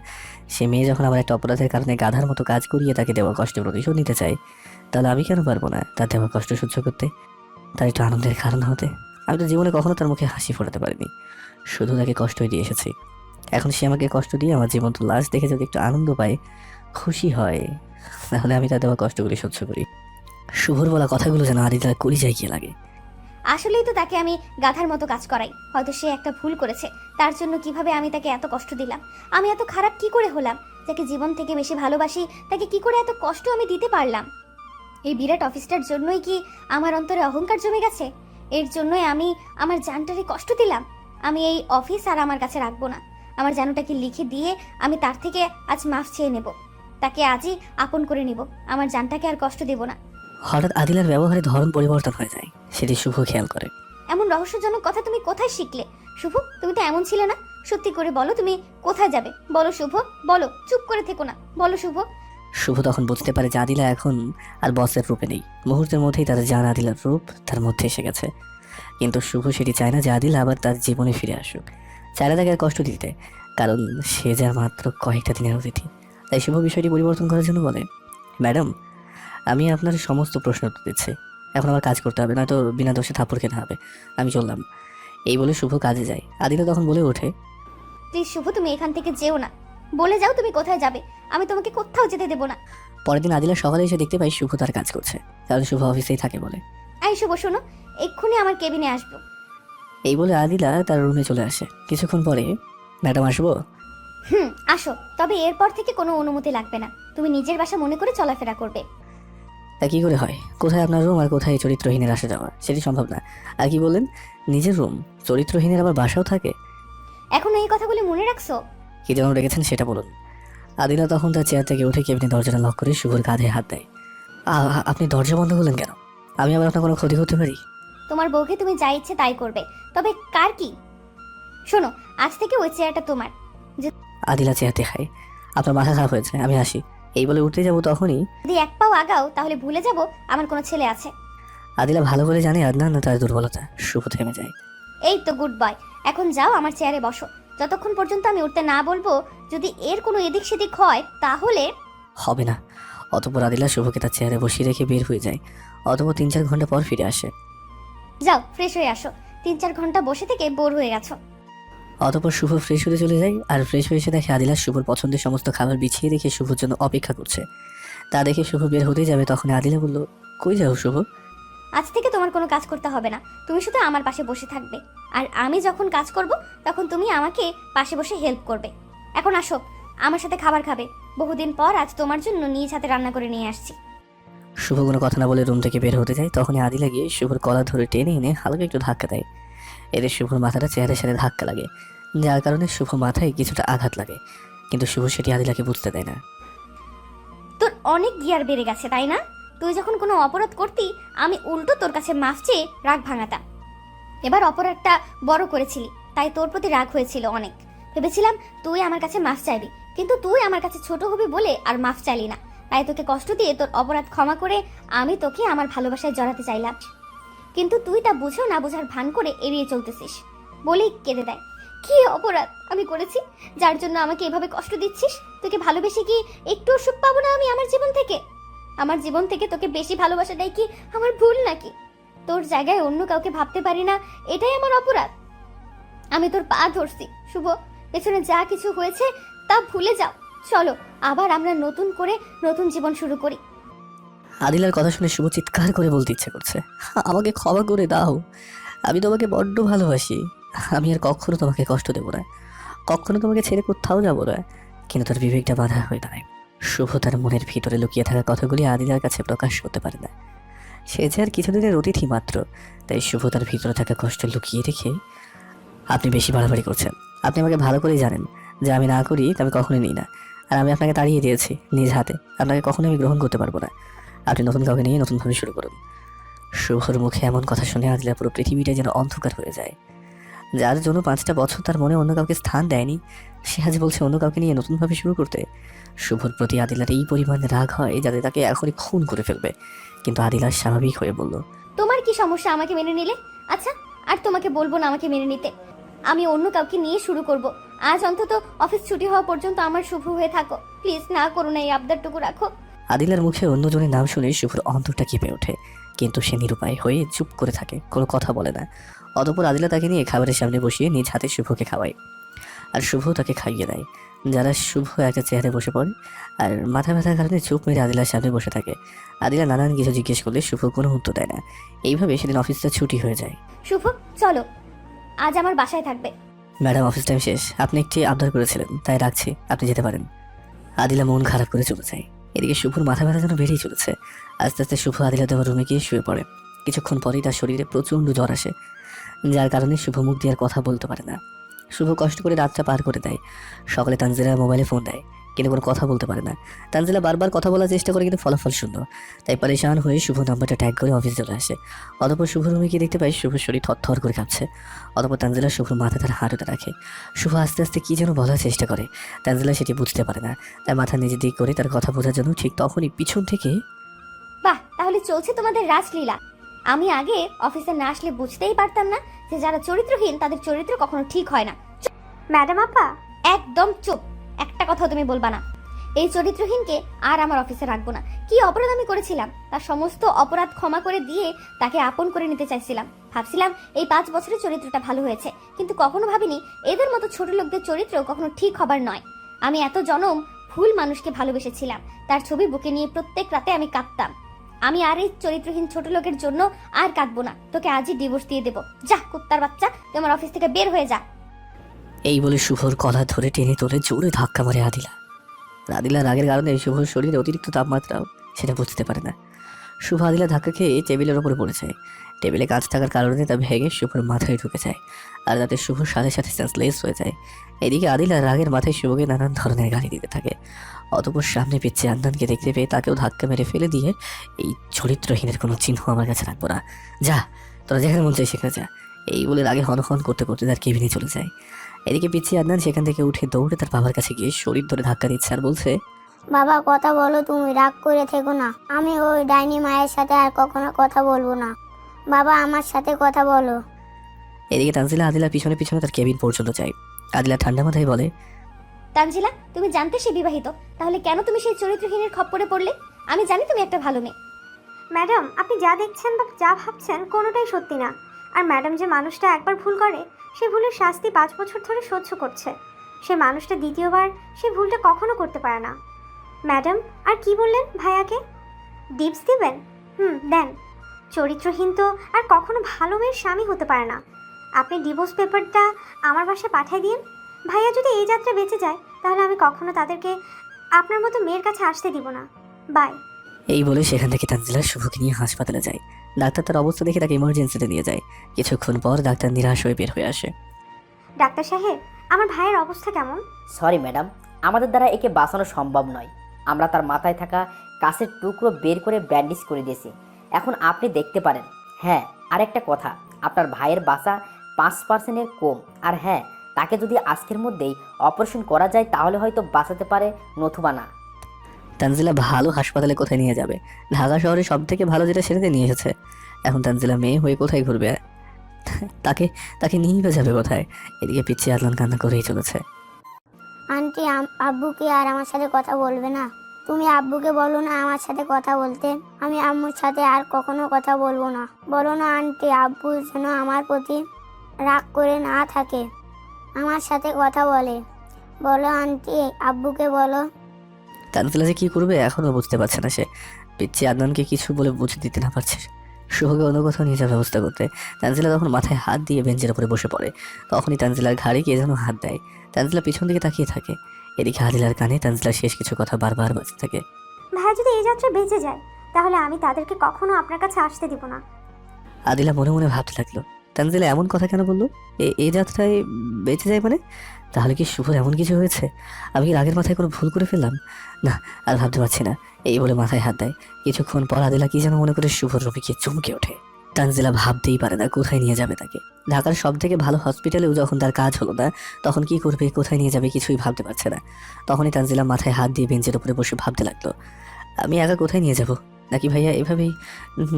সে মেয়ে যখন আমার একটা অপরাধের কারণে গাধার মতো কাজ করিয়ে তাকে দেওয়া কষ্টের প্রতিশোধ নিতে চাই, তাহলে আমি কেন পারবো না তার দেওয়া কষ্ট সহ্য করতে, তার একটু আনন্দের কারণ হতে? আমি তো জীবনে কখনো তার মুখে হাসি ফোটাতে পারিনি, শুধু তাকে কষ্টই দিয়ে এসেছি। এখন সে আমাকে কষ্ট দিয়ে আমার জীবন্ত লাশ দেখে যদি একটু আনন্দ পায়, খুশি হয়, তাহলে আমি তার দেওয়া কষ্টগুলি সহ্য করি। শুভর বলা কথাগুলো যেন আদিতার কলিজায় গিয়ে লাগে। আসলেই তো তাকে আমি গাধার মতো কাজ করাই। হয়তো সে একটা ভুল করেছে, তার জন্য কিভাবে আমি তাকে এত কষ্ট দিলাম? আমি এত খারাপ কি করে হলাম? যাকে জীবন থেকে বেশি ভালোবাসি তাকে কি করে এত কষ্ট আমি দিতে পারলাম? এই বিরাট অফিসটার জন্যই কি আমার অন্তরে অহংকার জমে গেছে? এর জন্যই আমি আমার জানটারে কষ্ট দিলাম? আমি এই অফিস আর আমার কাছে রাখবো না। আমার জানুটাকে লিখে দিয়ে আমি তার থেকে আজ মাফ চেয়ে নেব, তাকে আজই আপন করে নিব, আমার জানটাকে আর কষ্ট দেব না। হঠাৎ আদিলার ব্যবহারের ধরন পরিবর্তন হয়ে যায়, সেটি শুভ খেয়াল করে। এমন রহস্যজনক কথা তুমি কোথায় শিখলে শুভ? তুমি তো এমন ছিলে না। সত্যি করে বলো, তুমি কোথায় যাবে? বলো শুভ, বলো, চুপ করে থেকো না, বলো শুভ। শুভ তখন বুঝতে পারে যে আদিলা এখন আর বসের রূপে নেই। মুহূর্তের মধ্যেই তার জান আদিলার রূপ তার মধ্যে এসে গেছে, কিন্তু শুভ সেটি চায় না যে আদিলা আবার তার জীবনে ফিরে আসুক, চায় না তাকে আর কষ্ট দিতে, কারণ সে যার মাত্র কয়েকটা দিনের অতিথি। তাই শুভ বিষয়টি পরিবর্তন করার জন্য বলে, ম্যাডাম, আমি আপনার সমস্ত প্রশ্ন উত্তর দিচ্ছি, এখন আমার কাজ করতে হবে, নয়তো বিনা দোষে থাপ্পড় খেতে হবে। আমি চললাম। এই বলে শুভ কাজে যায়। আদিলা তখন বলে ওঠে, প্লিজ শুভ, তুমি এখান থেকে যেও না, বলে যাও তুমি কোথায় যাবে, আমি তোমাকে কোথাও যেতে দেবো না। পরের দিন আদিলা সকালে এসে দেখতে পাই শুভ তার কাজ করছে, কারণ শুভ অফিসেই থাকে বলে। এই শুভ শোনো, এক্ষুনি আমার কেবিনে আসবো। এই বলে আদিলা তার রুমে চলে আসে। কিছুক্ষণ পরে, ম্যাডাম আসবো? আসো, তবে এরপর থেকে কোনো অনুমতি লাগবে না, তুমি নিজের বাসা মনে করে চলাফেরা করবে। তা কি করে হয়? কোথায় আপনার রুম আর কোথায় চরিত্রহীনের আসা যাওয়া, সেটি সম্ভব না। আর কি বললেন, নিজের রুম? চরিত্রহীনের আবার বাসাও থাকে? এখন এই কথাগুলি মনে রাখছো? কি যেন রেখেছেন সেটা বলুন। আদিলা তখন তার চেয়ার থেকে উঠে কেবিনে দরজাটা লক করে শুভর কাঁধে হাত দেয়। আপনি দরজা বন্ধ করলেন কেন? আমি আবার আপনার কোনো ক্ষতি করতে পারি? তোমার বউকে তুমি যা ইচ্ছে তাই করবে, তবে কার কি? শোনো, আজ থেকে ওই চেয়ারটা তোমার। আদিলা চেয়ার দেখায়। আপনার মাথা খারাপ হয়েছে, আমি আসি। এই বলে উঠতে যাবো, তখনই যদি এক পাও আগাও তাহলে ভুলে যাব আমার কোনো ছেলে আছে। আদিলা ভালো করে জানে আদনান তার দুর্বলতা। শুভ থেমে যায়। এই তো গুড বয়, এখন যাও আমার চেয়ারে বসো। যতক্ষণ পর্যন্ত আমি উঠতে না বলবো, যদি এর কোনো এদিক সেদিক হয় তাহলে হবে না। অতঃপর আদিলা শুভকে তার চেয়ারে বসিয়ে রেখে বের হয়ে যায়। অতঃপর 3-4 ঘন্টা পর ফিরে আসে। যাও ফ্রেশ হয়ে আসো, 3-4 ঘন্টা বসে থেকে বোর হয়ে গেছো। অতঃপর শুভ ফ্রেশ হতে চলে যায়, আর ফ্রেশ হয়ে এসে দেখে আদিলা শুভর পছন্দের সমস্ত খাবার বিছিয়ে রেখে শুভর জন্য অপেক্ষা করছে। তা দেখে শুভ বের হতেই যাবে, তখন আদিলা বলল, কই যাও শুভ? আজ থেকে তোমার কোনো কাজ করতে হবে না, তুমি শুধু আমার পাশে বসে থাকবে, আর আমি যখন কাজ করব তখন তুমি আমাকে পাশে বসে হেল্প করবে। এখন আসো, আমার সাথে খাবার খাবে। বহুদিন পর আজ তোমার জন্য নিজ হাতে রান্না করে নিয়ে আসছি। শুভ কোনো কথা না বলে রুম থেকে বের হতে যায়, তখনই আদিলা গিয়ে শুভর কলা ধরে টেনে এনে হালকা একটু ধাক্কা দেয়। এদের শুভর মাথাটা চেয়ারের সাথে ধাক্কা লাগে, যার কারণে শুভ মাথায় কিছুটা আঘাত লাগে, কিন্তু শুভ সেটি আদিলাকে বুঝতে দেয় না। তোর অনেক গিয়ার বেড়ে গেছে তাই না? তুই যখন কোনো অপরাধ করতি আমি উল্টো তোর কাছে মাফ চেয়ে রাগ ভাঙাতাম। এবার অপরাধটা বড় করেছিলি, তাই তোর প্রতি রাগ হয়েছিল অনেক। ভেবেছিলাম তুই আমার কাছে মাফ চাইবি, কিন্তু তুই আমার কাছে ছোট হবি বলে আর মাফ চাইলি না। তাই তোকে কষ্ট দিয়ে তোর অপরাধ ক্ষমা করে আমি তোকে আমার ভালোবাসায় জড়াতে চাইলাম, কিন্তু তুই তা বুঝেও না বোঝার ভান করে এড়িয়ে চলতেছিস বলেই কেঁদে দেয়। কি অপরাধ আমি করেছি যার জন্য আমাকে এভাবে কষ্ট দিচ্ছিস? তোকে ভালোবেসে কি একটু সুখ পাবো না আমি আমার জীবন থেকে? আমার জীবন থেকে তোকে বেশি ভালোবাসাটাই কি আমার ভুল নাকি? তোর জায়গায় অন্য কাউকে ভাবতে পারি না, এটাই আমার অপরাধ। আমি তোর পা ধরছি শুভ, পেছনে যা কিছু হয়েছে তা ভুলে যাও। চলো আবার আমরা নতুন করে নতুন জীবন শুরু করি। আদিলার কথা শুনে শুভ চিৎকার করে বলতে ইচ্ছে করছে, আমাকে ক্ষমা করে দাও, আমি তোমাকে বড্ড ভালোবাসি, আমি আর কখনো তোমাকে কষ্ট দেবো না, কখনো তোমাকে ছেড়ে কোথাও যাবো না। কিন্তু তার বিবেকটা বাধা হয়ে দাঁড়ায়। শুভ তার মনের ভিতরে লুকিয়ে থাকা কথাগুলি আদিলার কাছে প্রকাশ করতে পারে না। সে যে আর কিছুদিনের অতিথি মাত্র, তাই শুভ তার ভিতরে থাকা কষ্ট লুকিয়ে রেখে, আপনি বেশি বাড়াবাড়ি করছেন, আপনি আমাকে ভালো করেই জানেন যে আমি না করি তা আমি কখনোই নিই না, আর আমি আপনাকে তাড়িয়ে দিয়েছি নিজ হাতে, আপনাকে কখনোই আমি গ্রহণ করতে পারবো না। আপনি নতুন কাউকে নিয়ে নতুনভাবে শুরু করুন। শুভর মুখে এমন কথা শুনে আদিলা পুরো পৃথিবীটা যেন অন্ধকার হয়ে যায়। যার জন্য 5টা বছর তার মনে অন্য কাউকে স্থান দেয়নি, সে আজ বলছে অন্য কাউকে নিয়ে নতুনভাবে শুরু করতে। শুভর প্রতি আদিলার এই পরিমাণে রাগ হয় যাতে তাকে এখনই খুন করে ফেলবে, কিন্তু আদিলা স্বাভাবিক হয়ে বলল, তোমার কি সমস্যা আমাকে মেনে নিলে? আচ্ছা, আর তোমাকে বলবো না আমাকে মেনে নিতে, আমি অন্য কাউকে নিয়ে শুরু করব। আজ অন্তত অফিস ছুটি হওয়া পর্যন্ত আমার শুভ হয়ে থাকো, প্লিজ না করো না, এই আবদারটুকু রাখো। আদিলার মুখে অন্যজনের নাম শুনে শুভর অন্তরটা কেঁপে ওঠে, কিন্তু সে নিরুপায় হয়ে চুপ করে থাকে, কোনো কথা বলে না। অতঃপর আদিলা তাকে নিয়ে খাবারের সামনে বসিয়ে নিজ হাতে শুভকে খাওয়ায়, আর শুভ তাকে খাইয়ে দেয়। যারা শুভ একটা চেয়ারে বসে পড়ে আর মাথা ব্যথার কারণে চুপ মেরে আদিলার সামনে বসে থাকে। আদিলা নানান কিছু জিজ্ঞেস করলে শুভ কোনো উত্তর দেয় না। এইভাবে সেদিন অফিসটা ছুটি হয়ে যায়। শুভ চলো, আজ আমার বাসায় থাকবে। ম্যাডাম, অফিস টাইম শেষ, আপনি একটি আবদার করেছিলেন, তাই রাখছি, আপনি যেতে পারেন। আদিলা মন খারাপ করে চলে যায়। এদিকে শুভর মাথা ব্যথা যেন বেড়েই চলেছে। আস্তে আস্তে শুভ আদিলা দেওয়ার রুমে গিয়ে শুয়ে পড়ে। কিছুক্ষণ পরেই তার শরীরে প্রচণ্ড জ্বর আসে, যার কারণে শুভ মুখ দিয়ে আর কথা বলতে পারে না। শুভ কষ্ট করে রাতটা পার করে দেয়। সকালে তানজিলা মোবাইলে ফোন দেয়, কিন্তু কোনো কথা বলতে পারে না। তানজিলা বারবার কথা বলার চেষ্টা করে, কিন্তু ফলাফল শূন্য। তাই পরেশান হয়ে শুভ নাম্বারটা ট্যাগ করে অফিস চলে আসে। অতঃপর শুভ রুমে গিয়ে দেখতে পায় শুভর শরীর থরথর করে কাঁপছে। অতঃপর তানজিলা শুভর মাথা তার হাঁটুতে রাখে। শুভ আস্তে আস্তে কী যেন বলার চেষ্টা করে, তানজিলা সেটি বুঝতে পারে না। তাই মাথা নিজের দিক করে তার কথা বোঝার জন্য ঠিক তখনই পিছন থেকে, বাহ, তাহলে চলছে তোমাদের রাসলীলা। আমি আগে অফিসে না আসলে বুঝতেই পারতাম না যে যারা চরিত্রহীন তাদের চরিত্র কখনো ঠিক হয় না। ম্যাডাম আপা, একদম চুপ, একটা কথাও তুমি বলবা না। এই চরিত্রহীনকে আর আমার অফিসে রাখবো না। কি অপরাধ আমি করেছিলাম? তার সমস্ত অপরাধ ক্ষমা করে দিয়ে তাকে আপন করে নিতে চাইছিলাম। ভাবছিলাম এই 5 বছরের চরিত্রটা ভালো হয়েছে, কিন্তু কখনো ভাবিনি এদের মতো ছোট লোকদের চরিত্র কখনো ঠিক হবার নয়। আমি এত জনম ভুল মানুষকে ভালোবেসেছিলাম, তার ছবি বুকে নিয়ে প্রত্যেক রাতে আমি কাঁদতাম। আমি আর এই চরিত্রহীন ছোট লোকের জন্য আর কাঁদবো না। তোকে আজই ডিভোর্স দিয়ে দেবো। যা কুত্তার বাচ্চা, তোমার অফিস থেকে বের হয়ে যা। এই বলে শুভর কলা ধরে টেনে তোলে, জোরে ধাক্কা মারে আদিলা। আদিলা রাগের কারণে শুভর শরীরে অতিরিক্ত তাপমাত্রাও সেটা বুঝতে পারে না। শুভ আদিলা ধাক্কা খেয়ে টেবিলের ওপরে পড়ে যায়। টেবিলে কাজ থাকার কারণে তা ভেঙে শুভর মাথায় ঢুকে যায়, আর তাতে শুভর সাথে সাথে সেন্সলেস হয়ে যায়। এদিকে আদিলা রাগের মাথায় শুভকে নানান ধরনের গালি দিতে থাকে। অতঃপর সামনে পিচ্ছে আন্দানকে দেখতে পেয়ে তাকেও ধাক্কা মেরে ফেলে দিয়ে, এই চরিত্রহীনের কোনো চিহ্ন আমার কাছে রাখবো না, যা তোরা যেখানে মন চাই সেখানে যা, এই বলে রাগে হনহন করতে করতে তার কেবিনে চলে যায়। এদিকে পিচ্ছি আদনান সেখান থেকে উঠে দৌড়ে তার বাবার কাছে গিয়ে শরীর ধরে ধাক্কা দিচ্ছে আর বলছে, বাবা কথা বলো, তুমি রাগ করে থেকো না। আমি ওই ডাইনি মায়ের সাথে আর কখনো কথা বলবো না। বাবা আমার সাথে কথা বলো। এদিকে তানজিলা আদিলার পিছনে পিছনে তার কেবিন পর্যন্ত যায়। আদিলা ঠান্ডা মাথায় বলে, তানজিলা, তুমি জানতে সে বিবাহিত, তাহলে কেন তুমি সেই চরিত্রহীনের খপ্পরে পড়লে? আমি জানি তুমি একটা ভালো মেয়ে। ম্যাডাম আপনি যা দেখছেন বা যা ভাবছেন কোনোটাই সত্যি না। আর ম্যাডাম যে মানুষটা একবার ভুল করে, সে ভুলের শাস্তি 5 বছর ধরে সহ্য করছে। সে মানুষটা দ্বিতীয়বার সে ভুলটা কখনো করতে পারে না। ম্যাডাম আর কি বললেন ভাইয়াকে? টিপস দিবেন? দেন। চরিত্রহীন তো আর কখনো ভালো মেয়ের স্বামী হতে পারে না। আপনি ডিভোর্স পেপারটা আমার বাসায় পাঠিয়ে দিন। ভাইয়া যদি এই যাত্রা বেঁচে যায়, তাহলে আমি কখনো তাদেরকে আপনার মতো মেয়ের কাছে আসতে দিব না। বাই। এই বলে সেখান থেকে তানজিলা শুভকে নিয়ে হাসপাতালে যায়। ডাক্তার তার অবস্থা দেখে তাকে ইমার্জেন্সিতে নিয়ে যায়। কিছুক্ষণ পর ডাক্তার নিরাশ হয়ে বের হয়ে আসে। ডাক্তার সাহেব, আমার ভাইয়ের অবস্থা কেমন? সরি ম্যাডাম, আমাদের দ্বারা একে বাঁচানো সম্ভব নয়। আমরা তার মাথায় থাকা কাঁচের টুকরো বের করে ব্যান্ডেজ করে দিয়েছি। এখন আপনি দেখতে পারেন। হ্যাঁ, আরেকটা কথা, আপনার ভাইয়ের বাঁচা 5%-এর কম। আর হ্যাঁ, তাকে যদি আজকের মধ্যেই অপারেশন করা যায় তাহলে হয়তো বাঁচাতে পারে, নতুবা না। তানজিলা ভালো হাসপাতালে কোথায় নিয়ে যাবে? ঢাকা শহরে সব থেকে ভালো যেটা সেটাতে নিয়ে এসেছে। এখন তানজিলা মেয়ে হয়ে কোথায় ঘুরবে? তাকে তাকে নিয়ে যাবে কোথায়? এদিকে পিচ্ছি আদনান কান্না করেই চলেছে। আন্টি আব্বুকে আর আমার সাথে কথা বলবে না? তুমি আব্বুকে বলো না আমার সাথে কথা বলতে। আমি আম্মুর সাথে আর কখনো কথা বলবো না। বলো না আন্টি, আব্বু যেন আমার প্রতি রাগ করে না থাকে, আমার সাথে কথা বলে। বলো আন্টি, আব্বুকে বলো। তানজিলা যে কি করবে এখনো বুঝতে পারছে না সে। পিচ্ছি আদনানকে কিছু বলে বুঝে দিতে না পারছে। শুভকে অন্য কোথাও নিয়ে যাওয়ার ব্যবস্থা করতে তানজিলা তখন মাথায় হাত দিয়ে বেঞ্চের উপরে বসে পড়ে। তখনই তানজিলার ঘাড়ে কে যেন হাত দেয়। তানজিলা পিছন দিকে তাকিয়ে থাকে। এদিকে আদিলার কানে তানজিলার শেষ কিছু কথা বারবার বাজতে থাকে। ভাইয়া যদি এই যাত্রা বেঁচে যায় তাহলে আমি তাদেরকে কখনো আপনার কাছে আসতে দিব না। আদিলা মনে মনে ভাবতে লাগলো, তানজিলা এমন কথা কেন বললো? এই যাত্রায় বেঁচে যায় মানে? তাহলে কি শুভর এমন কিছু হয়েছে? আমি কি রাগের মাথায় কোনো ভুল করে ফেললাম? না, আর ভাবতে পারছি না। এই বলে মাথায় হাত দেয়। কিছুক্ষণ পর আদিলা কি যেন মনে করে শুভর রুমে গিয়ে চমকে ওঠে। তানজিলা ভাবতেই পারে না কোথায় নিয়ে যাবে তাকে। ঢাকার সব থেকে ভালো হসপিটালেও যখন তার কাজ হলো না, তখন কি করবে, কোথায় নিয়ে যাবে কিছুই ভাবতে পারছে না। তখনই তানজিলা মাথায় হাত দিয়ে বেঞ্চের উপরে বসে ভাবতে লাগলো, আমি একা কোথায় নিয়ে যাব? নাকি ভাইয়া এভাবেই?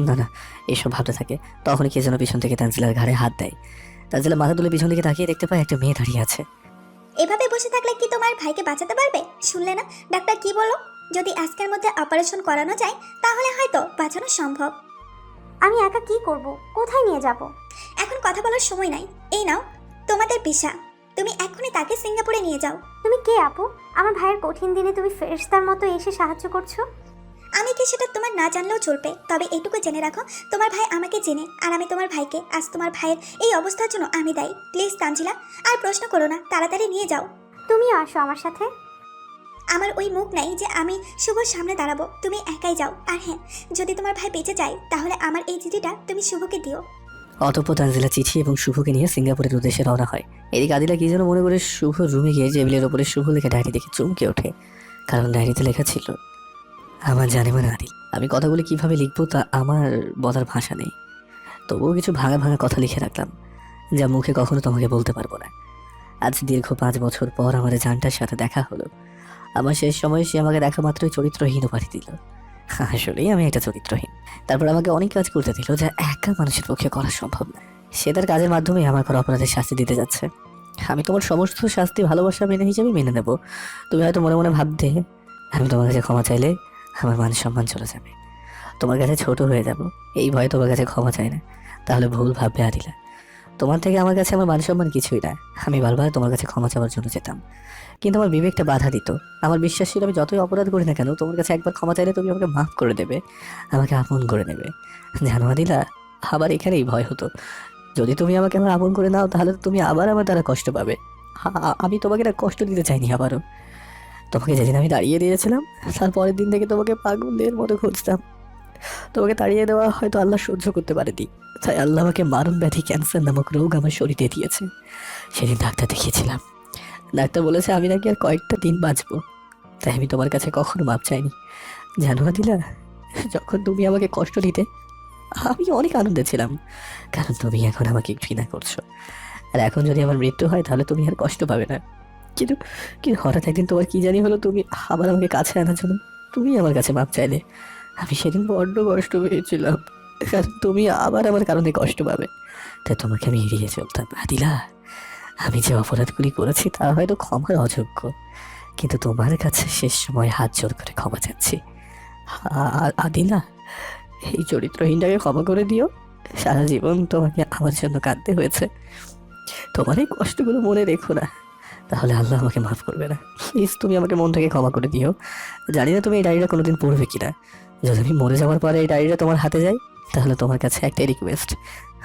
না না, এসব ভাবতে থাকে। তখনই কে যেন পিছন থেকে তানজিলার ঘাড়ে হাত দেয়। তানজিলা মাথা তুলে পিছন দিকে তাকিয়ে দেখতে পায় একটা মেয়ে দাঁড়িয়ে আছে। এভাবে বসে থাকলে কি তোমার ভাইকে বাঁচাতে পারবে? শুনলে না ডাক্তার কি বললো? যদি আজকের মধ্যে অপারেশন করানো যায় তাহলে হয়তো বাঁচানো সম্ভব। আমি একা কি করব? কোথায় নিয়ে যাব? এখন কথা বলার সময় নাই। এই নাও তোমাদের ভিসা, তুমি এখনই তাকে সিঙ্গাপুরে নিয়ে যাও। তুমি কে আপু? আমার ভাইয়ের কঠিন দিনে তুমি ফেরেশতার মতো এসে সাহায্য করছো। আমি কি সেটা তোমার না জানলেও চলবে, তবে এইটুকু জেনে রাখো তোমার ভাই আমাকে চেনে, আর আমি তোমার ভাইকে। আজ তোমার ভাইয়ের এই অবস্থার জন্য আমি দায়ী। প্লিজ তানজিলা, আর প্রশ্ন করো না, তাড়াতাড়ি নিয়ে যাও। তুমিও আসো আমার সাথে। আমার ওই মুখ নাই যে আমি শুভর সামনে দাঁড়াবো, তুমি একাই যাও। আর হ্যাঁ, যদি তোমার ভাই বেঁচে যায় তাহলে আমার এই চিঠিটা তুমি শুভকে দিও। অতঃপর তানজিলা চিঠি এবং শুভকে নিয়ে সিঙ্গাপুরের উদ্দেশ্যে রওনা হয়। এদিকে আদিলা কি যেন মনে করে শুভ রুমে গিয়ে টেবিলের ওপরে শুভ লেখা ডায়েরি দেখে চমকে ওঠে। কারণ ডায়েরিতে লেখা ছিল, আমার জানে মানে আদিল, আমি কথাগুলি কিভাবে লিখবো তা আমার বলার ভাষা নেই। তবুও কিছু ভাঙা ভাঙা কথা লিখে রাখলাম, যা মুখে কখনো তোমাকে বলতে পারবো না। আজ দীর্ঘ 5 বছর পর আমার জানটার সাথে দেখা হলো। আমার শেষ সময়ে সে আমাকে দেখা মাত্রই চরিত্রহীন উপাধি দিল। আসলেই আমি একটা চরিত্রহীন। তারপর আমাকে অনেক কাজ করতে দিল যা একা মানুষের পক্ষে করা সম্ভব না। সে তার কাজের মাধ্যমে আমার করা অপরাধের শাস্তি দিতে যাচ্ছে। আমি তোমার সমস্ত শাস্তি ভালোবাসা মেনে হিসেবে মেনে নেব। তুমি হয়তো মনে মনে ভাবতে, আমি তোমার কাছে ক্ষমা চাইলে আমার মান সম্মান চলে যাবে, তোমার কাছে ছোট হয়ে যাব। এই ভয়ে তোমার কাছে ক্ষমা চাই না। তাহলে ভুল ভাববে আদিলা। তোমার থেকে আমার কাছে আমার মান সম্মান কিছুই না। আমি বারবার তোমার কাছে ক্ষমা চাওয়ার জন্য যেতাম, কিন্তু আমার বিবেকটা বাধা দিত। আমার বিশ্বাস ছিল আমি যতই অপরাধ করি না কেন, তোমার কাছে একবার ক্ষমা চাইলে তুমি আমাকে মাফ করে দেবে, আমাকে আপন করে নেবে। জানো আদিলা, আবার এখানেই ভয় হতো, যদি তুমি আমাকে আমার আপন করে নাও তাহলে তুমি আবার আমার দ্বারা কষ্ট পাবে। আমি তোমাকে না কষ্ট দিতে চাইনি আবারও। তোমাকে যেদিন আমি তাড়িয়ে দিয়েছিলাম তার পরের দিন থেকে তোমাকে পাগলের মতো খুঁজতাম। তোমাকে তাড়িয়ে দেওয়া হয়তো আল্লাহ সহ্য করতে পারেনি, তাই আল্লাহ আমাকে মারণ ব্যাধি ক্যান্সার নামক রোগ আমার শরীরে দিয়েছে। সেদিন ডাক্তার দেখিয়েছিলাম, ডাক্তার বলেছে আমি নাকি আর কয়েকটা দিন বাঁচবো। তাই আমি তোমার কাছে কখনো মাপ চাইনি। জানো আদিলা, যখন তুমি আমাকে কষ্ট দিতে আমি অনেক আনন্দে ছিলাম, কারণ তুমি এখন আমাকে ঘৃণা করছো। আর এখন যদি আমার মৃত্যু হয় তাহলে তুমি আর কষ্ট পাবে না। কিন্তু কিন্তু হঠাৎ একদিন তোমার কি জানি হলো, তুমি আবার আমাকে কাছে আনার জন্য তুমি আমার কাছে মাপ চাইলে। আমি সেদিন বড্ড কষ্ট পেয়েছিলাম, কারণ তুমি আবার আমার কারণে কষ্ট পাবে। তাই তোমাকে আমি এড়িয়ে চলতাম। আদিলা, আমি যে অপরাধগুলি করেছি তা হয়তো ক্ষমার অযোগ্য, কিন্তু তোমার কাছে শেষ সময় হাত জোর করে ক্ষমা চাচ্ছি। আদিলা, এই চরিত্রহীনটাকে ক্ষমা করে দিও। সারা জীবন তোমাকে আমার জন্য কাঁদতে হয়েছে। তোমার এই কষ্টগুলো মনে রেখো না, তাহলে আল্লাহ আমাকে মাফ করবে না। প্লিজ তুমি আমাকে মন থেকে ক্ষমা করে দিও। জানি না তুমি এই ডায়েরিটা কোনোদিন পড়বে কিনা। যদি আমি মরে যাওয়ার পরে এই ডায়েরিটা তোমার হাতে যায় তাহলে তোমার কাছে একটাই রিকোয়েস্ট,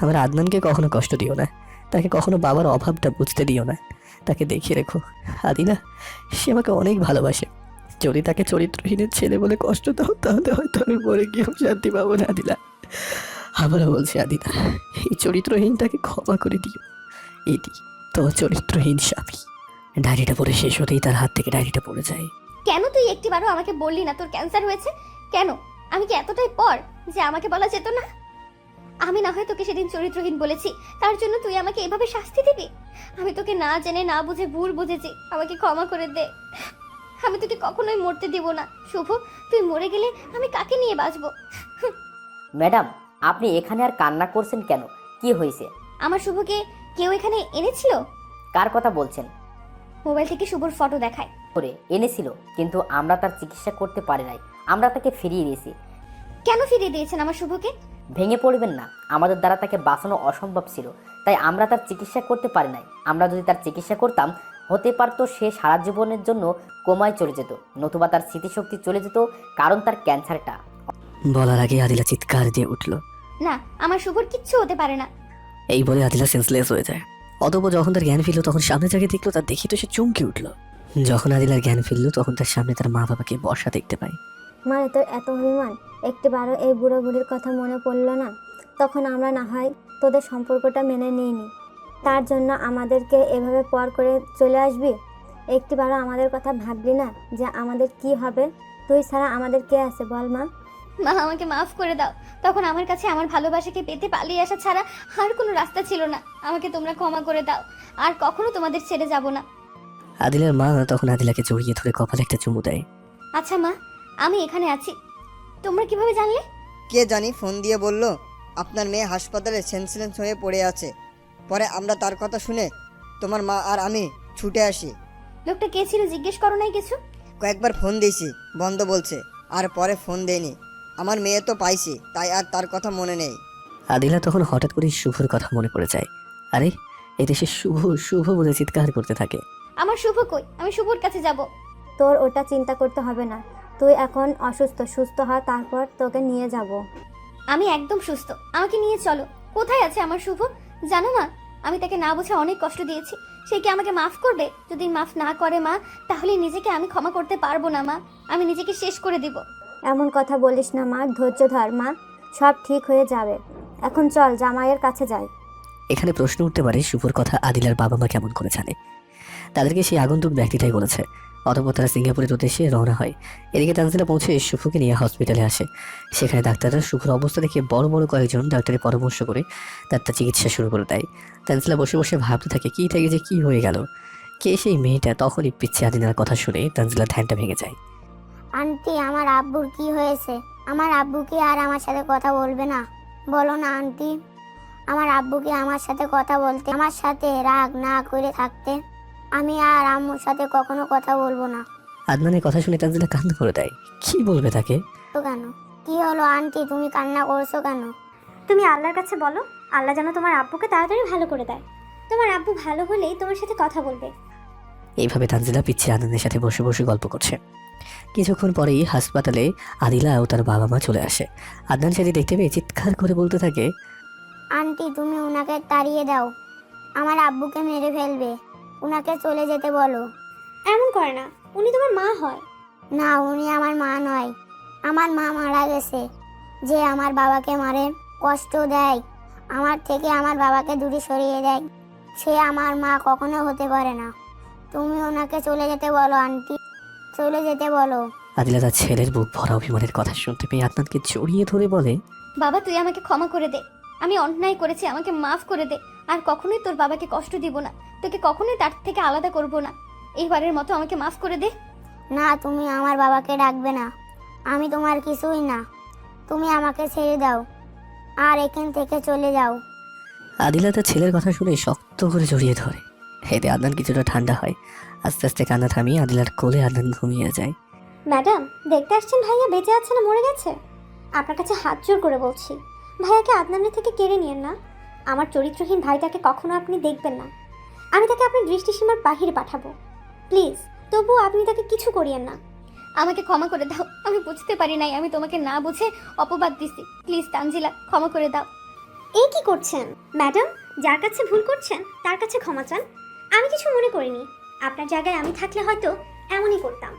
আমার আদনানকে কখনো কষ্ট দিও না, তাকে কখনো বাবার অভাবটা বুঝতে দিও না। তাকে দেখিয়ে রেখো আদিলা, সে আমাকে অনেক ভালোবাসে। যদি তাকে চরিত্রহীনের ছেলে বলে কষ্ট দাও তাহলে হয়তো আমি মরে গিয়েও শান্তি পাবো না। আদিলা, আবারও বলছি আদিলা, এই চরিত্রহীনটাকে ক্ষমা করে দিও। এটি তোমার চরিত্রহীন স্বামী। ডায়েরিটা পড়ে শেষ হতেই তার হাত থেকে ডায়েরিটা পড়ে যায়। কেন তুই একটিবারও আমাকে বললি না তোর ক্যান্সার হয়েছে? কেন? আমি কি এতটাই পর যে আমাকে বলা যেত না? আমি না হয় তোকে সেদিন চরিত্রহীন বলেছি, তার জন্য তুই আমাকে এভাবে শাস্তি দিবি? আমি তোকে না জেনে না বুঝে ভুল বুঝেছি, আমাকে ক্ষমা করে দে। আমি তোকে কখনোই মরতে দেব না। শুভ, তুই মরে গেলে আমি কাকে নিয়ে বাঁচবো? ম্যাডাম, আপনি এখানে আর কান্না করছেন কেন? কি হয়েছে? আমার শুভকে কেউ এখানে এনেছিল। কার কথা বলছেন? মোবাইল থেকে শুভর ফটো দেখায়। করে এনেছিল, কিন্তু আমরা তার চিকিৎসা করতে পারি নাই। আমরা তাকে ফিরিয়ে দিয়েছি। কেন ফিরিয়ে দিয়েছেন আমার শুভকে? ভেঙে পড়বেন না, আমাদের দ্বারা তাকে বাঁচানো অসম্ভব ছিল, তাই আমরা তার চিকিৎসা করতে পারি নাই। আমরা যদি তার চিকিৎসা করতাম, হতে পারতো সে সারা জীবনের জন্য কোমায় চলে যেত, নতুবা তার স্মৃতিশক্তি চলে যেত, কারণ তার ক্যান্সারটা। বলার আগে আদিলা চিৎকার দিয়ে উঠল। না, আমার শুভর কিচ্ছু হতে পারে না। এই বলে আদিলা সেন্সলেস হয়ে যায়। অতঃপর যখন তার জ্ঞান ফিরল, তখন সামনে যাকে দেখলো তার দেখি তো সে চমকে উঠল। যখন আদিলার জ্ঞান ফিরল, তখন তার সামনে তার মা বাবাকে বসা দেখতে পায়। মানে তোর এত অভিমান, একটিবারও এই বুড়ো বুড়ির কথা মনে পড়লো না? তখন আমরা না হয় তোদের সম্পর্কটা মেনে নিইনি, তার জন্য আমাদেরকে এভাবে পর করে চলে আসবি? একটিবারও আমাদের কথা ভাবলি না যে আমাদের কি হবে? তুই ছাড়া আমাদের কে আছে বল মা? মা, আমাকে মাফ করে দাও। তখন আমার কাছে আমার ভালোবাসাকে পেতে পালিয়ে আসা ছাড়া আর কোনো রাস্তা ছিল না। আমাকে তোমরা ক্ষমা করে দাও, আর কখনো তোমাদের ছেড়ে যাব না। আদিলার মা তখন আদিলাকে জড়িয়ে ধরে কপালে একটা চুমু দেয়। আচ্ছা মা, আমি এখানে আছি, তোমরা কিভাবে জানলে? কে জানি ফোন দিয়ে বলল আপনার মেয়ে হাসপাতালে সেন্সলেস হয়ে পড়ে আছে। পরে আমরা তার কথা শুনে তোমার মা আর আমি ছুটে আসি। লোকটা কে ছিল জিজ্ঞেস করো নাই কিছু? কয়েকবার ফোন দিয়েছি, বন্ধ বলছে, আর পরে ফোন দেয়নি। আমার মেয়ে তো পাইছি, তাই আর তার কথা মনে নেই। আদিলা তখন হঠাৎ করে শুভর কথা মনে পড়ে যায়। আরে, এতে সে শুভ শুভ বলে চিৎকার করতে থাকে। আমার শুভ কই? আমি শুভর কাছে যাব। তোর ওটা চিন্তা করতে হবে না, তুই এখন অসুস্থ, সুস্থ হ, তারপর তোকে নিয়ে যাব। আমি একদম সুস্থ, আমাকে নিয়ে চলো। কোথায় আছে আমার শুভ? জানো মা, আমি তাকে না বুঝে অনেক কষ্ট দিয়েছি। সে কি আমাকে মাফ করবে? যদি মাফ না করে মা, তাহলে নিজেকে আমি ক্ষমা করতে পারবো না মা। আমি নিজেকে শেষ করে দিব। এমন কথা বলিস না মা, ধৈর্য ধর মা, সব ঠিক হয়ে যাবে। এখন চল জামাইয়ের কাছে যাই। এখানে প্রশ্ন উঠতে পারে, শুভর কথা আদিলার বাবা মা কেমন করে জানে? তাদেরকে সেই আগন্তুক ব্যক্তিটাই বলেছে। অতঃপর তারা সিঙ্গাপুরের উদ্দেশ্যে রওনা হয়। এদিকে তানজিলা পৌঁছে শুভকে নিয়ে হসপিটালে আসে। সেখানে ডাক্তাররা শুভর অবস্থা দেখে বড় বড় কয়েকজন ডাক্তারের পরামর্শ করে তার চিকিৎসা শুরু করে দেয়। তানজিলা বসে বসে ভাবতে থাকে কি থেকে যে কি হয়ে গেল, কে সেই মেয়েটা। তখনই পিচ্ছে আদিনার কথা শুনে তানজিলার ধ্যানটা ভেঙে যায়। আন্টি, আমার আব্বুর কি হয়েছে? আমার আব্বু কি আর আমার সাথে কথা বলবে না? বলো না আন্টি, আমার আব্বু কি আমার সাথে কথা বলতে, আমার সাথে রাগ না করে থাকতে? আমি আর আম্মুর সাথে কখনো কথা বলবো না। আদনানের কথা শুনে তানজিলা কান্না করে দেয়। কি বলবে তাকে? তো কেন, কি হলো আন্টি, তুমি কান্না করছো কেন? তুমি আল্লাহর কাছে বলো, আল্লাহ যেন তোমার আব্বুকে তাড়াতাড়ি ভালো করে দেয়। তোমার আব্বু ভালো হলেই তোমার সাথে কথা বলবে। এইভাবে তানজিলা পিচ্ছে আদনানের সাথে বসে বসে গল্প করছে। কিছুক্ষণ পরেই হাসপাতালে আদিলা ও তার বাবা মা চলে আসে। আদনান সেটি দেখতে পেয়ে চিৎকার করে বলতে থাকে, আন্টি, তুমি উনাকে তাড়িয়ে দাও, আমার আব্বুকে মেরে ফেলবে। উনাকে চলে যেতে বলো। এমন করে না, উনি তোমার মা হয়। না, উনি আমার মা নয়। আমার মা মারা গেছে। যে আমার বাবাকে মারে, কষ্ট দেয়, আমার থেকে আমার বাবাকে দূরে সরিয়ে দেয়, সে আমার মা কখনো হতে পারে না। তুমি ওনাকে চলে যেতে বলো আন্টি, চলে যেতে বলো। আদিলা তার ছেলের বুক ভরা অভিমানের কথা শুনতে পেয়ে আদনানকে জড়িয়ে ধরে বলে, বাবা, তুই আমাকে ক্ষমা করে দে। আমি অন্যায় করেছি, আমাকে মাফ করে দে। আর কখনোই তোর বাবাকে কষ্ট দিব না, তোকে কখনোই তার থেকে আলাদা করব না। এইবারের মতো আমাকে মাফ করে দে। না, তুমি আমার বাবাকে ডাকবে না, আমি তোমার কিছুই না। তুমি আমাকে ছেড়ে দাও আর এখান থেকে চলে যাও। আদিলা তার ছেলের কথা শুনে শক্ত করে জড়িয়ে ধরে। এতে আদনান কিছুটা ঠান্ডা হয়। আস্তে আস্তে কান্না থামিয়ে আদিলার কোলে আদনান ঘুমিয়ে যায়। ম্যাডাম, দেখতে আসছেন ভাইয়া বেঁচে আছে না মরে গেছে? আপনার কাছে হাত জোর করে বলছি, ভাইয়াকে আদনানের থেকে কেড়ে নিয়েন না। আমার চরিত্রহীন ভাইটাকে কখনো আপনি দেখবেন না। আমি তাকে আপনার দৃষ্টিসীমার বাহিরে পাঠাবো। প্লিজ, তবুও আপনি তাকে কিছু করিয়েন না। আমাকে ক্ষমা করে দাও, আমি বুঝতে পারি নাই, আমি তোমাকে না বুঝে অপবাদ দিছি। প্লিজ তানজিলা, ক্ষমা করে দাও। এই কি করছেন ম্যাডাম? যার কাছে ভুল করছেন তার কাছে ক্ষমা চান। আমি কিছু মনে করিনি। আপনার জায়গায় আমি থাকলে হয়তো এমনই করতাম।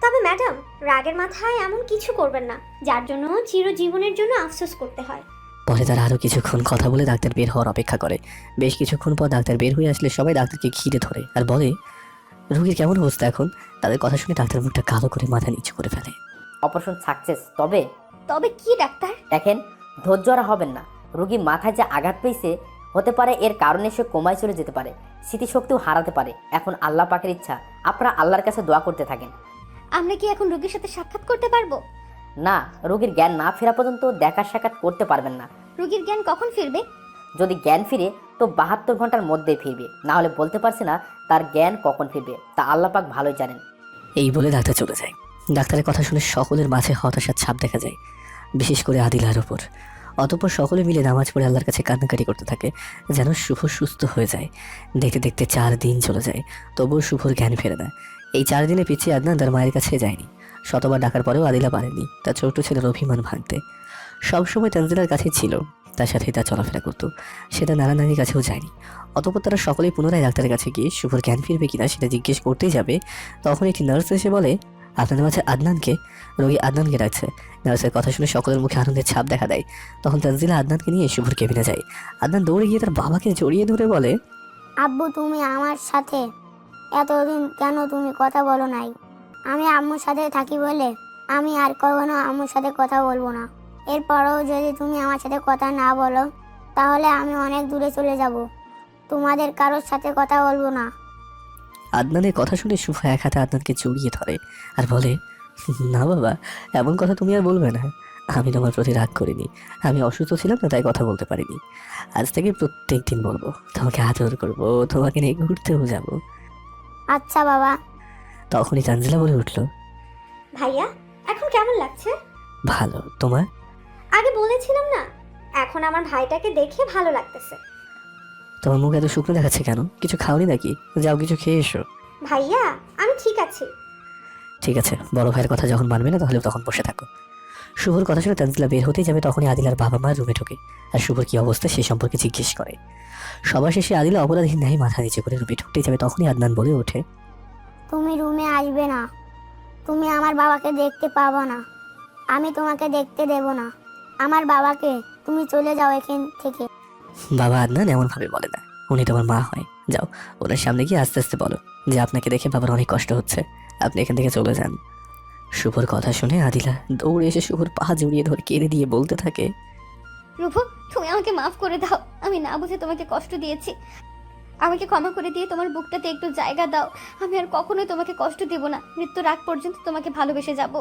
তবে ম্যাডাম, রাগের মাথায় এমন কিছু করবেন না যার জন্য চিরজীবনের জন্য আফসোস করতে হয়। পরে তারা আরো কিছুক্ষণ কথা বলে ডাক্তার বের হওয়ার অপেক্ষা করে। বেশ কিছুক্ষণ পর ডাক্তার বের হয়ে আসলে সবাই ডাক্তারকে ঘিরে ধরে আর বলে, রোগীর কেমন অবস্থা এখন? তাদের কথা শুনে ডাক্তার মুখটা কালো করে মাথা নিচু করে ফেলে। Operation success. তবে তবে কি ডাক্তার? দেখেন, ধৈর্য আর হবেন না। রোগী মাথায় যে আঘাত পেয়েছে, হতে পারে এর কারণে সে কোমায় চলে যেতে পারে, স্মৃতিশক্তিও হারাতে পারে। এখন আল্লাহ পাকের ইচ্ছা, আপনারা আল্লাহর কাছে দোয়া করতে থাকেন। আমরা কি এখন রোগীর সাথে সাক্ষাৎ করতে পারবো? না, রোগীর জ্ঞান না ফেরা পর্যন্ত দেখা সাক্ষাৎ করতে পারবেন না। রোগীর জ্ঞান কখন ফিরবে? যদি জ্ঞান ফিরে তো 72 ঘন্টার মধ্যেই ফিরবে, না হলে বলতে পারছে না তার জ্ঞান কখন ফিরবে, তা আল্লাহ পাক ভালোই জানেন। এই বলে ডাক্তার চলে যায়। ডাক্তারের কথা শুনে সকলের মাঝে হতাশার ছাপ দেখা যায়, বিশেষ করে আদিলার ওপর। অতঃপর সকলে মিলে নামাজ পড়ে আল্লাহর কাছে কান্নাকাটি করতে থাকে যেন শুভ সুস্থ হয়ে যায়। দেখতে দেখতে 4 দিন চলে যায়, তবুও শুভর জ্ঞান ফেরে না। এই 4 দিনে পিছিয়ে আদনান তার মায়ের কাছে যায়নি। শতবার ডাকার পরেও আদিলা পারেনি তার ছোট ছেলের অভিমান ভাঙতে। সবসময় তানজিলার কাছেই ছিল, তার সাথেই তার চলাফেরা করতো। সেটা নানা নানির কাছেও যায়নি। অতঃপর তারা সকলেই পুনরায় ডাক্তারের কাছে গিয়ে শুভর জ্ঞান ফিরবে কিনা সেটা জিজ্ঞেস করতেই যাবে, তখন একটি নার্স এসে বলে, আপনাদের মাঝে আদনানকে। রোগী আদনানকে ডাকছে। নার্সের কথা শুনে সকলের মুখে আনন্দের ছাপ দেখা দেয়। তখন তানজিলা আদনানকে নিয়ে শুভর কেবিনে যায়। আদনান দৌড়ে গিয়ে তার বাবাকে জড়িয়ে ধরে বলে, আব্বু, তুমি আমার সাথে এতদিন কেন তুমি কথা বলো নাই? আমি আম্মুর সাথে থাকি বলে আমি আর কখনো আম্মুর সাথে কথা বলবো না। এরপরেও যদি তুমি আমার সাথে কথা না বলো তাহলে আমি অনেক দূরে চলে যাব, তোমাদের কারোর সাথে কথা বলবো না। আদনানের কথা শুনে শুভ এক হাতে আদনানকে জড়িয়ে ধরে আর বলে, না বাবা, এমন কথা তুমি আর বলবে না। আমি তোমার প্রতি রাগ করিনি, আমি অসুস্থ ছিলাম না তাই কথা বলতে পারিনি। আজ থেকে প্রত্যেক দিন বলবো, তোমাকে আদর করবো, তোমাকে নিয়ে ঘুরতেও যাব। আচ্ছা বাবা। তখনই তানজিলা বলে উঠল, ভাইয়া, এখন কেমন লাগছে? ভালো। তোমার? আগে বলেছিলাম না, এখন আমার ভাইটাকে দেখে ভালো লাগতেছে। তোমার মুখ এত শুকনো দেখাচ্ছে কেন? কিছু খাওনি নাকি? যাও কিছু খেয়ে এসো। ভাইয়া, আমি ঠিক আছি। ঠিক আছে, বড় ভাইয়ের কথা যখন মানবে না তাহলে তখন বসে থাকো। শুভর কথা শুনে তানজিলা বের হতেই যাবে, তখনই আদিলার বাবা মা রুমে ঢোকে আর শুভর কি অবস্থা সে সম্পর্কে জিজ্ঞেস করে। সবার শেষে আদিলা অপরাধীর ন্যায় মাথা নিচে করে রুমে ঢুকতে যাবে, তখনই আদনান বলে ওঠে, তুমি রুমে আসবে না, তুমি আমার বাবাকে দেখতে পাবো না, আমি তোমাকে দেখতে দেব না। আমার বাবাকে, তুমি চলে যাও এখান থেকে। বাবা আদনান এমন ভাবে বলে না, উনি তোমার মা হয়। যাও ওনার সামনে গিয়ে আস্তে আস্তে বলো যে আপনাকে দেখে বাবার অনেক কষ্ট হচ্ছে, আপনি এখান থেকে চলে যান। শুভর কথা শুনে আদিলা দৌড়ে এসে শুভর পা জড়িয়ে ধরে কেঁদে দিয়ে বলতে থাকে, রূপু, তুমি আমাকে মাফ করে দাও, আমি না বুঝে তোমাকে কষ্ট দিয়েছি। আমাকে ক্ষমা করে দিয়ে তোমার বুকটাতে একটু জায়গা দাও। আমি আর কখনোই তোমাকে কষ্ট দেব না, মৃত্যুর আগ পর্যন্ত তোমাকে ভালোবেসে যাব।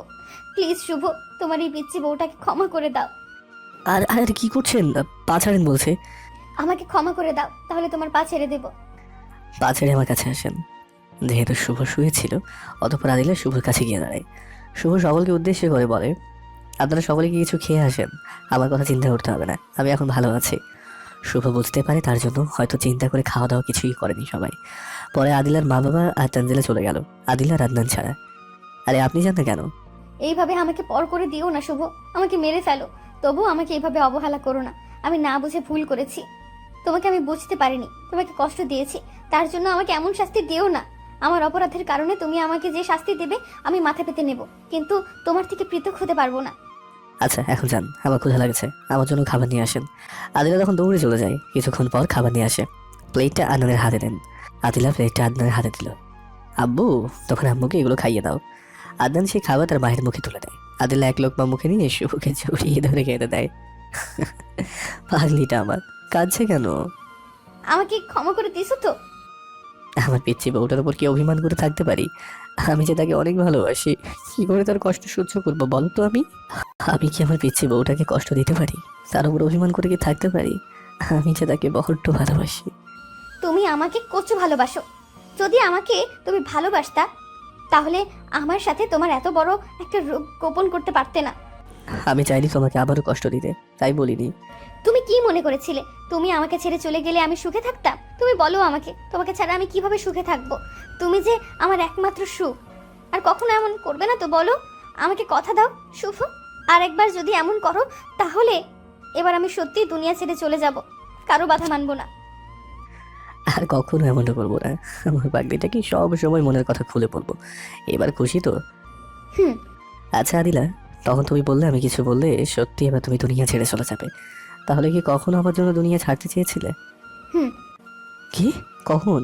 প্লিজ শুভ, তোমার এই পিচ্চি বউটাকে ক্ষমা করে দাও। আর আর কি করছেন? পা ছাড়েন বলছে। আমাকে ক্ষমা করে দাও, তাহলে তোমার পা ছেড়ে দেব। পা ছেড়ে আমার কাছে আসেন। যেহেতু শুভ শুয়েছিল, অতঃপর আদিলা শুভর কাছে গিয়ে দাঁড়ায়। শুভ সকলকে উদ্দেশ্য করে বলে, আপনারা সকলে কি কিছু খেয়ে আসেন, আমার কথা চিন্তা করতে হবে না, আমি এখন ভালো আছি। শুভ বুঝতে পারে তার জন্য হয়তো চিন্তা করে খাওয়া দাওয়া কিছুই করেনি সবাই। পরে আদিলার মা বাবা আর তানজিলা চলে গেল, আদিলা আদনান ছাড়া। আরে আপনি জান না কেন? এইভাবে আমাকে পর করে দিও না শুভ, আমাকে মেরে ফেলো, তবু আমাকে এইভাবে অবহেলা করো না। আমি না বুঝে ভুল করেছি, তোমাকে আমি বুঝতে পারিনি, তোমাকে কষ্ট দিয়েছি, তার জন্য আমাকে এমন শাস্তি দিও না। আমার অপরাধের কারণে তুমি আমাকে যে শাস্তি দেবে আমি মাথা পেতে নেব, কিন্তু তোমার থেকে পৃথক হতে পারবো না। আচ্ছা এখন যান, আমার ক্ষুধা লাগছে, আমার জন্য খাবার নিয়ে আসেন। আদিলা তখন দৌড়ে চলে যায়। কিছুক্ষণ পর খাবার নিয়ে আসে, প্লেটটা আদনানের হাতে দেন। আদিলা প্লেটটা আদনানের হাতে দিল। আব্বু, তখন আম্মুকে এগুলো খাইয়ে দাও। আদনান সেই খাবার তার মায়ের মুখে তুলে দেয়। আদিলা এক লোকমা মুখে নিয়ে শুভকে জড়িয়ে ধরে খেতে দেয়। পাগলিটা আমার, কাঁদছে কেন? আমাকে ক্ষমা করে দিছো তো? আমার পিচ্ছি বউটার উপর কি অভিমান করে থাকতে পারি? আমি যে তাকে অনেক ভালোবাসি, কি করে তার কষ্ট সহ্য করবো বলো তো? আমি কি আমার পিচ্ছি বউটাকে কষ্ট দিতে পারি? তার উপর অভিমান করে কি থাকতে পারি? আমি যে তাকে বড্ড ভালোবাসি। তুমি আমাকে কচু ভালোবাসো। যদি আমাকে তুমি ভালোবাসতা তাহলে আমার সাথে তোমার এত বড় একটা রোগ গোপন করতে পারতে না। আমি চাইনি তোমাকে আবারও কষ্ট দিতে, তাই বলিনি। তুমি কি মনে করেছিলে তুমি আমাকে ছেড়ে চলে গেলে আমি সুখে থাকতাম? তুমি বলো আমাকে, তোমাকে ছাড়া আমি কিভাবে সুখে থাকবো? তুমি যে আমার একমাত্র সুখ, আর কখনো এমন করবে না তো বলো? আমাকে কথা দাও শুভ, আর একবার যদি এমন করো তাহলে এবার আমি সত্যিই দুনিয়া ছেড়ে চলে যাব, কারো বাধা মানবো না। আর কখনো এমনটা করবো না। আমার পাগলিটাকে সব সময় মনের কথা খুলে বলবো। এবার খুশি তো? হুম। আচ্ছা আদিলা, তখন তুমি বললে আমি কিছু বললে সত্যি এবার তুমি দুনিয়া ছেড়ে চলে যাবে, তাহলে কি কখনো আমার জন্য দুনিয়া ছাড়তে চেয়েছিলে? হুম। কি? কখন?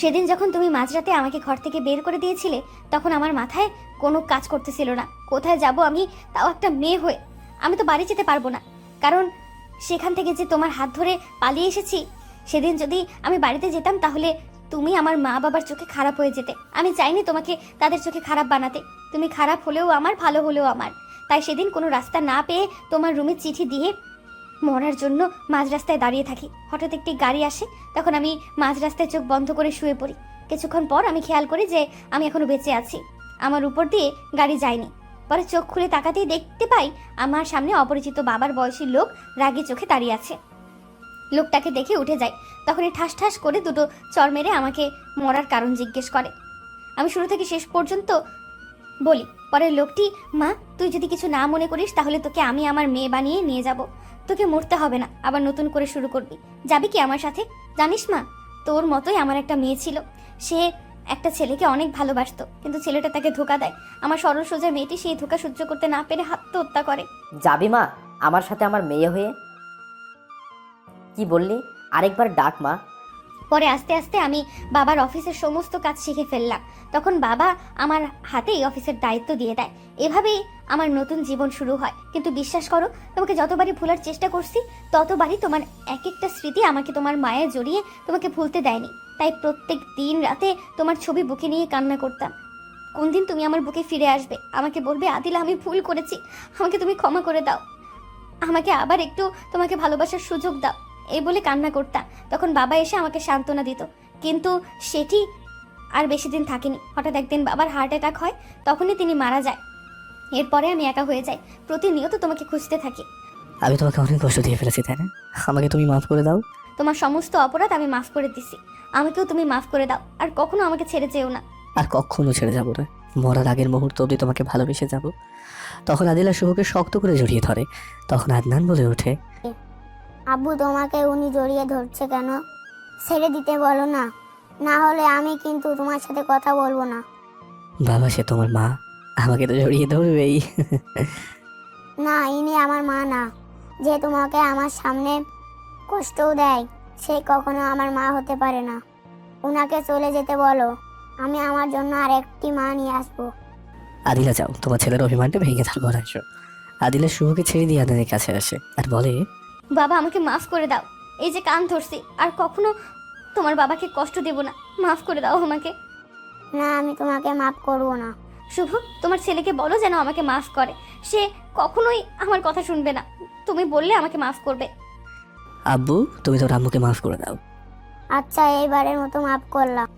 সেদিন যখন তুমি মাঝরাতে আমাকে ঘর থেকে বের করে দিয়েছিলে তখন আমার মাথায় কোনো কাজ করতেছিল না। কোথায় যাব আমি, তাও একটা মেয়ে হয়ে? আমি তো বাড়ি যেতে পারবো না, কারণ সেখান থেকে যে তোমার হাত ধরে পালিয়ে এসেছি। সেদিন যদি আমি বাড়িতে যেতাম তাহলে তুমি আমার মা বাবার চোখে খারাপ হয়ে যেতে। আমি চাইনি তোমাকে তাদের চোখে খারাপ বানাতে। তুমি খারাপ হলেও আমার, ভালো হলেও আমার। তাই সেদিন কোনো রাস্তা না পেয়ে তোমার রুমে চিঠি দিয়ে মরার জন্য মাঝ রাস্তায় দাঁড়িয়ে থাকি। হঠাৎ একটি গাড়ি আসে, তখন আমি মাঝ রাস্তায় চোখ বন্ধ করে শুয়ে পড়ি। কিছুক্ষণ পর আমি খেয়াল করি যে আমি এখনো বেঁচে আছি, আমার উপর দিয়ে গাড়ি যায়নি। পরে চোখ খুলে তাকাতেই দেখতে পাই আমার সামনে অপরিচিত বাবার বয়সী লোক রাগী চোখে দাঁড়িয়ে আছে। লোকটাকে দেখে উঠে যায়, তখনই ঠাস ঠাস করে দুটো চর মেরে আমাকে মরার কারণ জিজ্ঞেস করে। আমি শুরু থেকে শেষ পর্যন্ত বলি। পরে লোকটি, মা তুই যদি কিছু না মনে করিস তাহলে তোকে আমি আমার মেয়ে বানিয়ে নিয়ে যাব। তোকে মরতে হবে না, আবার নতুন করে শুরু করবি। যাবি কি আমার সাথে? জানিস মা, তোর মতোই আমার একটা মেয়ে ছিল। সে একটা ছেলেকে অনেক ভালোবাসতো, কিন্তু ছেলেটা তাকে ধোকা দেয়। আমার সরল সোজা মেয়েটি সেই ধোকা সহ্য করতে না পেরে আত্মহত্যা করে। যাবি মা আমার সাথে আমার মেয়ে হয়ে? কি বললি? আরেকবার ডাক মা। পরে আস্তে আস্তে আমি বাবার অফিসের সমস্ত কাজ শিখে ফেললাম। তখন বাবা আমার হাতেই অফিসের দায়িত্ব দিয়ে দেয়। এভাবেই আমার নতুন জীবন শুরু হয়। কিন্তু বিশ্বাস করো, তোমাকে যতবারই ভুলার চেষ্টা করছি ততবারই তোমার এক একটা স্মৃতি আমাকে তোমার মায়ে জড়িয়ে তোমাকে ভুলতে দেয়নি। তাই প্রত্যেক দিন রাতে তোমার ছবি বুকে নিয়ে কান্না করতাম। কোন দিন তুমি আমার বুকে ফিরে আসবে, আমাকে বলবে আদিলা আমি ভুল করেছি, আমাকে তুমি ক্ষমা করে দাও, আমাকে আবার একটু তোমাকে ভালোবাসার সুযোগ দাও, এই বলে কান্না করতাম। তখন বাবা এসে আমাকে সান্ত্বনা দিত, কিন্তু সেটি আর বেশি দিন থাকেনি। হঠাৎ একদিন বাবার হার্ট অ্যাটাক হয়, তখনই তিনি মারা যায়। এরপরে আমি একা হয়ে যাই, প্রতিনিয়ত তোমাকে খুঁজতে থাকি। আমি তোমাকে অনেক কষ্ট দিয়ে ফেলেছি, তাই না? আমাকে তুমি মাফ করে দাও। তোমার সমস্ত অপরাধ আমি মাফ করে দিছি, আমাকেও তুমি মাফ করে দাও। আর কখনো আমাকে ছেড়ে যেও না। আর কখনো ছেড়ে যাবো না। মরার আগের মুহূর্ত অবধি তোমাকে ভালোবেসে যাব। তখন আদিলা শুভকে শক্ত করে জড়িয়ে ধরে। তখন আদনান বলে ওঠে, আব্বু তোমাকে উনি জড়িয়ে ধরছে কেন? ছেড়ে দিতে বলো না, না হলে আমি কিন্তু তোমার সাথে কথা বলবো না। বাবা সে তোমার মা, আমাকে তো জড়িয়ে ধরবেই। না, ইনি আমার মা না। যে তোমাকে আমার সামনে কষ্টও দেয়, সে কখনো আমার মা হতে পারে না। ওনাকে চলে যেতে বলো, আমি আমার জন্য আর একটি মা নিয়ে আসবো। আদিলা যাও, তোমার ছেলের অভিমানটা ভেঙে তারপর আসো। আদিলা শুভকে ছেড়ে দিয়ে আদনানের কাছে আসে আর বলে, বাবা আমাকে মাফ করে দাও, এই যে কান ধরছি, আর কখনো তোমার বাবাকে কষ্ট দেব না, মাফ করে দাও আমাকে। না, আমি তোমাকে মাফ করবো না। শুভ, তোমার ছেলেকে বলো যেন আমাকে মাফ করে, সে কখনোই আমার কথা শুনবে না। তুমি বললে আমাকে মাফ করবে। আব্বু তুমি তোর আম্মুকে মাফ করে দাও। আচ্ছা, এইবারের মতো মাফ করলাম,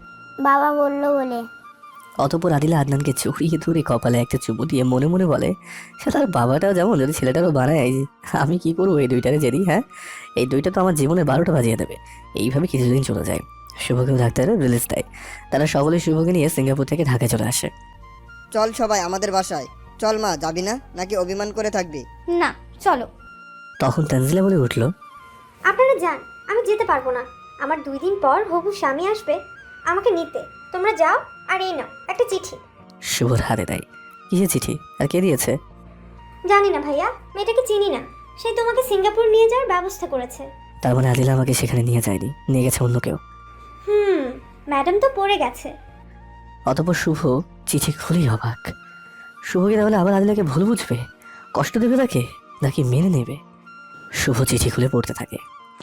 বাবা বললো বলে। অতঃপর আদিলা আদনানকে জড়িয়ে ধরে কপালে একটা চুমু দিয়ে মনে মনে বলে, সে তার বাবাটাও যেমন যদি ছেলেটারও বানায়, আমি কি করবো এই দুইটারে যেদি? হ্যাঁ, এই দুইটা তো আমার জীবনে 12টা বাজিয়ে দেবে। এইভাবে কিছুদিন চলে যায়। শুভকেও ডাক্তারের রিলিজ দেয়। তারা সকলে শুভকে নিয়ে সিঙ্গাপুর থেকে ঢাকায় চলে আসে। চল সবাই আমাদের বাসায়। চল মা, যাবি না নাকি অভিমান করে থাকবি? না, চলো। তখন তানজিলা বলে উঠল, আপনারা যান, আমি যেতে পারবো না। আমার 2 দিন পর হবু স্বামী আসবে আমাকে নিতে। তোমরা যাও, আর এই নাও একটা চিঠি। শুভর হাতে দেয়। কিসের চিঠি আর কে দিয়েছে? জানি না ভাইয়া, মেয়েটাকে চিনি না। সে তোমাকে সিঙ্গাপুর নিয়ে যাওয়ার ব্যবস্থা করেছে। তার মানে আদিলা আমাকে সেখানে নিয়ে যায়নি, নিয়ে গেছে অন্য কেউ। ম্যাডাম তো পড়ে গেছে। অতঃপর শুভ চিঠি খুলেই অবাক। শুভকে তাহলে আবার আদিলাকে ভুল বুঝবে, কষ্ট দেবে তাকে, নাকি মেনে নেবে? শুভ চিঠি খুলে পড়তে থাকে।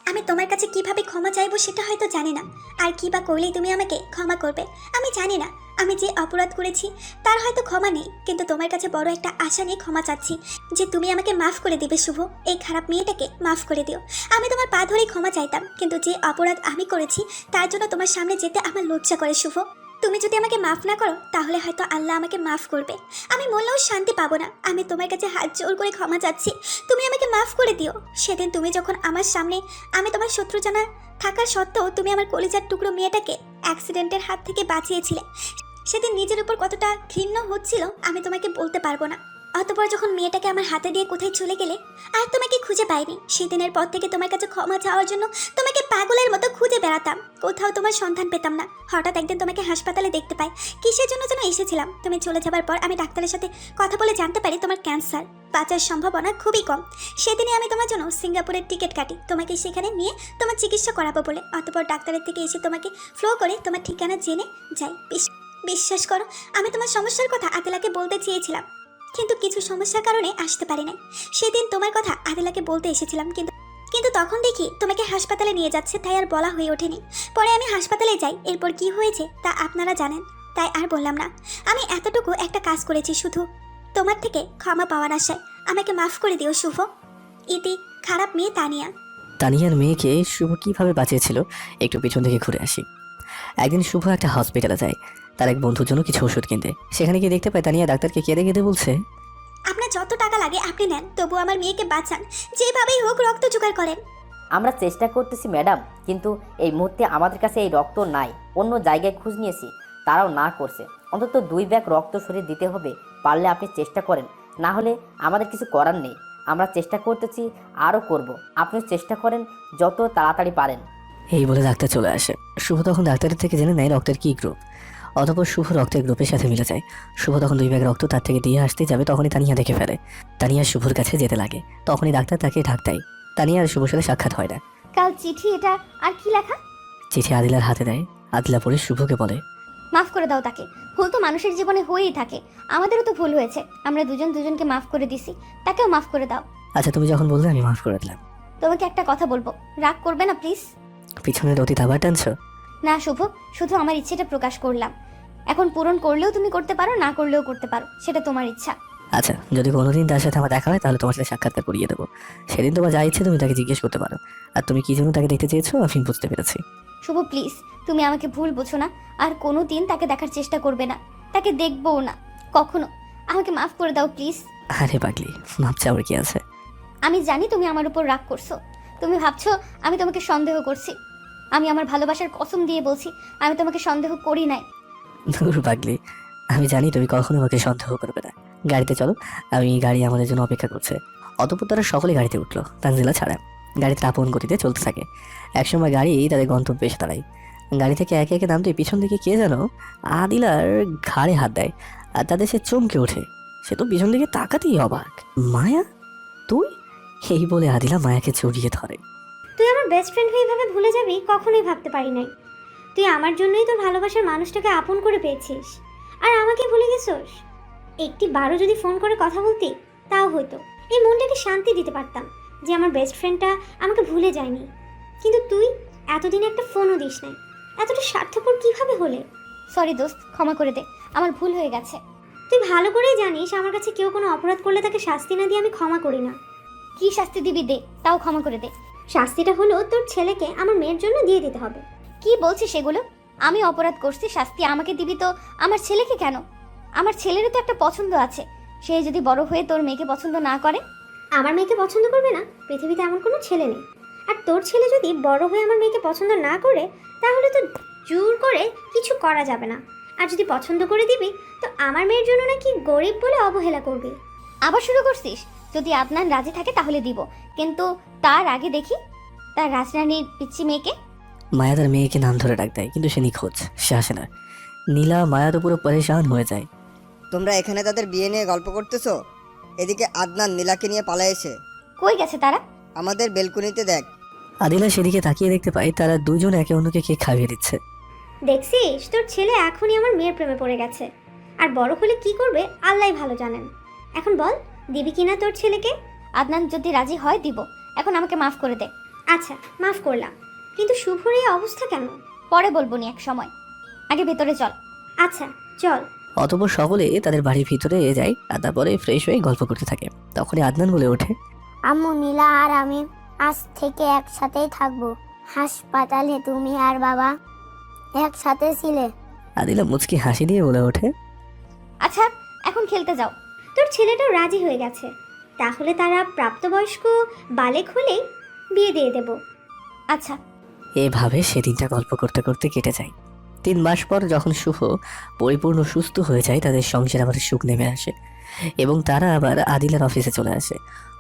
আমি তোমার কাছে কিভাবে ক্ষমা চাইবো সেটা হয়তো জানি না, আর কি বা করলেই তুমি আমাকে ক্ষমা করবে আমি জানি না। আমি যে অপরাধ করেছি তার হয়তো ক্ষমা নেই, কিন্তু তোমার কাছে বড় একটা আশা নিয়ে ক্ষমা চাচ্ছি যে তুমি আমাকে মাফ করে দিবে। শুভ, এই খারাপ মেয়েটাকে মাফ করে দিও। আমি তোমার পা ধরেই ক্ষমা চাইতাম, কিন্তু যে অপরাধ আমি করেছি তার জন্য তোমার সামনে যেতে আমার লজ্জা করে। শুভ, তুমি যদি আমাকে মাফ না করো তাহলে হয়তো আল্লাহ আমাকে মাফ করবে। আমি মরলেও শান্তি পাবো না। আমি তোমার কাছে হাত জোর করে ক্ষমা চাচ্ছি, তুমি আমাকে মাফ করে দিও। সেদিন তুমি যখন আমার সামনে, আমি তোমার শত্রু জানা থাকার সত্ত্বেও তুমি আমার কলিজার টুকরো মেয়েটাকে অ্যাক্সিডেন্টের হাত থেকে বাঁচিয়েছিলে, সেদিন নিজের উপর কতটা ঘৃণ্য হচ্ছিল আমি তোমাকে বলতে পারবো না। অতপর যখন মেয়েটাকে আমার হাতে দিয়ে কোথায় চলে গেলে আর তোমাকে খুঁজে পাইনি, সেদিনের পর থেকে তোমার কাছে ক্ষমা চাওয়ার জন্য তোমাকে পাগলের মতো খুঁজে বেড়াতাম, কোথাও তোমার সন্ধান পেতাম না। হঠাৎ একদিন তোমাকে হাসপাতালে দেখতে পাই, কিসের জন্য যেন এসেছিলাম। তুমি চলে যাবার পর আমি ডাক্তারের সাথে কথা বলে জানতে পারি তোমার ক্যান্সার, বাঁচার সম্ভাবনা খুবই কম। সেদিনই আমি তোমার জন্য সিঙ্গাপুরের টিকিট কাটি, তোমাকে সেখানে নিয়ে তোমার চিকিৎসা করাবো বলে। অতপর ডাক্তারের থেকে এসে তোমাকে ফ্লো করে তোমার ঠিকানা জেনে যাই। বিশ্বাস করো, আমি তোমার সমস্যার কথা আদিলাকে বলতে চেয়েছিলাম, কিন্তু কিছু সমস্যার কারণে আসতে পারি নাই। সেদিন তোমার কথা আদিলাকে বলতে এসেছিলাম, কিন্তু তখন দেখি তোমাকে হাসপাতালে নিয়ে যাচ্ছে, তাই আর বলা হয়ে ওঠেনি। পরে আমি হাসপাতালে যাই, এরপর কি হয়েছে তা আপনারা জানেন, তাই আর বললাম না। আমি এতটুকু একটা কাজ করেছি শুধু তোমার থেকে ক্ষমা পাওয়ার আশায়। আমাকে মাফ করে দিও শুভ। ইতি, খারাপ মেয়ে তানিয়া। তানিয়ার মেয়েকে শুভ কিভাবে বাঁচিয়েছিল একটু পিছন থেকে ঘুরে আসি। একদিন শুভ একটা হসপিটালে যায় তার এক বন্ধুর জন্য কিছু ওষুধ কিনতে। সেখানে গিয়ে দেখতে পায় তানিয়া ডাক্তারকে কেঁদে কেঁদে বলছে, আপনার যত টাকা লাগে আপনি নেন, তবু আমার মেয়েকে বাঁচান, যেভাবেই হোক রক্ত জোগাড় করেন। আমরা চেষ্টা করতেছি ম্যাডাম, কিন্তু এই মুহূর্তে আমাদের কাছে এই রক্ত নাই। অন্য জায়গায় খোঁজ নিয়েছি, তারাও না করছে। অন্তত 2 ব্যাগ রক্ত শরীর দিতে হবে, পারলে আপনি চেষ্টা করেন, না হলে আমাদের কিছু করার নেই। আমরা চেষ্টা করতেছি, আরও করব, আপনি চেষ্টা করেন যত তাড়াতাড়ি পারেন। এই বলে ডাক্তার চলে আসে। শুভ তখন ডাক্তারের থেকে জেনে নেয় রক্তের কী গ্রুপ। অতঃপর শুভ রক্তের গ্রুপের সাথে মিলে যায়। শুভ তখন 2 ব্যাগ রক্ত তার থেকে দিয়ে আসতে যাবে, তখনই তানিয়া দেখে ফেলে। তানিয়া শুভর কাছে যেতে লাগে, তখনই ডাক্তার তাকে ঢাক দেয়। তানিয়া আর শুভর সাথে সাক্ষাৎ হয় না। কাল চিঠি, এটা আর কি লেখা? চিঠি আদিলার হাতে দেয়। আদিলা পড়ে শুভকে বলে, মাফ করে দাও তাকে। ভুল তো মানুষের জীবনে হয়েই থাকে, আমাদেরও তো ভুল হয়েছে। আমরা দুজনকে মাফ করে দিছি, তাকেও মাফ করে দাও। আচ্ছা তুমি যখন বললে আমি মাফ করে দিলাম। তোমাকে একটা কথা বলবো, রাগ করবে না প্লিজ? পিছনের অতীত আবার টানছো? না শুভ, শুধু আমার ইচ্ছেটা প্রকাশ করলাম। এখন পূরণ করলেও তুমি করতে পারো, না করলেও করতে পারো, সেটা তোমার ইচ্ছা। আচ্ছা, যদি কোনোদিন তার সাথে আমার দেখা হয় তাহলে তোমার সাথে সাক্ষাৎকার করিয়ে দেবো। সেদিন তোমার যা ইচ্ছে তুমি তাকে জিজ্ঞেস করতে পারো। আর তুমি কি জন্য তাকে দেখতে চেয়েছো আমি বুঝতে পেরেছি। শুভ প্লিজ, তুমি আমাকে ভুল বোঝো না, আর কোনো দিন তাকে দেখার চেষ্টা করবে না, তাকে দেখবও না কখনো। আমাকে মাফ করে দাও প্লিজ। আরে পাগলি, মাপ চাওয়ার কি আছে? আমি জানি তুমি আমার উপর রাগ করছো, তুমি ভাবছো আমি তোমাকে সন্দেহ করছি। আমি আমার ভালোবাসার কসম দিয়ে বলছি, আমি তোমাকে সন্দেহ করি নাই। ধুর পাগলি, আমি জানি তুমি কখনো আমাকে সন্দেহ করবে না। গাড়িতে চলো, গাড়ি আমাদের জন্য অপেক্ষা করছে। অতঃপর তারা সকলে গাড়িতে উঠলো, তানজিলা ছাড়া। গাড়িতে আপন গতিতে চলতে থাকে। একসময় গাড়ি তাদের গন্তব্যে এসে দাঁড়ায়। গাড়ি থেকে একে একে নামতে পিছন থেকে কে যেন আদিলার ঘাড়ে হাত দেয়, আর তাদের সে চমকে ওঠে। সে তো পিছন দিকে তাকাতেই অবাক। মায়া, তুই? এই বলে আদিলা মায়াকে জড়িয়ে ধরে। তুই আমার বেস্ট ফ্রেন্ড হয়ে এভাবে ভুলে যাবি কখনোই ভাবতে পারি নাই। তুই আমার জন্যই তোর ভালোবাসার মানুষটাকে আপন করে পেয়েছিস, আর আমাকে ভুলে গেছোস। একটি বারও যদি ফোন করে কথা বলতি তাও হয়তো এই মনটাকে শান্তি দিতে পারতাম যে আমার বেস্ট ফ্রেন্ডটা আমাকে ভুলে যায়নি। কিন্তু তুই এতদিন একটা ফোনও দিস নাই, এতটা স্বার্থপর কিভাবে হলে? সরি দোস্ত, ক্ষমা করে দে, আমার ভুল হয়ে গেছে। তুই ভালো করেই জানিস আমার কাছে কেউ কোনো অপরাধ করলে তাকে শাস্তি না দিয়ে আমি ক্ষমা করি না। কি শাস্তি দিবি দে, তাও ক্ষমা করে দে। শাস্তিটা হলো তোর ছেলেকে আমার মেয়ের জন্য দিয়ে দিতে হবে। কি বলছিস সেগুলো? আমি অপরাধ করছি, শাস্তি আমাকে দিবি তো আমার ছেলেকে কেন? আমার ছেলেরও তো একটা পছন্দ আছে, সে যদি বড় হয়ে তোর মেয়েকে পছন্দ না করে? আমার মেয়েকে পছন্দ করবে না পৃথিবীতে এমন কোনো ছেলে নেই। আর তোর ছেলে যদি বড় হয়ে আমার মেয়েকে পছন্দ না করে তাহলে তো জোর করে কিছু করা যাবে না। আর যদি পছন্দ করে দিবি তো আমার মেয়ের জন্য নাকি গরিব বলে অবহেলা করবি। আবার শুরু করছিস? যদি আদনান রাজি থাকে তাহলে দিব, কিন্তু তার আগে দেখি তার রাজরানীর পিচ্ছি মেয়েকে। মায়া তার মেয়েকে নাম ধরে ডাক দেয়, কিন্তু সে নিখোঁজ, সে আসে না। নীলা মায়া তো পুরো পরেশান হয়ে যায়। তোমরা এখানে তাদের বিয়ে নিয়ে গল্প করতেছো, এদিকে আদনান নীলাকে নিয়ে পালাইছে। কই গেছে তারা? আমাদের বেলকুনিতে দেখ। আদিলা সেদিকে তাকিয়ে দেখতে পায় তারা দুজন একে অন্যকে কেক খাইয়ে দিচ্ছে। দেখছিস, তোর ছেলে এখনই আমার মেয়ের প্রেমে পড়ে গেছে, আর বড় হলে কি করবে আল্লাহই ভালো জানেন। এখন বল, দিবি কিনা তোর ছেলেকে? আদনান যদি রাজি হয় দিব, এখন আমাকে মাফ করে দে। আচ্ছা, মাফ করলাম, কিন্তু শুভর এই অবস্থা কেন? পরে বলবো নি এক সময়, আগে ভেতরে চল। আচ্ছা চল। অতঃপর সকলে তাদের বাড়ির ভিতরে যায়, আর তারপরে ফ্রেশ হয়ে গল্প করতে থাকে। তখনই আদনান বলে ওঠে, আম্মু, নীলা আর আমি আজ থেকে একসাথেই থাকবো। হাসপাতালে তুমি আর বাবা একসাথে ছিলে। আদিলা মুচকি হাসি দিয়ে বলে ওঠে, আচ্ছা এখন খেলতে যাও। তোর ছেলেটাও রাজি হয়ে গেছে, তাহলে তারা প্রাপ্তবয়স্ক বালেক হলেই বিয়ে দিয়ে দেব। আচ্ছা। এভাবে সেদিনটা গল্প করতে করতে কেটে যায়। 3 মাস পর যখন শুভ পরিপূর্ণ সুস্থ হয়ে যায়, তাদের সংসারে আবার সুখ নেমে আসে এবং তারা আবার আদিলার অফিসে চলে আসে।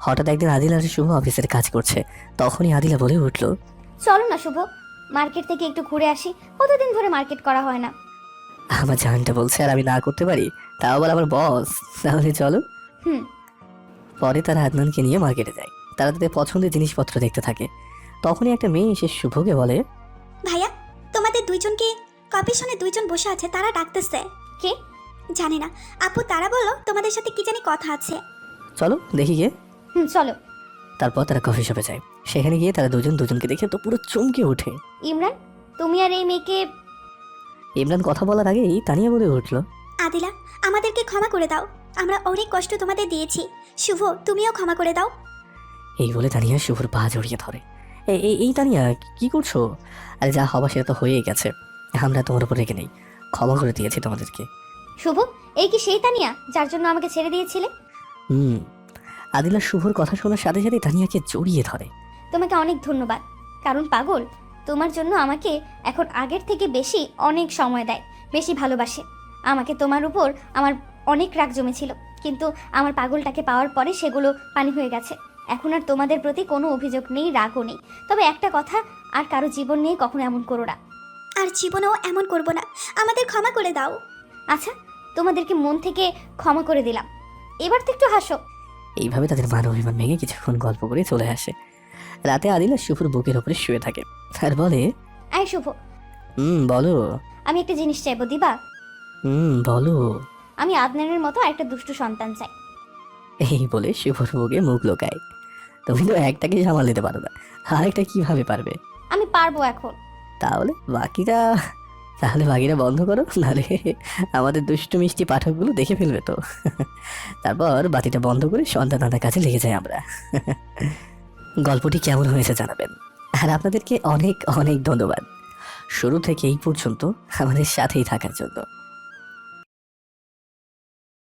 হঠাৎ একদিন আদিল আর শুভ অফিসের কাজ করছে, তখনই আদিলা বলে উঠল, চলো না শুভ, মার্কেট থেকে একটু ঘুরে আসি, কতদিন ধরে মার্কেট করা হয় না। আমার জানটা বলছে আর আমি না করতে পারি, তাও আবার আমার বস, তাহলে চলো। হুম। পরে তারা আদনানকে নিয়ে মার্কেটে যায়। তারা তাদের পছন্দের জিনিসপত্র দেখতে থাকে। তখনই একটা মেয়ে এসে শুভকে বলে, ভাইয়া, তোমাদের দুইজনকে কপিশনে দুইজন বসে আছে, তারা ডাকতেছে। কে? জানি না আপু, তারা বললো তোমাদের সাথে কি জানি কথা আছে। চলো দেখি গিয়ে। চলো। তারপর তারা কফি শপে যায়। সেখানে গিয়ে তারা দুজন দুজনকে দেখে তো পুরো চমকে ওঠে। ইমরান, তুমি আর এই মেয়েকে? ইমরান কথা বলার আগেই তানিয়া বলে উঠল, আদিলা, আমাদেরকে ক্ষমা করে দাও, আমরা অনেক কষ্ট তোমাদের দিয়েছি। শুভ, তুমিও ক্ষমা করে দাও। এই বলে তানিয়া শুভর পা জড়িয়ে ধরে। এই তানিয়া, কি করছো? আরে যা হবার সেটা তো হয়েই গেছে, আমরা তোমার উপর রেখে নেই, ক্ষমা করে দিয়েছি তোমাদেরকে। শুভ, এই কি সেই তানিয়া যার জন্য আমাকে ছেড়ে দিয়েছিলে? আদিলা শুভর কথা শোনার সাথে সাথে তানিয়াকে জড়িয়ে ধরে। তোমাকে অনেক ধন্যবাদ, কারণ পাগল তোমার জন্য আমাকে এখন আগের থেকে বেশি অনেক সময় দেয়, বেশি ভালোবাসে আমাকে। তোমার উপর আমার অনেক রাগ জমেছিল, কিন্তু আমার পাগলটাকে পাওয়ার পরে সেগুলো পানি হয়ে গেছে। এখন আর তোমাদের প্রতি কোনো অভিযোগ নেই, রাগও নেই। তবে একটা কথা, আর কারো জীবন নিয়ে কখনো এমন করো না। আর জীবনেও এমন করব না, আমাদের ক্ষমা করে দাও। আচ্ছা, তোমাদেরকে মন থেকে ক্ষমা করে দিলাম, এবার তো একটু হাসো। এইভাবে তাদের মান অভিমান ভেঙে কিছুক্ষণ গল্প করে চলে আসে। রাতে আদিলা শুভর বুকের ওপরে শুয়ে থাকে আর বলে, আয় শুভ, বলো। আমি একটা জিনিস চাইবো, দিবা? বলো। আমি আদনানের মতো একটা দুষ্টু সন্তান চাই। এই বলে শুভর বুকে মুখ লোকায়। তুমি তো একটাকে সামাল দিতে পারো না, আরেকটা কিভাবে পারবে? আমি পারবো এখন। তাহলে বাকিরা বন্ধ করো, নাহলে আমাদের দুষ্টু মিষ্টি পাঠকগুলো দেখে ফেলবে তো। তারপর বাতিটা বন্ধ করে সন্তানদের কাছে লেগে যাই আমরা। গল্পটি কেমন হয়েছে জানাবেন। আর আপনাদেরকে অনেক অনেক ধন্যবাদ শুরু থেকে এই পর্যন্ত আমাদের সাথেই থাকার জন্য।